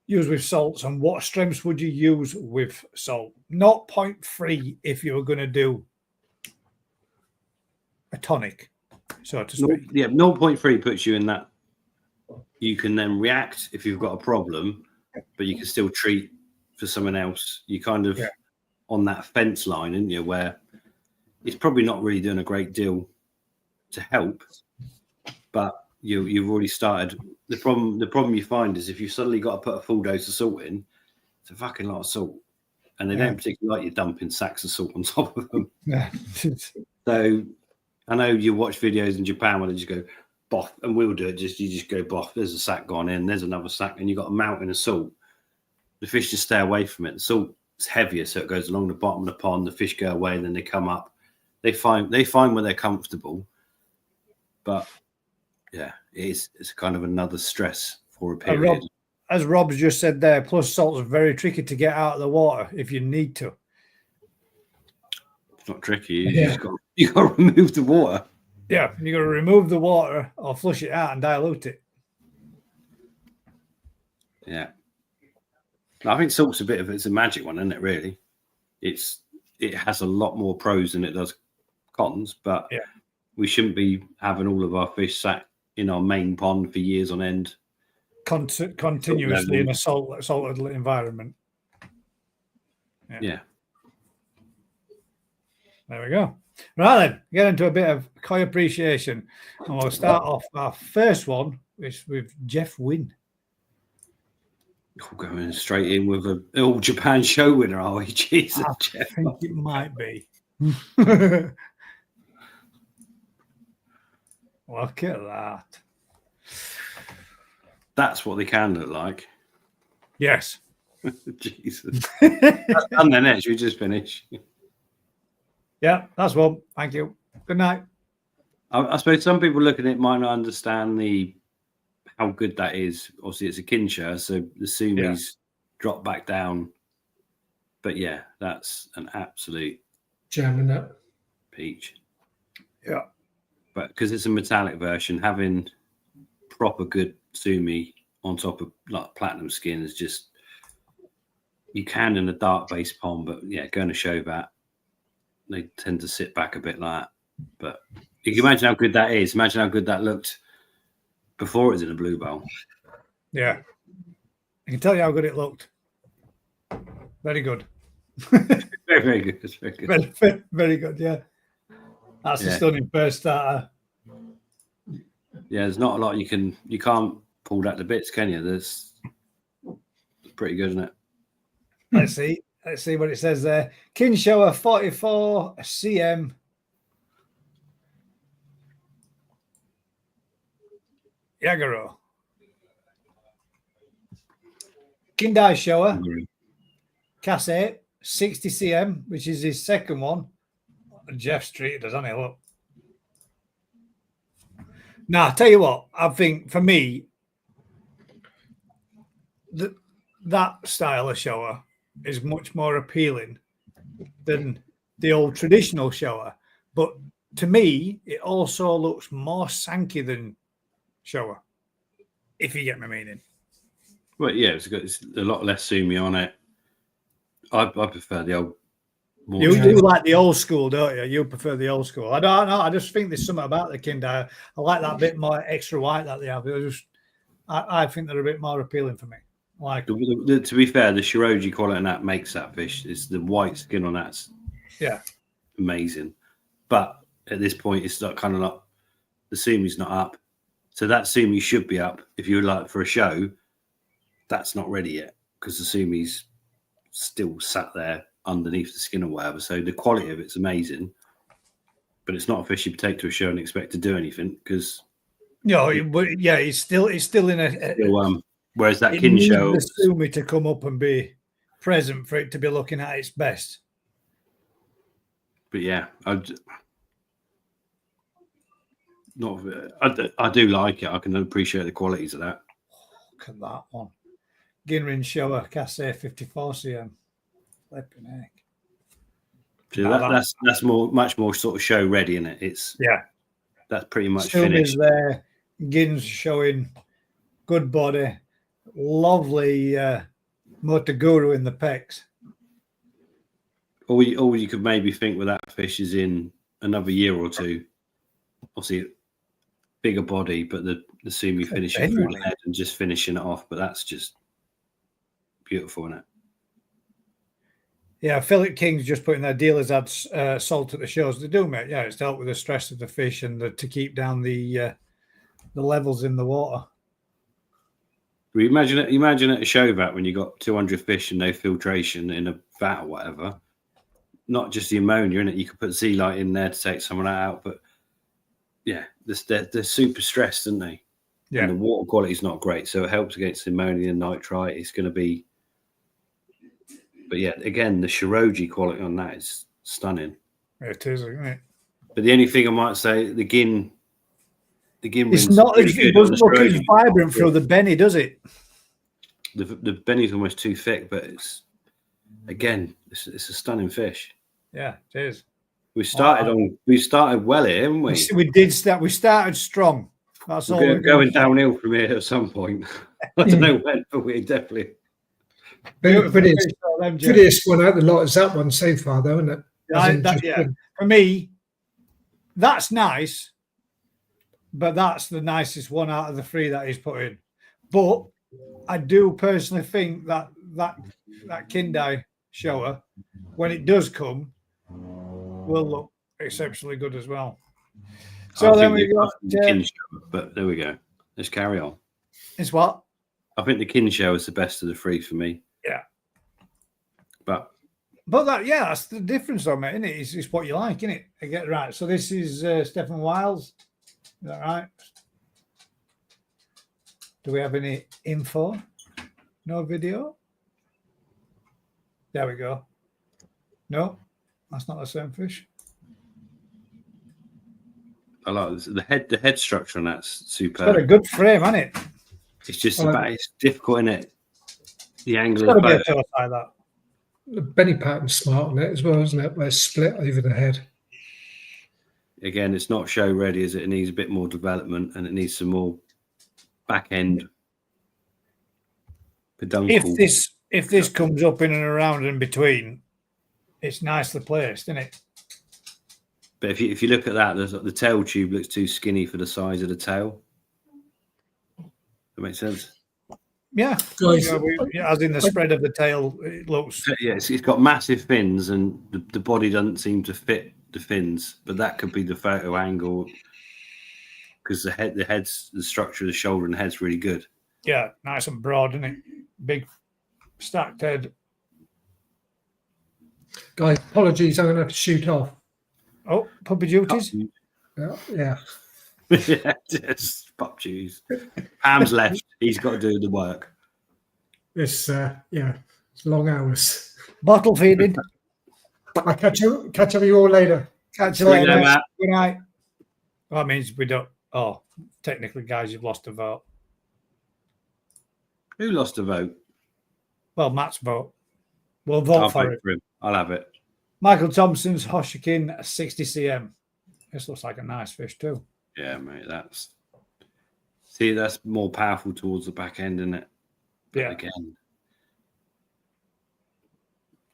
S3: use with salts. And what strengths would you use with salt? 0.3 if you were going to do a tonic, so to speak.
S2: Yeah, 0.3 puts you in that. You can then react if you've got a problem, but you can still treat for someone else. You kind of on that fence line, isn't you, where it's probably not really doing a great deal to help, but you've already started. The problem you find is if you suddenly got to put a full dose of salt in, it's a fucking lot of salt, and they don't particularly like you dumping sacks of salt on top of them.
S3: Yeah.
S2: So I know you watch videos in Japan where they just go boff, and we'll do it. You just go boff. There's a sack gone in. There's another sack, and you've got a mountain of salt. The fish just stay away from it. The salt's heavier, so it goes along the bottom of the pond. The fish go away, and then they come up. They find where they're comfortable, but yeah, it's kind of another stress for a period.
S3: As Rob's just said there, plus salt's very tricky to get out of the water if you need to.
S2: It's not tricky. You got to remove the water.
S3: Yeah, you got to remove the water or flush it out and dilute it.
S2: Yeah, I think salt's it's a magic one, isn't it? Really, it has a lot more pros than it does cons, but we shouldn't be having all of our fish sat in our main pond for years on end,
S3: continuously in a salted environment.
S2: Yeah.
S3: There we go. Right then, get into a bit of koi appreciation, and we'll start off our first one with Jeff Wynn.
S2: Going straight in with an All Japan show winner, are we? Jesus,
S3: I
S2: Jeff.
S3: think it might be. Look at that.
S2: That's what they can look like.
S3: Yes.
S2: Jesus. That's done then, should we just finish?
S3: Yeah, that's one. Thank you. Good night.
S2: I suppose some people looking at it might not understand the how good that is. Obviously, it's a Kinsha, so the Sumis drop back down. But yeah, that's an absolute
S4: Jamming up.
S2: peach.
S3: Yeah.
S2: But because it's a metallic version, having proper good Sumi on top of like platinum skin is just, you can in a dark base pond, but yeah, going to show that they tend to sit back a bit like that. But you can imagine how good that is. Imagine how good that looked before it was in a blue bowl.
S3: Yeah. I can tell you how good it looked. Very good.
S2: Very, very good. It's very good.
S3: Very, very, very good. Yeah. That's a stunning first starter.
S2: Yeah, there's not a lot you can't pull that to bits, can you? It's pretty good, isn't it?
S3: Let's see. Let's see what it says there. Kinshower 44 cm. Yagaro. Kindai shower. Cassette 60 cm, which is his second one. Jeff Street does, hasn't he? Look. Now, I tell you what, I think for me, that style of shower is much more appealing than the old traditional shower. But to me, it also looks more sanky than shower, if you get my meaning.
S2: Well, yeah, it's a lot less Sumi on it. I prefer the old.
S3: You do like the old school, don't you? You prefer the old school. I don't know. I just think there's something about the Kindai. I like that bit more extra white that they have. I think they're a bit more appealing for me. Like,
S2: to be fair, the Shiroji quality on that makes that fish. It's the white skin on that's amazing. But at this point, it's like kind of like the Sumi's not up, so that Sumi should be up. If you would like for a show, that's not ready yet because the Sumi's still sat there underneath the skin or whatever. So the quality of it's amazing, but it's not a fish you take to a show and expect to do anything because
S3: it's still in a.
S2: Whereas that kin show,
S3: the Sumi to come up and be present for it to be looking at its best.
S2: But yeah, I do like it. I can appreciate the qualities of that.
S3: Look at that one. Ginrin shower, Casse 54 cm. Flipping heck.
S2: So that's much more sort of show ready, isn't it? It's that's pretty much finished.
S3: There, Gin's showing good body, lovely Motoguru in the pecs.
S2: All you could maybe think with that fish is in another year or two. Obviously, bigger body, but the Sumi finishing through the head and just finishing it off. But that's just beautiful, isn't it?
S3: Yeah, Philip King's just putting their dealers add salt at the shows. They do, mate. Yeah, it's to help with the stress of the fish and to keep down the levels in the water.
S2: You imagine at a show vat when you got 200 fish and no filtration in a vat or whatever. Not just the ammonia in it. You could put sea light in there to take some of that out, but yeah, they're super stressed, aren't they? Yeah. And the water quality is not great, so it helps against ammonia and nitrite. It's going to be. But yeah, again, the Shiroji quality on that is stunning.
S3: It is, isn't it?
S2: But the only thing I might say, the gin
S3: it's not. It doesn't look as vibrant through the Benny, does it?
S2: The Benny's almost too thick, but it's a stunning fish.
S3: Yeah, it is.
S2: We started well here, haven't we?
S3: We did start. We started strong. That's all.
S2: We're going downhill from here at some point. I don't know when, but we definitely.
S4: Prettiest one out the lot is that one so far, though, isn't it?
S3: For me, that's nice, but that's the nicest one out of the three that he's put in. But I do personally think that Kindai shower, when it does come, will look exceptionally good as well. So then we got
S2: the kin show, but there we go. Let's carry on.
S3: It's what?
S2: I think the kin show is the best of the three for me.
S3: Yeah.
S2: But
S3: that's the difference on it, isn't it? It's what you like, isn't it? I get it right. So this is Stephen Wiles. Is that right? Do we have any info? No video? There we go. No, that's not the same fish.
S2: I like this. The head structure on that's superb.
S3: It's got a good frame, hasn't it?
S2: It's just
S4: I like
S2: about it's difficult, isn't it? The
S3: It's
S2: angle
S3: got
S2: of
S3: to be a
S2: both.
S3: toast like that.
S4: the Benny pattern's smart on it as well, isn't it? Where it's split over the head.
S2: Again, it's not show ready, is it? It needs a bit more development and it needs some more back end peduncle.
S3: If this comes up in and around and between, it's nicely placed, isn't it?
S2: But if you look at that, the tail tube looks too skinny for the size of the tail. That makes sense.
S3: Yeah.
S4: Guys,
S3: As in the spread of the tail, it looks.
S2: Yeah, it's got massive fins, and the body doesn't seem to fit the fins. But that could be the photo angle because the structure of the shoulder and head's really good.
S3: Yeah, nice and broad, isn't it? Big stacked head.
S4: guys, apologies, I'm going to have to shoot off.
S3: Oh, puppy duties.
S4: Yeah.
S2: Yeah, just pop cheese. Pam's left. He's got to do the work.
S4: It's it's long hours.
S3: Bottle feeding.
S4: I'll catch up with you all later.
S3: Catch you
S2: See you
S3: later,
S2: later,
S3: mate.
S2: Matt.
S3: Good night. Well, that means we don't. Oh, technically, guys, you've lost a vote.
S2: Who lost a vote?
S3: Well, Matt's vote. We'll vote
S2: I'll
S3: for
S2: vote
S3: it.
S2: for him. I'll have it.
S3: Michael Thompson's Hoshikin 60 cm. This looks like a nice fish too.
S2: Yeah, mate. That's more powerful towards the back end, isn't it? But
S3: Yeah.
S2: again,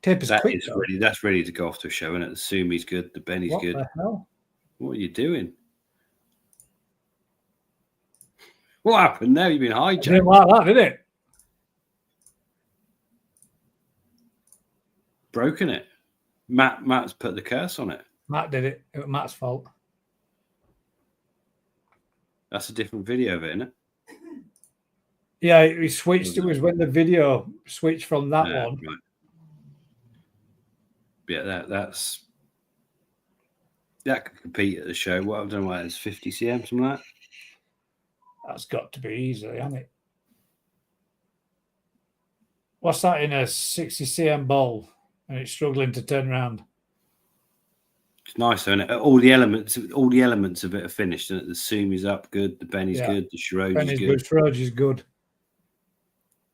S3: Tape is
S2: that
S3: quick.
S2: is
S3: though.
S2: ready. That's ready to go off to a show, isn't it? The Sumi's good. The Benny's
S3: What
S2: good.
S3: the hell?
S2: What are you doing? What happened there? You've been
S3: Didn't
S2: hijacked.
S3: like that, did it?
S2: Broken it. Matt's put the curse on it.
S3: Matt did it. It was Matt's fault.
S2: That's a different video of it, isn't it?
S3: Yeah, we switched. It was when the video switched from that
S2: Yeah,
S3: one.
S2: right. Yeah, that could compete at the show. What I don't know what it is, 50 cm, something like that.
S3: That's got to be easy, hasn't it? What's that in a 60 cm bowl and it's struggling to turn around?
S2: It's nice, isn't it? All the elements of it are finished, and the Sumi's up good, the Benny's
S3: Yeah.
S2: good, the Shiroji's
S3: Benny's
S2: good.
S3: good. Froge is good.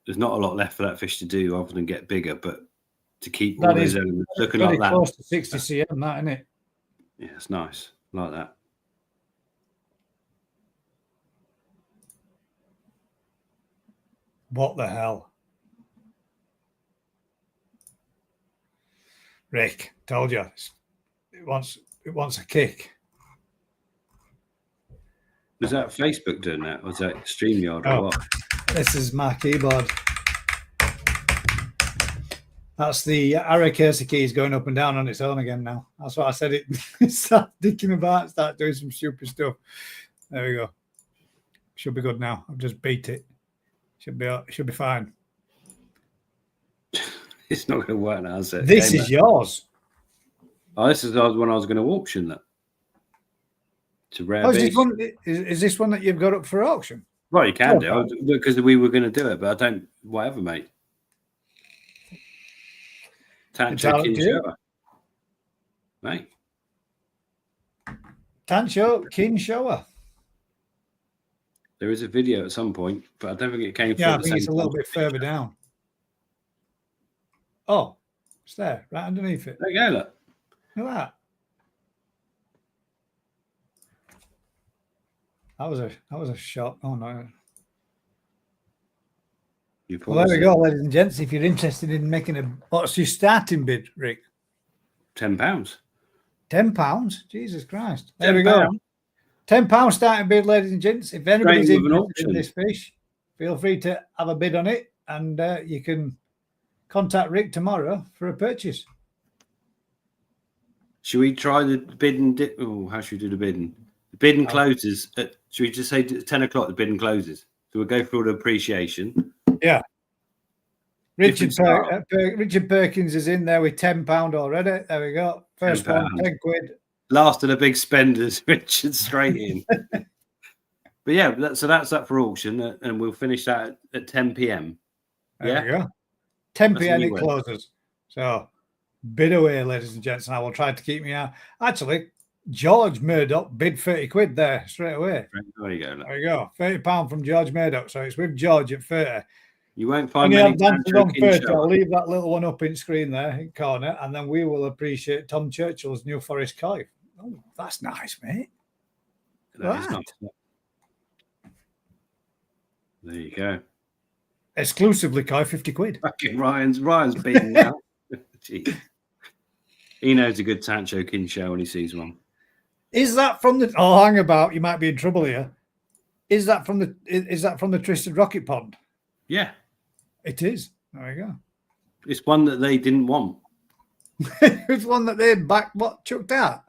S2: There's not a lot left for that fish to do other than get bigger, but to keep
S3: That
S2: all
S3: is
S2: those elements looking
S3: Very
S2: like that.
S3: close to 60 cm, that, isn't it?
S2: Yeah, it's nice. I like that.
S3: What the hell? Rick, told you. It wants a kick.
S2: Was that Facebook doing that? Was that StreamYard or
S3: Oh.
S2: what?
S3: This is my keyboard. That's the Arakirsa keys going up and down on its own again now. That's what I said. It start dicking about, start doing some stupid stuff. There we go. Should be good now. I've just beat it. Should be fine.
S2: It's not going to work now, is it?
S3: This is yours.
S2: Oh, this is the one I was going to auction. That. It's a rare
S3: Oh,
S2: beast.
S3: is this one that you've got up for auction?
S2: Right, you can
S3: Oh,
S2: do because we were going to do it, but I don't. Whatever, mate. Tancho
S3: Entirely to you.
S2: Kinshower. Mate.
S3: Tancho Kinshower.
S2: There is a video at some point, but I don't think it came through.
S3: Yeah, I
S2: at the
S3: think
S2: same
S3: it's a little
S2: time.
S3: bit further down. Oh, it's there, right underneath it.
S2: There you go, look.
S3: Look at that. That was a shot. Oh no.
S2: You
S3: Well, there we
S2: paused
S3: go, ladies and gents. If you're interested in making what's your starting bid, Rick?
S2: it. £10.
S3: £10. Jesus Christ. There we go.
S2: £10.
S3: £10 starting bid, ladies and gents. If anybody's
S2: Straight with an
S3: interested in
S2: auction.
S3: this fish, feel free to have a bid on it, and you can contact Rick tomorrow for a purchase.
S2: Should we try the bidding? How should we do the bidding? The bidding closes at. Should we just say 10 o'clock? The bidding closes. So we'll go through the appreciation.
S3: Yeah. Richard
S2: Different
S3: Richard Perkins is in there with £10 already. There we go. First one,
S2: £10.
S3: 10 quid.
S2: Last of the big spenders, Richard, straight in. But yeah, so that's up for auction, and we'll finish that at 10 p.m.
S3: There we go. 10
S2: That's
S3: p.m.
S2: a
S3: it
S2: new one.
S3: closes. So bid away, ladies and gents, and I will try to keep me out. Actually, George Murdoch bid 30 quid there straight away.
S2: There you go. Look.
S3: There you go. £30 from George Murdoch. So it's with George at 30.
S2: You won't find
S3: When you
S2: many
S3: have dances
S2: Tancho
S3: on 30,
S2: Kinshasa.
S3: I'll leave that little one up in screen there in corner, and then we will appreciate Tom Churchill's New Forest Koi. Oh, that's nice, mate.
S2: That is
S3: Right.
S2: nice. There you go.
S3: Exclusively Koi, 50 quid.
S2: Fucking Ryan's beaten now. Jeez. He knows a good Tancho Kinshasa when he sees one.
S3: Is that from the? Oh, hang about. You might be in trouble here. Is that from the Twisted Rocket Pond?
S2: Yeah,
S3: It is. There you go.
S2: it's one that they didn't want.
S3: It's one that they chucked out.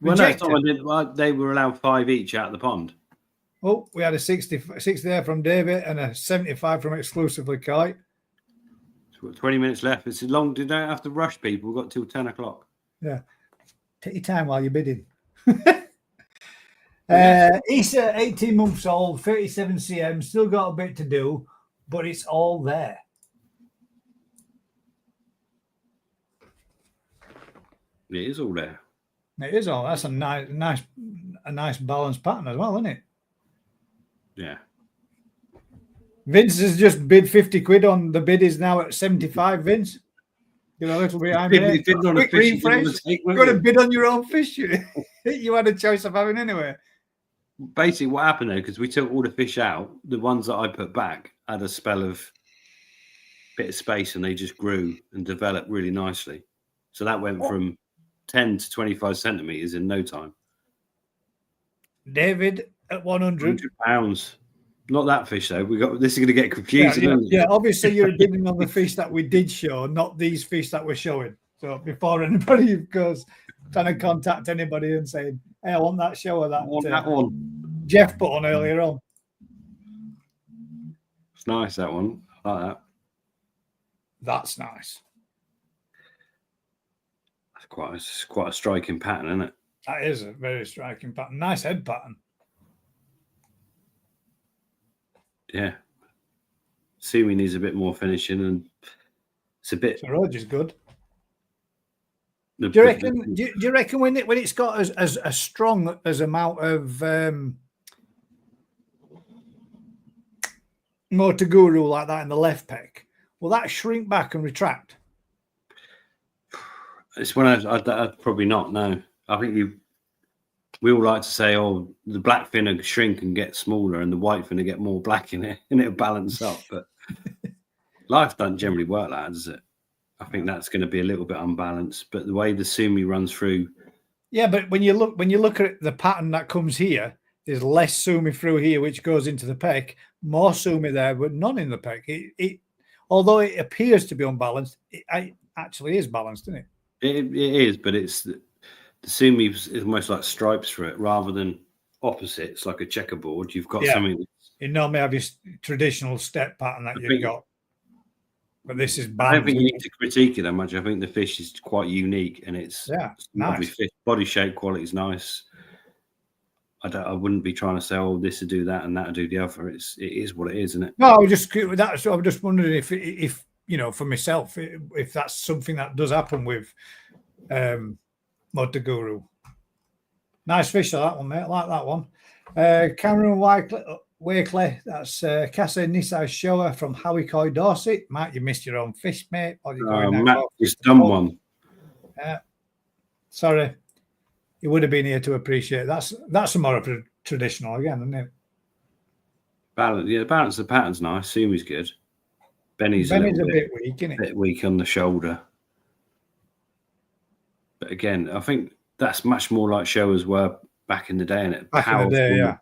S2: Well, no,
S3: Rejected.
S2: they were allowed 5 each out of the pond.
S3: Oh, we had a 60 there from David and a 75 from Exclusively Koi.
S2: 20 minutes left. It's long. You don't have to rush people. We've got till 10 o'clock.
S3: Yeah. Take your time while you're bidding.
S2: Yeah.
S3: Issa, 18 months old, 37 cm, still got a bit to do, but it's all there.
S2: It is all there.
S3: It is all. That's a nice balanced pattern as well, isn't it?
S2: Yeah.
S3: Vince has just bid 50 quid on the bid is now at 75, Vince. You're a little behind me.
S2: Bid on a
S3: Quick
S2: fish you didn't
S3: refresh.
S2: want to take,
S3: You've
S2: weren't
S3: got to
S2: you?
S3: bid on your own fish. You had a choice of having anyway.
S2: Basically, what happened though, because we took all the fish out, the ones that I put back had a spell of bit of space and they just grew and developed really nicely. So that went from 10 to 25 centimeters in no time.
S3: David at 100.
S2: £100. Not that fish though. This is going to get confusing. isn't it?
S3: Yeah, obviously you're bidding on the fish that we did show, not these fish that we're showing. So before anybody goes trying to contact anybody and saying, "Hey, I want that show or that,
S2: I want that one.
S3: Jeff put on earlier on."
S2: It's nice, that one. I like that.
S3: That's nice.
S2: It's quite a striking pattern, isn't it?
S3: That is a very striking pattern. Nice head pattern.
S2: Yeah. Sumi needs a bit more finishing, and it's a bit.
S3: So Roge is good. Do you reckon? Do you reckon when it's got as strong as amount of motor guru like that in the left pec, will that shrink back and retract?
S2: It's one of I'd probably not. No, I think we all like to say, "Oh, the black fin will shrink and get smaller, and the white fin will get more black in it, and it'll balance up." But life doesn't generally work like that, does it? I think that's going to be a little bit unbalanced. But the way the Sumi runs through,
S3: yeah. But when you look at the pattern that comes here, there's less Sumi through here, which goes into the pec. More Sumi there, but none in the pec. It although it appears to be unbalanced, it actually is balanced, isn't it?
S2: it is, but it's the Sumi is almost like stripes for it rather than opposites, like a checkerboard. You've got something.
S3: You normally have your traditional step pattern that you've got. But this is balanced.
S2: I don't think you need to critique it that much. I think the fish is quite unique, and it's lovely fish. Body shape quality is nice. I wouldn't be trying to say, "Oh, this to do that and that to do the other." It is what it is, isn't it?
S3: No, I was just wondering if you know, for myself, if that's something that does happen with Motor Guru. Nice fish, that one, mate. I like that one. Cameron Wakely, that's Casa Nisa Shower from Howie Coy Dorset. Matt, you missed your own fish, mate.
S2: Matt just done one.
S3: Sorry, you would have been here to appreciate. That's more of a traditional again, isn't it?
S2: The balance of the pattern's nice. Sumi's good. Benny's a
S3: bit weak, isn't it?
S2: Bit weak on the shoulder. But again, I think that's much more like showers were back in the day, isn't it?
S3: Back in the day, yeah.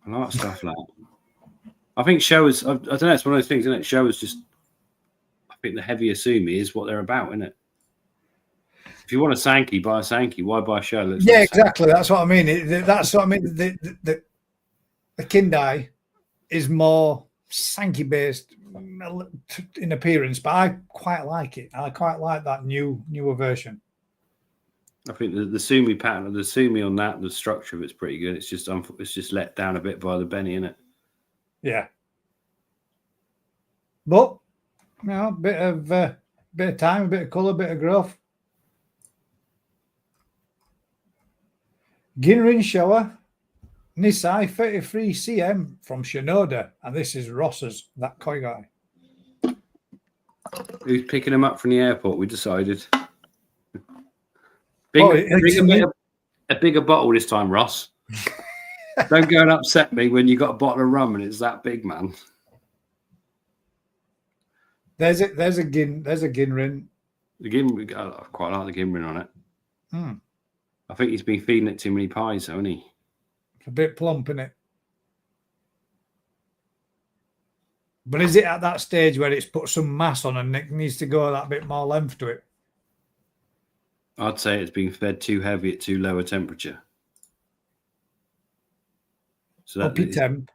S2: I like stuff like that. I think showers, I don't know, it's one of those things, isn't it? Showers just, I think the heavier Sumi is what they're about, isn't it? If you want a Sankey, buy a Sankey. Why buy a show?
S3: Yeah, exactly. That's what I mean. That's what I mean. The Kindai is more Sankey based in appearance, but I quite like it. I quite like that newer version.
S2: I think the Sumi pattern, the Sumi on that, the structure of it's pretty good. It's just let down a bit by the Benny, isn't it?
S3: Yeah. But you know, bit of time, a bit of colour, bit of growth. Ginrin shower, Nisai 33 cm from Shinoda, and this is Ross's, that koi guy.
S2: Who's picking him up from the airport? We decided. A bigger bottle this time, Ross. Don't go and upset me when you got a bottle of rum and it's that big, man.
S3: There's a Ginrin.
S2: The Gimrin, I quite like the Gimrin on it.
S3: Hmm.
S2: I think he's been feeding it too many pies, hasn't he?
S3: It's a bit plump, isn't it? But is it at that stage where it's put some mass on and it needs to go that bit more length to it?
S2: I'd say it's been fed too heavy at too low a temperature. So
S3: Uppy temp.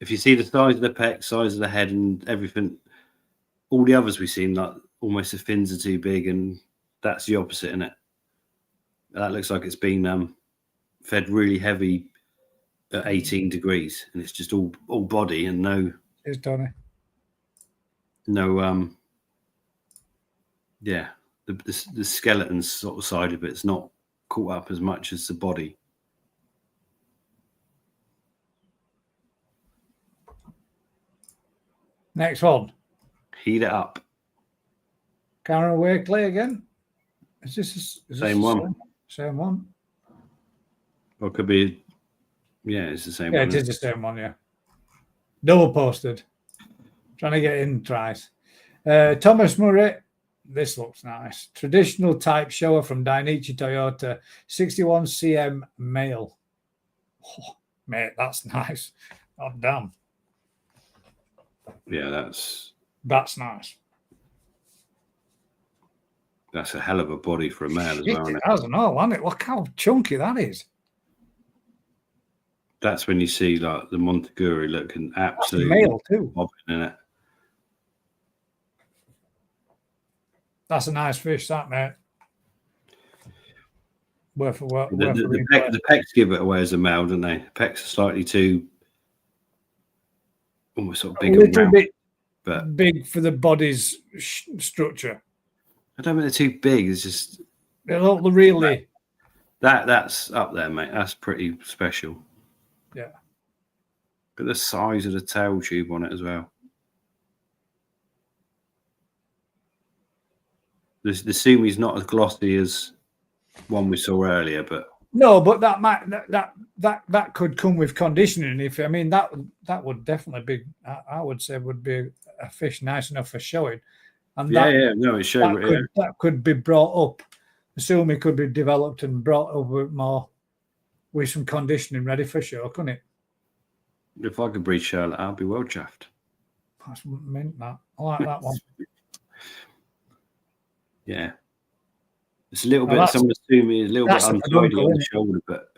S2: If you see the size of the pec, size of the head, and everything, all the others we've seen, like almost the fins are too big, and that's the opposite, isn't it? That looks like it's been fed really heavy at 18 degrees, and it's just all body and no.
S3: It's Tony.
S2: No, yeah, the skeleton sort of side of it's not caught up as much as the body.
S3: Next one.
S2: Heat it up.
S3: Karen Wakely again. Is this
S2: Same one?
S3: Same one.
S2: Or it could be, yeah, it's the same
S3: Yeah,
S2: one.
S3: it is the same one, yeah. Double posted. Trying to get in tries. Thomas Murray. This looks nice. Traditional type shower from Dainichi Toyota. 61 cm male. Oh, mate, that's nice. Oh, damn.
S2: Yeah, that's
S3: nice.
S2: That's a hell of a body for a male as well, isn't it?
S3: I don't know, isn't it? Look how chunky that is.
S2: That's when you see like the Monteguri looking absolutely
S3: male too.
S2: bobbing in it.
S3: That's a nice fish, that, mate. Worth a work.
S2: The pecs give it away as a male, don't they? The pecs are slightly too almost sort of big,
S3: a little bit
S2: but
S3: big for the body's structure.
S2: I don't think they're too big. It's just
S3: They look really.
S2: That's up there, mate. That's pretty special.
S3: Yeah.
S2: But the size of the tail tube on it as well. The sumi's not as glossy as one we saw earlier, but
S3: no, but that could come with conditioning. If I mean that would definitely be, I would say, would be a fish nice enough for showing. And that could be brought up. The sumi could be developed and brought up with more with some conditioning ready for show, couldn't it?
S2: If I could breed Charlotte, I'd be well chuffed.
S3: That's mint, that. I like that one.
S2: Yeah. It's a little bit, some of the sumi is a little bit untidy on the shoulder, but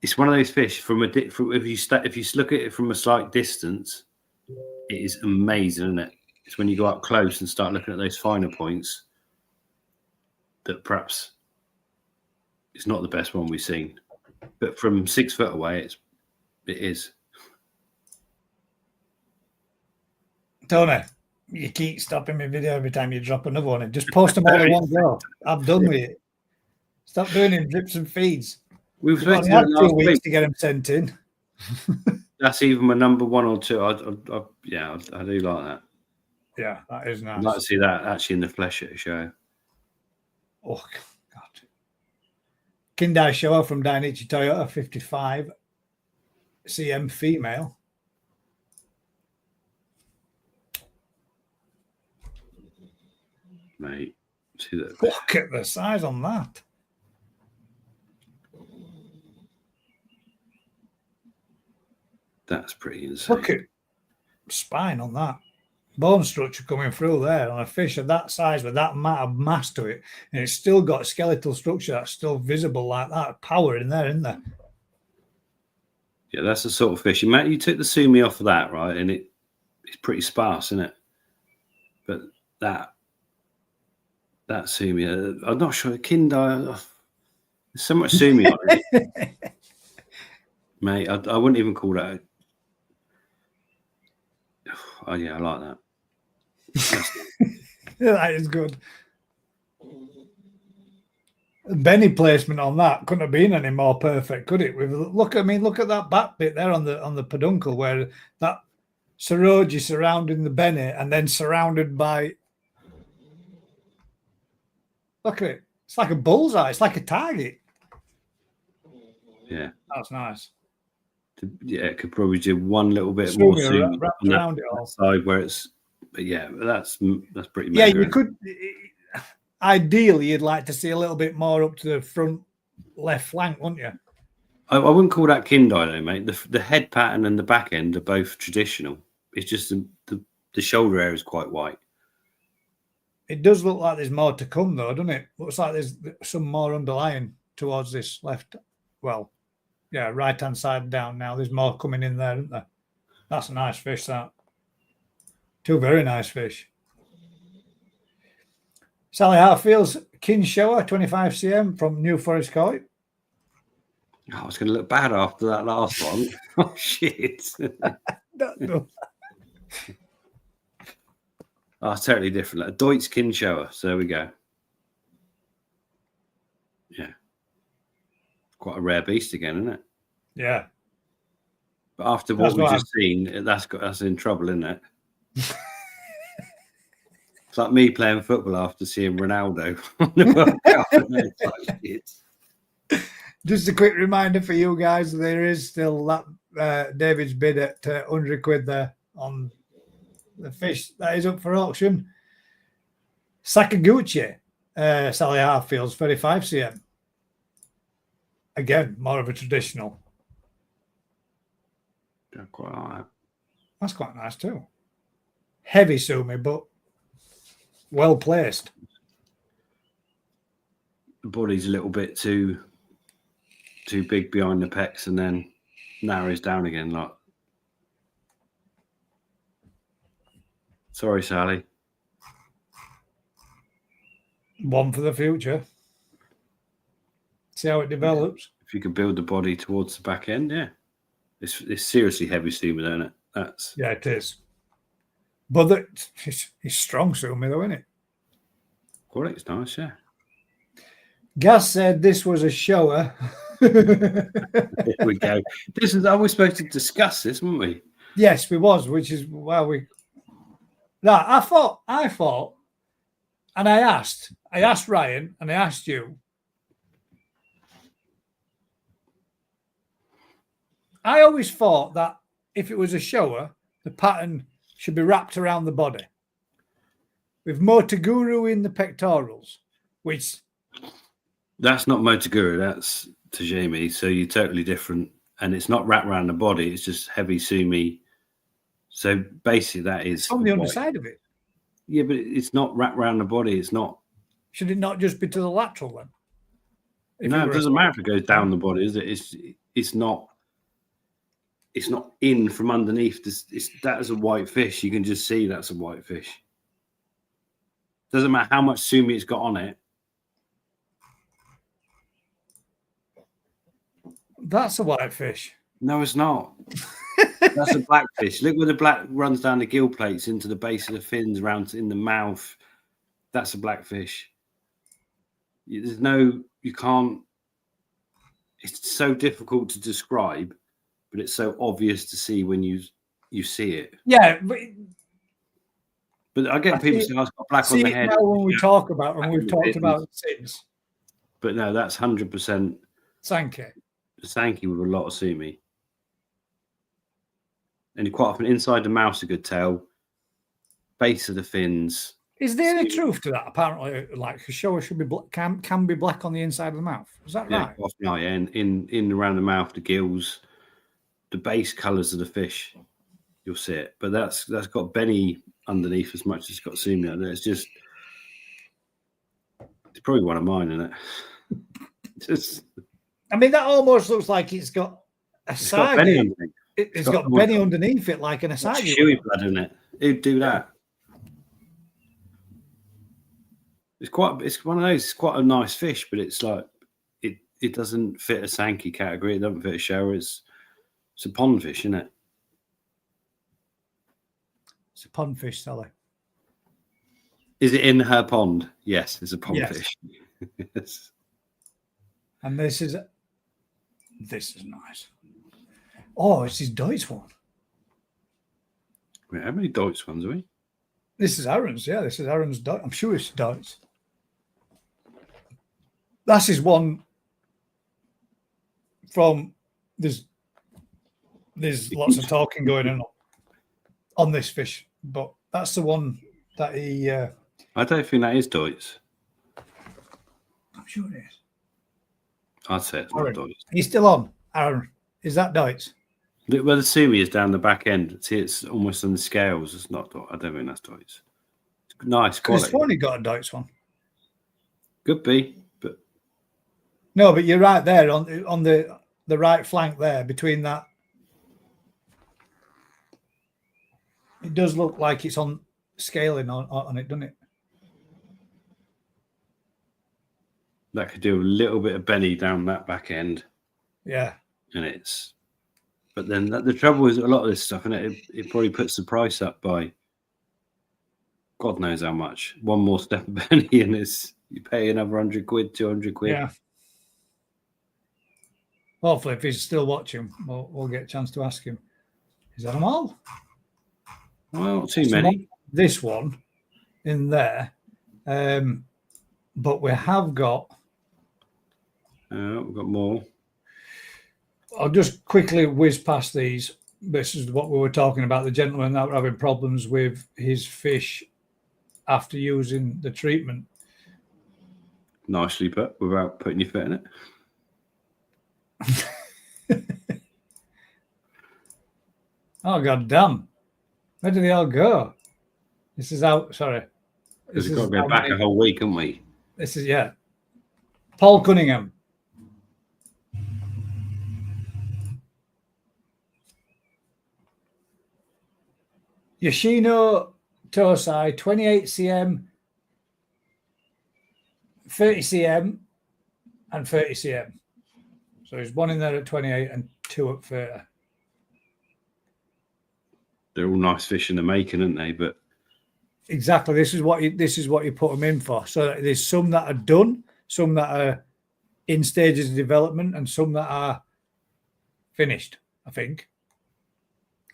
S2: it's one of those fish if you look at it from a slight distance, it is amazing, isn't it? It's when you go up close and start looking at those finer points that perhaps it's not the best one we've seen. But from 6 foot away, it is.
S3: Tony, you keep stopping my video every time you drop another one and just post them all in one go. I'm done with it. Stop doing it in drips and feeds.
S2: We've had 2
S3: weeks to get them sent in.
S2: That's even my number 1 or 2. I do like that.
S3: Yeah, that is nice.
S2: I'd like to see that actually in the flesh at a show.
S3: Oh, God. Kindai Showa from Dainichi Toyota, 55 cm female.
S2: Mate, see that?
S3: Look at the size on that.
S2: That's pretty insane.
S3: Look at spine on that. Bone structure coming through there on a fish of that size with that amount of mass to it, and it's still got skeletal structure that's still visible like that. Power in there, isn't there?
S2: Yeah, that's the sort of fish. You took the sumi off of that, right? And it's pretty sparse, isn't it? But that sumi, I'm not sure. Kindai, there's so much sumi on it. Mate, I wouldn't even call that. Oh, yeah, I like that.
S3: That is good. Benny placement on that couldn't have been any more perfect, could it? Look at that back bit there on the peduncle where that Saroji surrounding the Benny and then surrounded by. Look at it. It's like a bullseye. It's like a target.
S2: Yeah.
S3: That's nice.
S2: Yeah, it could probably do one little bit
S3: Still
S2: more
S3: gonna
S2: zoom
S3: wrap
S2: on
S3: around
S2: that
S3: it all.
S2: side where it's. But yeah, that's pretty.
S3: Yeah,
S2: mega,
S3: you could. Ideally, you'd like to see a little bit more up to the front left flank, wouldn't you?
S2: I wouldn't call that Kindai though, mate. The head pattern and the back end are both traditional. It's just the shoulder area is quite white.
S3: It does look like there's more to come, though, doesn't it? Looks like there's some more underlying towards this left. Well, yeah, right-hand side down now. There's more coming in there, isn't there? That's a nice fish, that. Two very nice fish. Sally Hartfield's Kin Shower, 25 cm from New Forest Court.
S2: Oh, I was going to look bad after that last one. Oh, shit.
S3: No.
S2: Oh, it's totally different. A Deutsch Kin Shower. So there we go. Yeah. Quite a rare beast again, isn't it?
S3: Yeah.
S2: But after what we've just seen, that's in trouble, isn't it? It's like me playing football after seeing Ronaldo on the World Cup. It's like, shit.
S3: Just a quick reminder for you guys, there is still that David's bid at 100 quid there on the fish that is up for auction. Sakaguchi, Sally Hartfield's 35 cm. Again, more of a traditional.
S2: Yeah, quite all right.
S3: That's quite nice too. Heavy sumi, but well placed.
S2: The body's a little bit too big behind the pecs and then narrows down again. Like, sorry, Sally.
S3: One for the future. See how it develops.
S2: If you could build the body towards the back end, yeah. It's seriously heavy sumi, isn't it?
S3: Yeah, it is. But it's strong sumi, though, isn't it?
S2: Quality's nice, yeah.
S3: Gaz said this was a shower.
S2: Here we go. Are we supposed to discuss this, weren't we?
S3: Yes, we was, which is why we. No, I thought, and I asked Ryan, and I asked you. I always thought that if it was a shower, the pattern should be wrapped around the body, with Motoguru in the pectorals, which.
S2: That's not Motoguru, that's Tajimi. So you're totally different. And it's not wrapped around the body, it's just heavy sumi. So basically, that is.
S3: On the underside of it.
S2: Yeah, but it's not wrapped around the body. It's not.
S3: Should it not just be to the lateral then?
S2: No, it doesn't matter if it goes down the body, is it? It's not. It's not in from underneath. That is a white fish. You can just see that's a white fish. Doesn't matter how much sumi it's got on it.
S3: That's a white fish.
S2: No, it's not. That's a black fish. Look where the black runs down the gill plates into the base of the fins, around in the mouth. That's a black fish. There's no, you can't. It's so difficult to describe, but it's so obvious to see when you see it.
S3: Yeah,
S2: but I get people saying, "I've got black on the head."
S3: Now when we talk about, and we've talked about it since.
S2: But no, that's 100%
S3: Sankey.
S2: Sankey with a lot of sumi. And you quite often inside the mouth's a good tail, base of the fins.
S3: Is there any truth to that? Apparently, like a shower should be can be black on the inside of the mouth. Is that right?
S2: Often, yeah, in around the mouth, the gills, the base colours of the fish, you'll see it. But that's got Benny underneath as much as it's got sumi on there. It's probably one of mine, isn't it?
S3: I mean, that almost looks like it's got a side.
S2: Got Benny underneath.
S3: It's got Benny underneath it, like an aside.
S2: Chewy blood in it. Who'd do that? It's one of those. It's quite a nice fish, but it's like it doesn't fit a Sankey category. It doesn't fit a shower. It's a pond fish, isn't it?
S3: It's a pond fish, Sally.
S2: Is it in her pond? Yes, it's a pond
S3: Yes.
S2: fish. Yes.
S3: And this is nice. Oh, it's his Deutsch one.
S2: Wait, how many Deutsch ones are we?
S3: This is Aaron's. Yeah, this is Aaron's Deutsch. I'm sure it's Deutsch. That's his one from there's lots of talking going on this fish, but that's the one that he
S2: I don't think that is Deutsch.
S3: I'm sure it is.
S2: I'd say it's
S3: Aaron,
S2: not Deutsch.
S3: he's still on. Aaron, is that Deutsch?
S2: Look where the sumi is down the back end. See, it's almost on the scales. It's not. I don't think that's Deutsch. It's nice
S3: Chris
S2: quality.
S3: Thorney got a Deutsch one.
S2: Could be, but
S3: No, but you're right there on the right flank there between that. It does look like it's on scaling on it, doesn't it?
S2: that could do a little bit of belly down that back end.
S3: Yeah.
S2: And it's, but then the trouble is a lot of this stuff, and it probably puts the price up by God knows how much. One more step of belly, and you pay another 100 quid, 200 quid.
S3: Yeah. Hopefully, if he's still watching, we'll get a chance to ask him. Is that them all?
S2: Well, not too many.
S3: This one in there, but we have got.
S2: We've got more.
S3: I'll just quickly whiz past these. This is what we were talking about. The gentleman that were having problems with his fish after using the treatment.
S2: Nicely put, without putting your foot in it.
S3: Oh, God damn. Where did they all go? This is out. Sorry.
S2: Because we've got to go back a whole week, haven't we?
S3: This is, yeah. Paul Cunningham. Yoshino Tosai, 28 cm, 30 cm, and 30 cm. So there's one in there at 28 and two at 30.
S2: They're all nice fish in the making, aren't they? But
S3: exactly, this is what you put them in for. So there's some that are done, some that are in stages of development, and some that are finished, I think.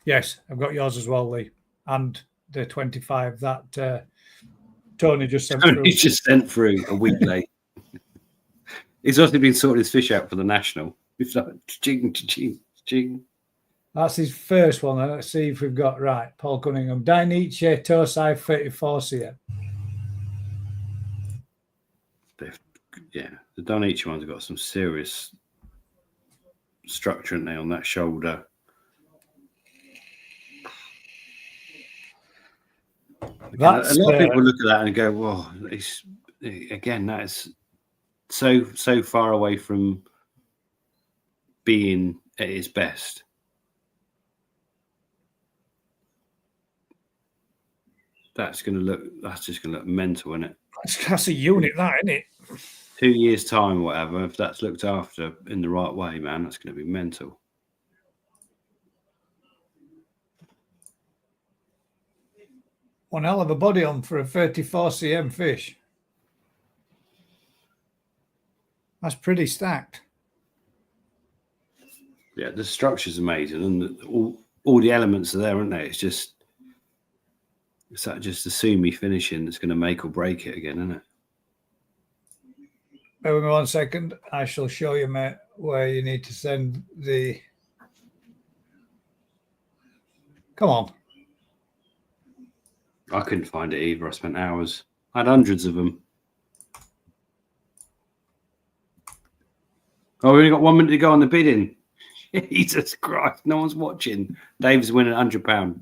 S3: Yes, I've got yours as well, Lee, and the 25 that Tony just sent through.
S2: He's just sent through a week late. He's also been sorting his fish out for the national. It's like ching, ching, ching.
S3: That's his first one. Let's see if we've got right. Paul Cunningham, Dainichi Tosai, 34 cm.
S2: Yeah, the Dainichi ones have got some serious structure in there on that shoulder.
S3: That's,
S2: a lot of people look at that and go, "Well, again, that is so far away from being at its best." That's just going to look mental, isn't it?
S3: That's a unit, that, isn't it?
S2: 2 years' time, or whatever, if that's looked after in the right way, man, that's going to be mental.
S3: One hell of a body on for a 34 cm fish. That's pretty stacked.
S2: Yeah, the structure's amazing, and all the elements are there, aren't they? It's that just the sumi finishing that's going to make or break it again, isn't it?
S3: Bear with me 1 second. I shall show you, mate, where you need to send the. Come on.
S2: I couldn't find it either. I spent hours. I had hundreds of them. Oh, we only got 1 minute to go on the bidding. Jesus Christ, no one's watching. Dave's winning £100.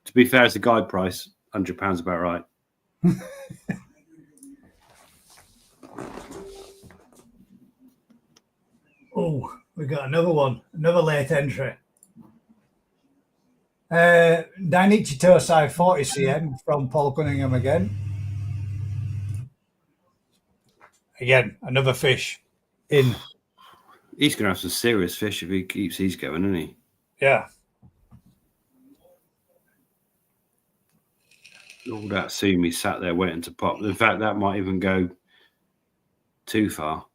S2: To be fair, it's a guide price. £100 about right.
S3: Oh, we got another one, another late entry. Dainichi Tosai 40 cm from Paul Cunningham again. Again, another fish in.
S2: He's going to have some serious fish if he keeps these going, isn't he?
S3: Yeah.
S2: All that sumi sat there waiting to pop. In fact, that might even go too far.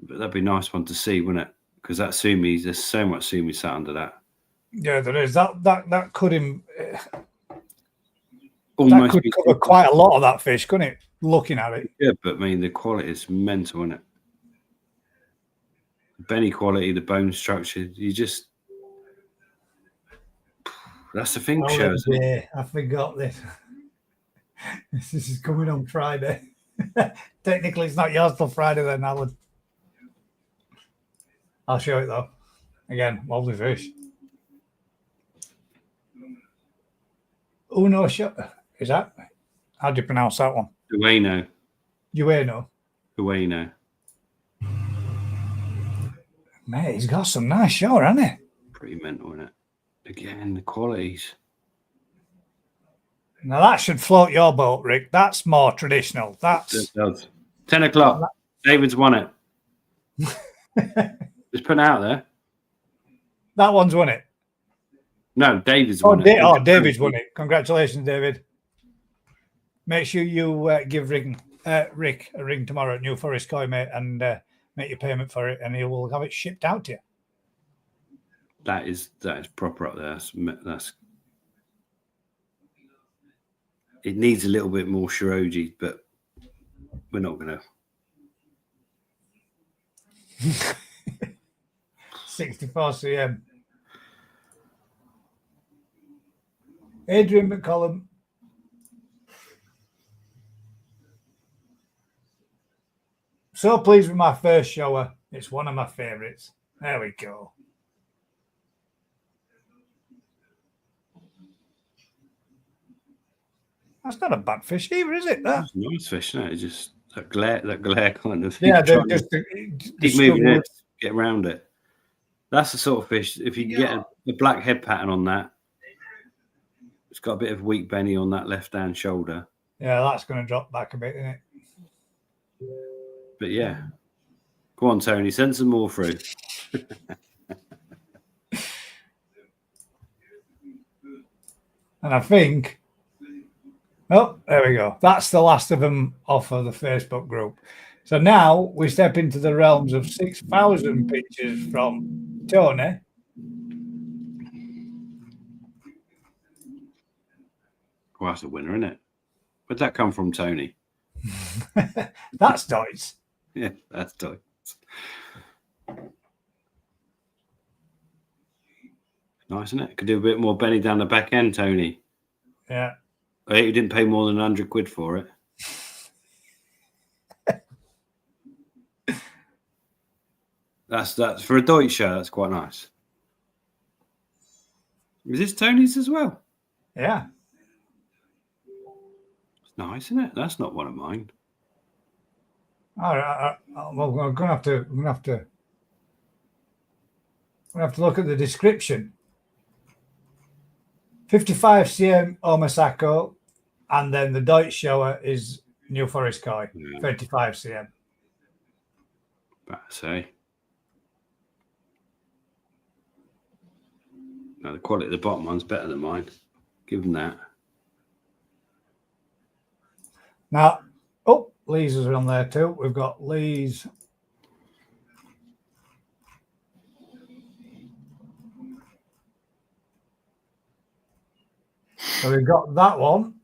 S2: But that'd be a nice one to see, wouldn't it? Because that sumi, there's so much sumi sat under that.
S3: Yeah, there is. That could
S2: Almost
S3: could cover quite a lot of that fish, couldn't it? Looking at it.
S2: Yeah, but I mean, the quality is mental, isn't it? The benny quality, the bone structure, you just... That's the thing, shows.
S3: Yeah, I forgot this. This is coming on Friday. Technically, it's not yours till Friday then, Alan. I'll show it though. Again, lovely fish. Uno shot. Is that? How do you pronounce that one?
S2: Ueno.
S3: Ueno. Mate, he's got some nice shore, hasn't he?
S2: Pretty mental, isn't it? Again, the qualities.
S3: Now that should float your boat, Rick. That's more traditional. That's
S2: It does. 10 o'clock. David's won it. Just put it out there.
S3: that one's won it.
S2: No, David's won it.
S3: David's won it. Congratulations, David. Make sure you give Rick a ring tomorrow at New Forest Koi, mate, and make your payment for it, and he will have it shipped out to you.
S2: That is proper up there. That's it needs a little bit more shiroji, but we're not gonna.
S3: 64 cm. Adrian McCollum. So pleased with my first shower. It's one of my favourites. There we go. That's not a bad fish either, is it? That?
S2: It's a nice fish, isn't it? It's just that glare kind of.
S3: Yeah, they're
S2: keep moving it, get around it. That's the sort of fish. If you get a black head pattern on that, it's got a bit of weak benny on that left hand shoulder.
S3: Yeah, that's going to drop back a bit, isn't it?
S2: But yeah, go on, Tony, send some more through.
S3: And I think, oh, there we go. That's the last of them off of the Facebook group. So now we step into the realms of 6,000 pictures from Tony.
S2: Well, that's a winner, isn't it? Where'd that come from, Tony?
S3: That's Deutsch.
S2: Yeah, that's Tony. Nice, isn't it? Could do a bit more benny down the back end, Tony.
S3: Yeah.
S2: I hope you didn't pay more than 100 quid for it. That's for a Deutsch shirt. That's quite nice. Is this Tony's as well?
S3: Yeah.
S2: It's nice, isn't it? That's not one of mine.
S3: All right. Well, we're gonna have to look at the description. 55 cm Omasako, and then the Deutsch shower is New Forest Koi, 35 cm.
S2: But I say. No, the quality of the bottom one's better than mine. Give them that.
S3: Now, oh, Lee's is on there too. We've got Lee's. So we've got that one,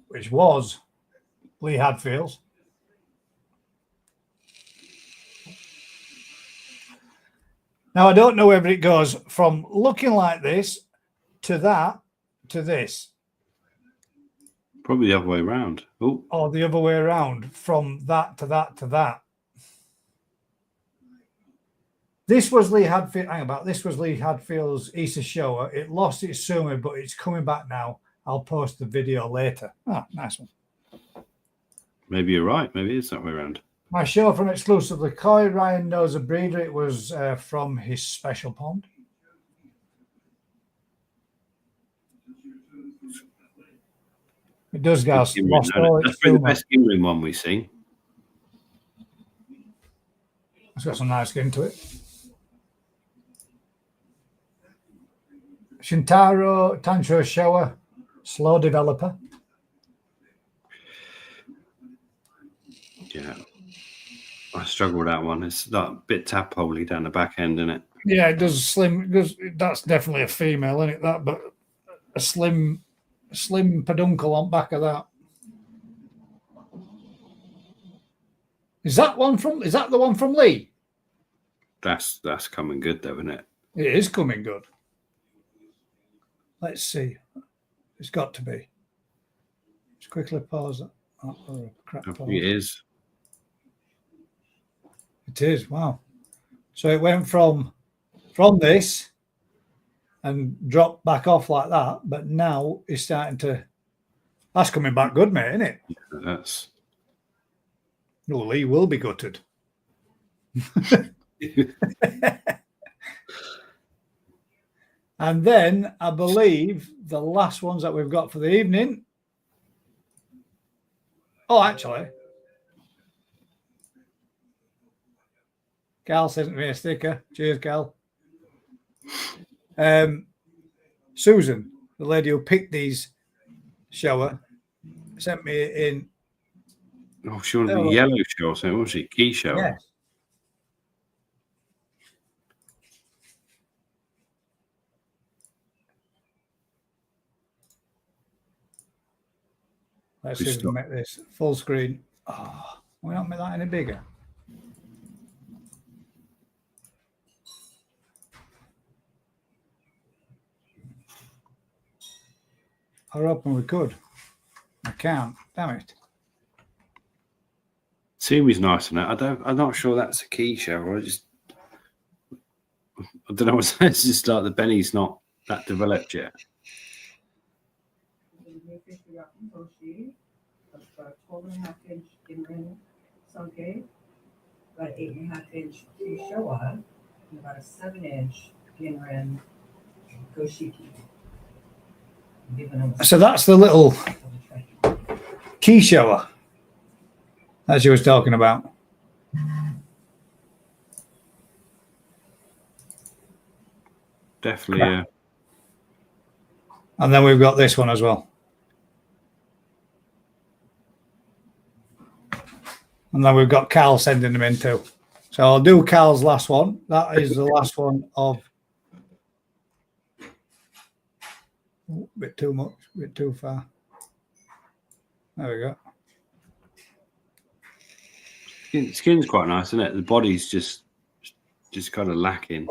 S3: which was Lee Hadfield's. Now, I don't know whether it goes from looking like this to that to this.
S2: Probably the other way around. Oh,
S3: Or the other way around, from that to that to that. This was Lee Hadfield. Hang about. This was Lee Hadfield's Easter shower. It lost its summer, but it's coming back now. I'll post the video later. Ah, nice one.
S2: maybe you're right. Maybe it's that way around.
S3: My show from Exclusively Koi. Ryan knows a breeder. It was from his special pond. It does, guys. Lost all its
S2: That's probably the
S3: summer.
S2: best skin ring one we've seen.
S3: It's got some nice skin to it. Shintaro Tancho shower, slow developer.
S2: Yeah. That's struggle with that one. It's like a bit tap-holey down the back end, isn't it?
S3: Yeah, it does slim. That's definitely a female, isn't it? That, but a slim peduncle on back of that. Is that the one from Lee?
S2: That's coming good though, isn't it?
S3: It is coming good. Let's see. It's got to be. Just quickly pause that. Oh, crap,
S2: I
S3: pause.
S2: think it is.
S3: It is. Wow. So it went from this and dropped back off like that, but now it's starting to. That's coming back good, mate, isn't it?
S2: Yeah, that's.
S3: No, Lee will be gutted. And then I believe the last ones that we've got for the evening. Oh, actually, Cal sent me a sticker. Cheers, Cal. Susan, the lady who picked these shower, sent me in.
S2: Oh, she wanted the yellow show or something, wasn't she? Key show.
S3: Yes. Let's see if we can make this full screen. Oh, we don't make that any bigger. I was hoping we could. I can't. Damn it.
S2: Sumi's nice on it. I'm not sure that's a key show. I don't know what it's just like the Benny's not that developed yet.
S8: About 12.5-inch in sunke, about 8.5-inch showa, and about a 7-inch ginrin goshiki.
S3: So that's the little key shower that she was talking about.
S2: Definitely, yeah.
S3: And then we've got this one as well. And then we've got Cal sending them in too. So I'll do Cal's last one. That is the last one of. Oh, a bit too much, a bit too far. There we go.
S2: Skin's quite nice, isn't it? The body's just kind of lacking.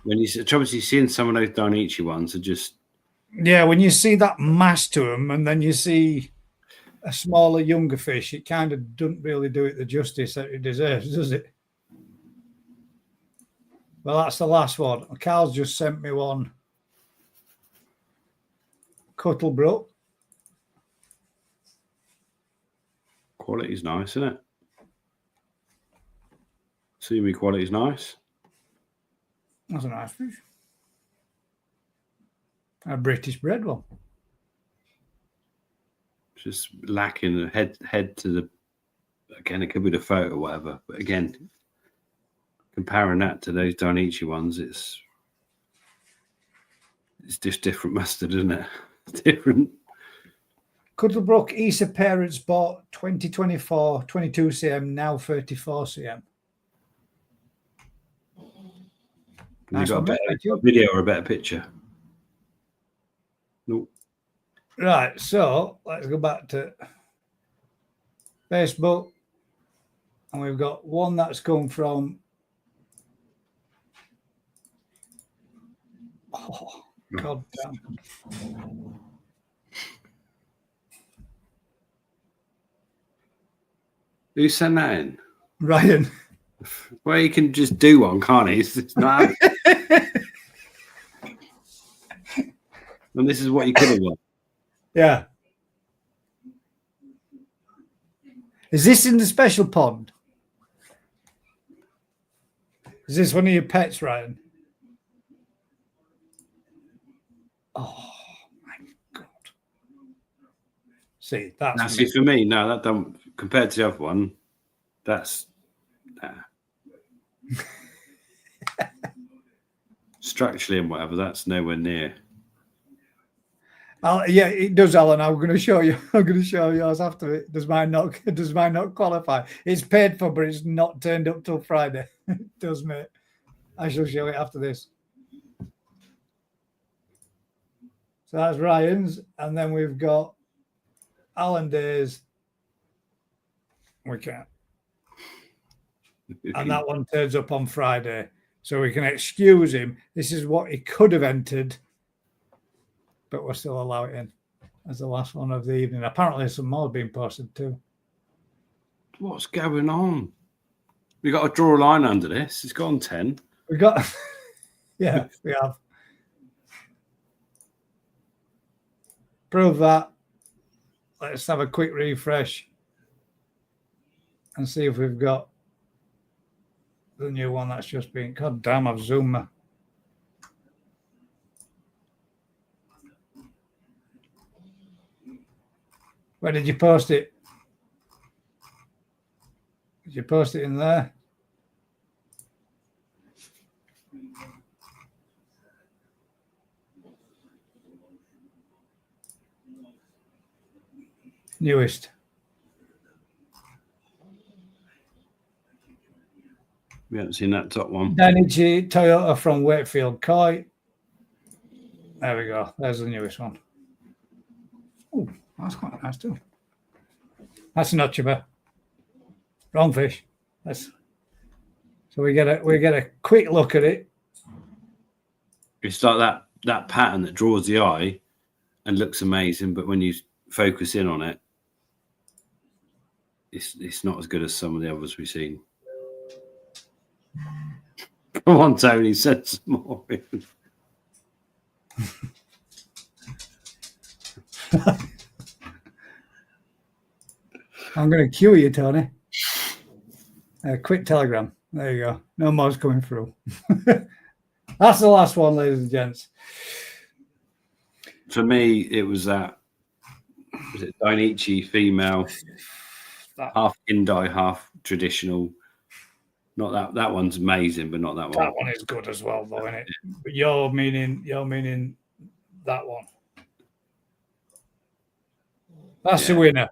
S2: When obviously seeing some of those Dainichi ones are just.
S3: Yeah, when you see that mass to them, and then you see a smaller, younger fish, it kind of doesn't really do it the justice that it deserves, does it? Well, that's the last one. Carl's just sent me one. Cuttlebrook.
S2: Quality's nice, isn't it? Sumi quality's nice.
S3: That's a nice fish. A British bred one.
S2: Just lacking the head to the. Again, it could be the photo or whatever. But again, comparing that to those Dainichi ones, it's just different mustard, isn't it? Different.
S3: Cuttlebrook Isa Parents bought 2024, 22 cm, now 34 cm.
S2: Nice, you got a better video or a better picture? Nope.
S3: Right, so let's go back to Facebook. And we've got one that's come from. Oh, God damn.
S2: Who sent that in?
S3: Ryan.
S2: Well, you can just do one, can't he? It's not. And this is what you could have done.
S3: Yeah. Is this in the special pond? Is this one of your pets, Ryan? Oh my God. See, that's
S2: See, for me, no, that don't compared to the other one, that's structurally and whatever, that's nowhere near.
S3: Yeah, it does, Alan. I'm going to show you. I'm going to show yours after it. Does mine not? Does mine not qualify? It's paid for, but it's not turned up till Friday. It does, mate. I shall show it after this. So that's Ryan's, and then we've got Alan Day's. We can't. And that one turns up on Friday, so we can excuse him. This is what he could have entered, but we'll still allow it in as the last one of the evening. Apparently, some more being posted too.
S2: What's going on? We got to draw a line under this. It's gone 10.
S3: We got, yeah, we have. Prove that. Let's have a quick refresh and see if we've got the new one that's just been. God damn, I've zoomed. Where did you post it? Did you post it in there? Newest.
S2: We haven't seen that top one.
S3: Danichi Toyota from Wakefield Coy. There we go. There's the newest one. Oh, that's quite nice too. That's not chuba. Wrong fish. So we get a quick look at it.
S2: It's like that pattern that draws the eye and looks amazing, but when you focus in on it, it's not as good as some of the others we've seen. Come on, Tony, send some more in.
S3: I'm going to cue you, Tony. Quick telegram. There you go. No more's coming through. That's the last one, ladies and gents.
S2: For me, it was that. Was it Dainichi female? Half Indai, half traditional. Not that one's amazing, but not that one.
S3: That one is good as well, though, isn't it? But you're meaning that one. That's the winner,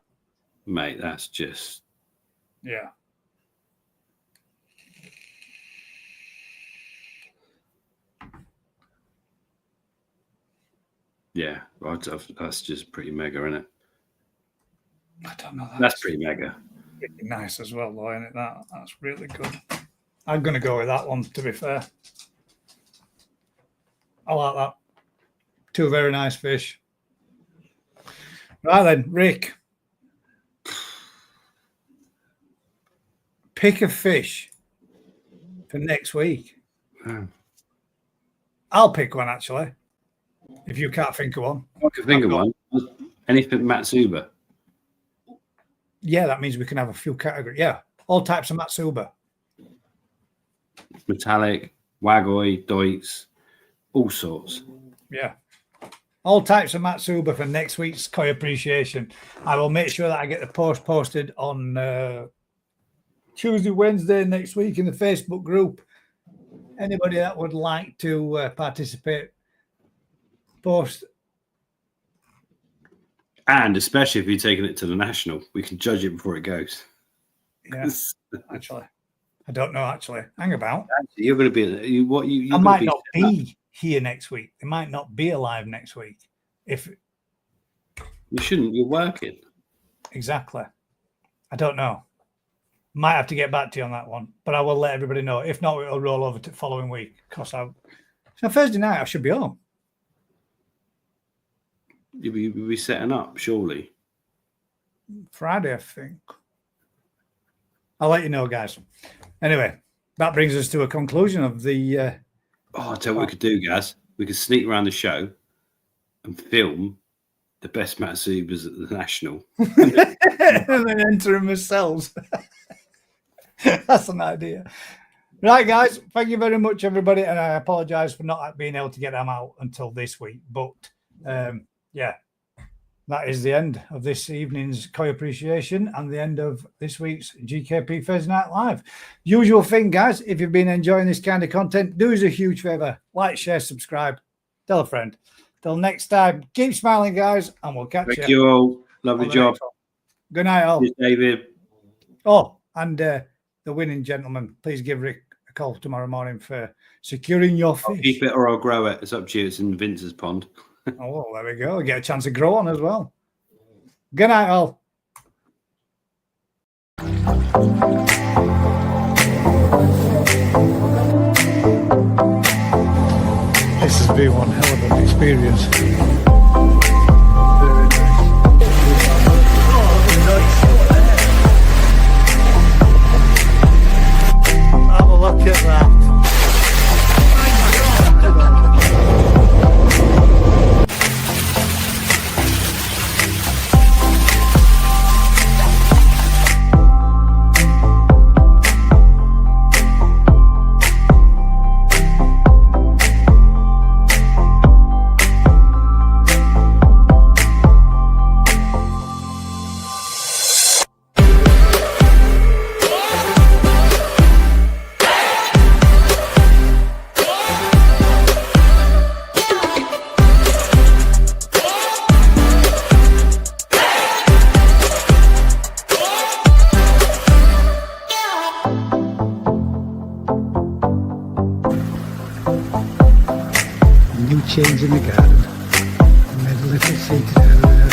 S2: mate. That's just
S3: yeah.
S2: Yeah, that's just pretty mega, isn't it?
S3: I don't know.
S2: That's pretty mega.
S3: Pretty nice as well, though, isn't it? That's really good. I'm going to go with that one, to be fair. I like that. Two very nice fish. Right then, Rick. Pick a fish for next week. I'll pick one, actually. If you can't think of one.
S2: I can think of one. Anything Matsuba.
S3: Yeah, that means we can have a few categories. Yeah, all types of Matsuba.
S2: Metallic, Wagoi, Deutz, all sorts.
S3: Yeah. All types of Matsuba for next week's Koi Appreciation. I will make sure that I get the post posted on Tuesday, Wednesday next week in the Facebook group. Anybody that would like to participate, post.
S2: And especially if you're taking it to the national, we can judge it before it goes.
S3: Yeah, actually. I don't know, actually. Hang about.
S2: Actually, you're going to be...
S3: I might not be here next week. They might not be alive next week. If
S2: you shouldn't, you're working.
S3: Exactly. I don't know. Might have to get back to you on that one, but I will let everybody know. If not, it'll roll over to the following week. Because so Thursday night, I should be home.
S2: You'll be setting up, surely.
S3: Friday, I think. I'll let you know, guys. Anyway, that brings us to a conclusion of the...
S2: I'll tell you what we could do, guys. We could sneak around the show and film the best Matsubas at the National.
S3: And then enter them ourselves. That's an idea. Right, guys. Thank you very much, everybody. And I apologise for not being able to get them out until this week. But, yeah, that is the end of this evening's Koi Appreciation and the end of this week's GKP Thursday Night Live. Usual thing, guys, if you've been enjoying this kind of content, do us a huge favour. Like, share, subscribe, tell a friend. Till next time, keep smiling, guys, and we'll catch
S2: Thank you all. Lovely
S3: on the
S2: job.
S3: next one. Good night, all.
S2: Cheers, David.
S3: Oh, and the winning gentleman, please give Rick a call tomorrow morning for securing your
S2: I'll
S3: fish.
S2: keep it or I'll grow it. It's up to you. It's in Vince's pond.
S3: Oh, there we go. Get a chance to grow on as well. Good night, all. This has been one hell of an experience. Very nice. Have a look at that. New chains in the garden. I made a little seated area.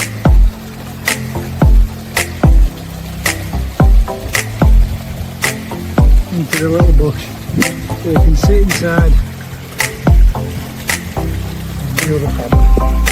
S3: Into the little bush so you can sit inside and view the pond.